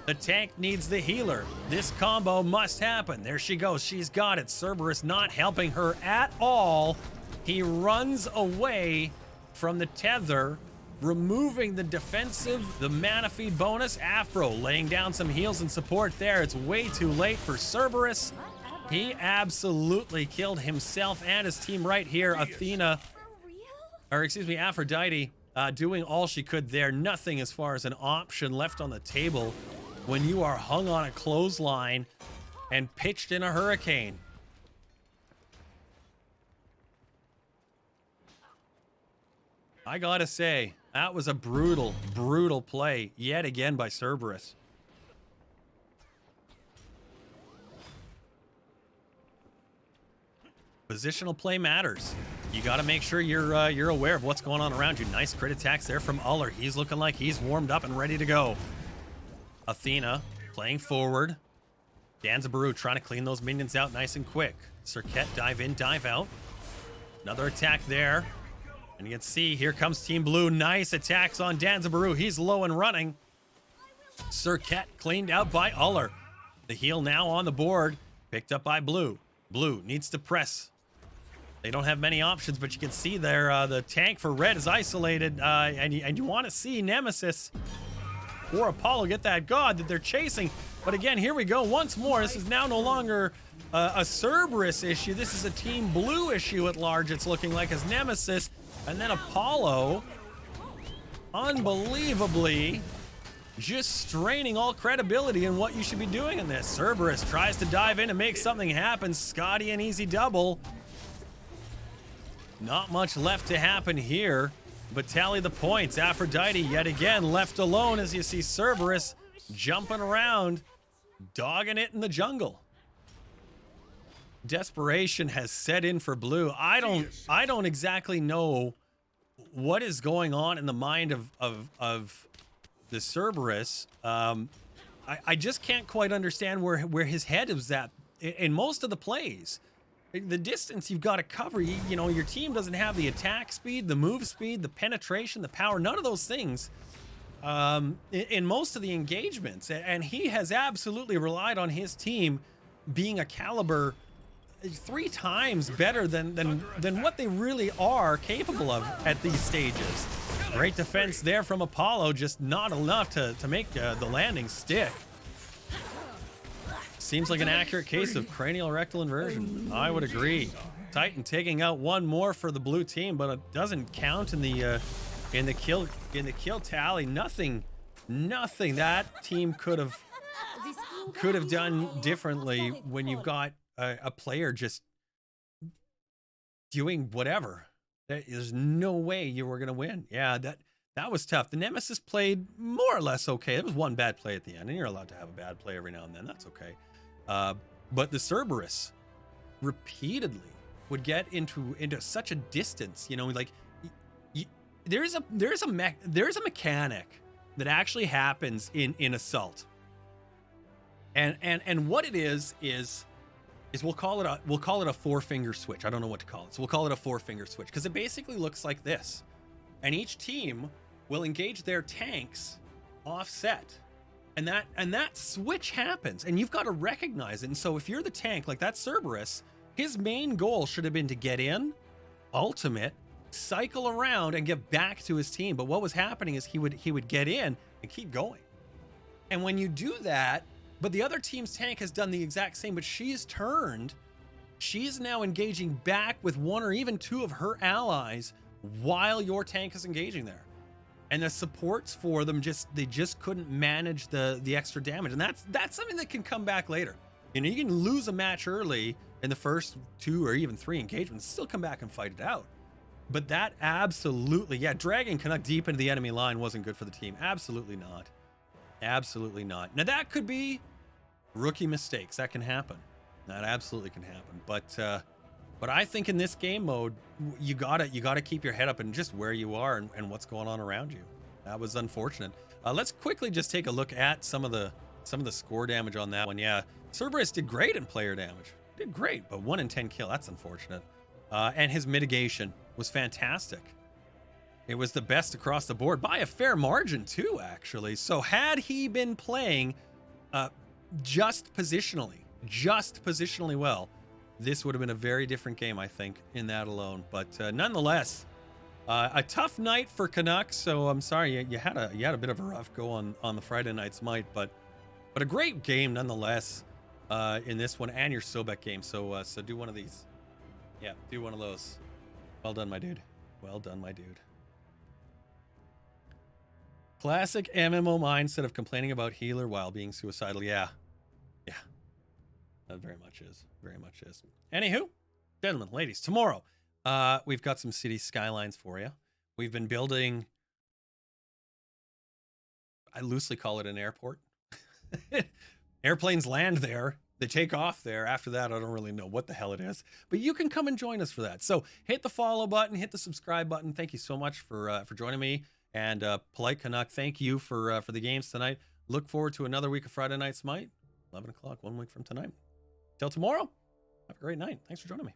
A: The tank needs the healer. This combo must happen. There she goes. She's got it. Cerberus not helping her at all. He runs away from the tether, removing the defensive, the mana feed bonus. Afro laying down some heals and support there. It's way too late for Cerberus. He absolutely killed himself and his team right here. Athena, or excuse me, Aphrodite, doing all she could there. Nothing as far as an option left on the table when you are hung on a clothesline and pitched in a hurricane. I gotta say, that was a brutal, brutal play yet again by Cerberus. Positional play matters. You got to make sure you're aware of what's going on around you. Nice crit attacks there from Uller. He's looking like he's warmed up and ready to go. Athena playing forward. Danzabaru trying to clean those minions out nice and quick. Serket dive in, dive out. Another attack there. And you can see, here comes Team Blue. Nice attacks on Danzabaru. He's low and running. Serket cleaned out by Uller. The heal now on the board. Picked up by Blue. Blue needs to press. They don't have many options, but you can see there the tank for Red is isolated. And you want to see Nemesis or Apollo get that god that they're chasing. But again, here we go once more. This is now no longer a Cerberus issue. This is a Team Blue issue at large, it's looking like, as Nemesis. And then Apollo, unbelievably, just straining all credibility in what you should be doing in this. Cerberus tries to dive in and make something happen. Scotty, an easy double. Not much left to happen here, but tally the points. Aphrodite yet again left alone as you see Cerberus jumping around, dogging it in the jungle. Desperation has set in for Blue. I don't exactly know what is going on in the mind of the Cerberus. I just can't quite understand where his head is at in most of the plays. The distance you've got to cover, you know, your team doesn't have the attack speed, the move speed, the penetration, the power, none of those things in most of the engagements. And he has absolutely relied on his team being a caliber 3 times better than what they really are capable of at these stages. Great defense there from Apollo, just not enough to make the landing stick. Seems like an accurate case of cranial rectal inversion. I would agree. Titan taking out one more for the blue team, but it doesn't count in the kill tally. Nothing that team could have done differently when you've got a player just doing whatever. There's no way you were gonna win. Yeah, that was tough. The Nemesis played more or less okay. It was one bad play at the end, and you're allowed to have a bad play every now and then. That's okay. But the Cerberus repeatedly would get into such a distance. You know, like there's a mechanic that actually happens in Assault, and what it is we'll call it a 4-finger switch. I don't know what to call it, so we'll call it a 4-finger switch because it basically looks like this, and each team will engage their tanks offset, and that switch happens, and you've got to recognize it. And so if you're the tank, like that Cerberus, his main goal should have been to get in, ultimate, cycle around, and get back to his team. But what was happening is he would get in and keep going. And when you do that, but the other team's tank has done the exact same, but she's turned. She's now engaging back with 1 or even 2 of her allies while your tank is engaging there. And the supports for them they just couldn't manage the extra damage. And that's something that can come back later. You know, you can lose a match early in the first 2 or even 3 engagements, still come back and fight it out. But that absolutely, yeah, dragging Canuck deep into the enemy line wasn't good for the team. Absolutely not. Absolutely not. Now that could be rookie mistakes. That can happen. That absolutely can happen. But I think in this game mode, you gotta keep your head up and just where you are and what's going on around you. That was unfortunate. Let's quickly just take a look at some of the score damage on that one. Yeah, Cerberus did great in player damage. Did great, but 1 in 10 kill. That's unfortunate. And his mitigation was fantastic. It was the best across the board by a fair margin too, actually. So had he been playing just positionally well, this would have been a very different game, I think, in that alone. But nonetheless, a tough night for Canucks. So I'm sorry you had a bit of a rough go on the Friday night SMITE, but a great game nonetheless in this one, and your Sobek game. So do one of these. Yeah, do one of those. Well done, my dude. Well done, my dude. Classic MMO mindset of complaining about healer while being suicidal. Yeah. That very much is. Very much is. Anywho, gentlemen, ladies, tomorrow we've got some city skylines for you. We've been building, I loosely call it an airport. Airplanes land there. They take off there. After that, I don't really know what the hell it is. But you can come and join us for that. So hit the follow button, hit the subscribe button. Thank you so much for joining me. And PoliteCanuck, thank you for the games tonight. Look forward to another week of Friday Night SMITE. 11 o'clock, 1 week from tonight. Till tomorrow, have a great night. Thanks for joining me.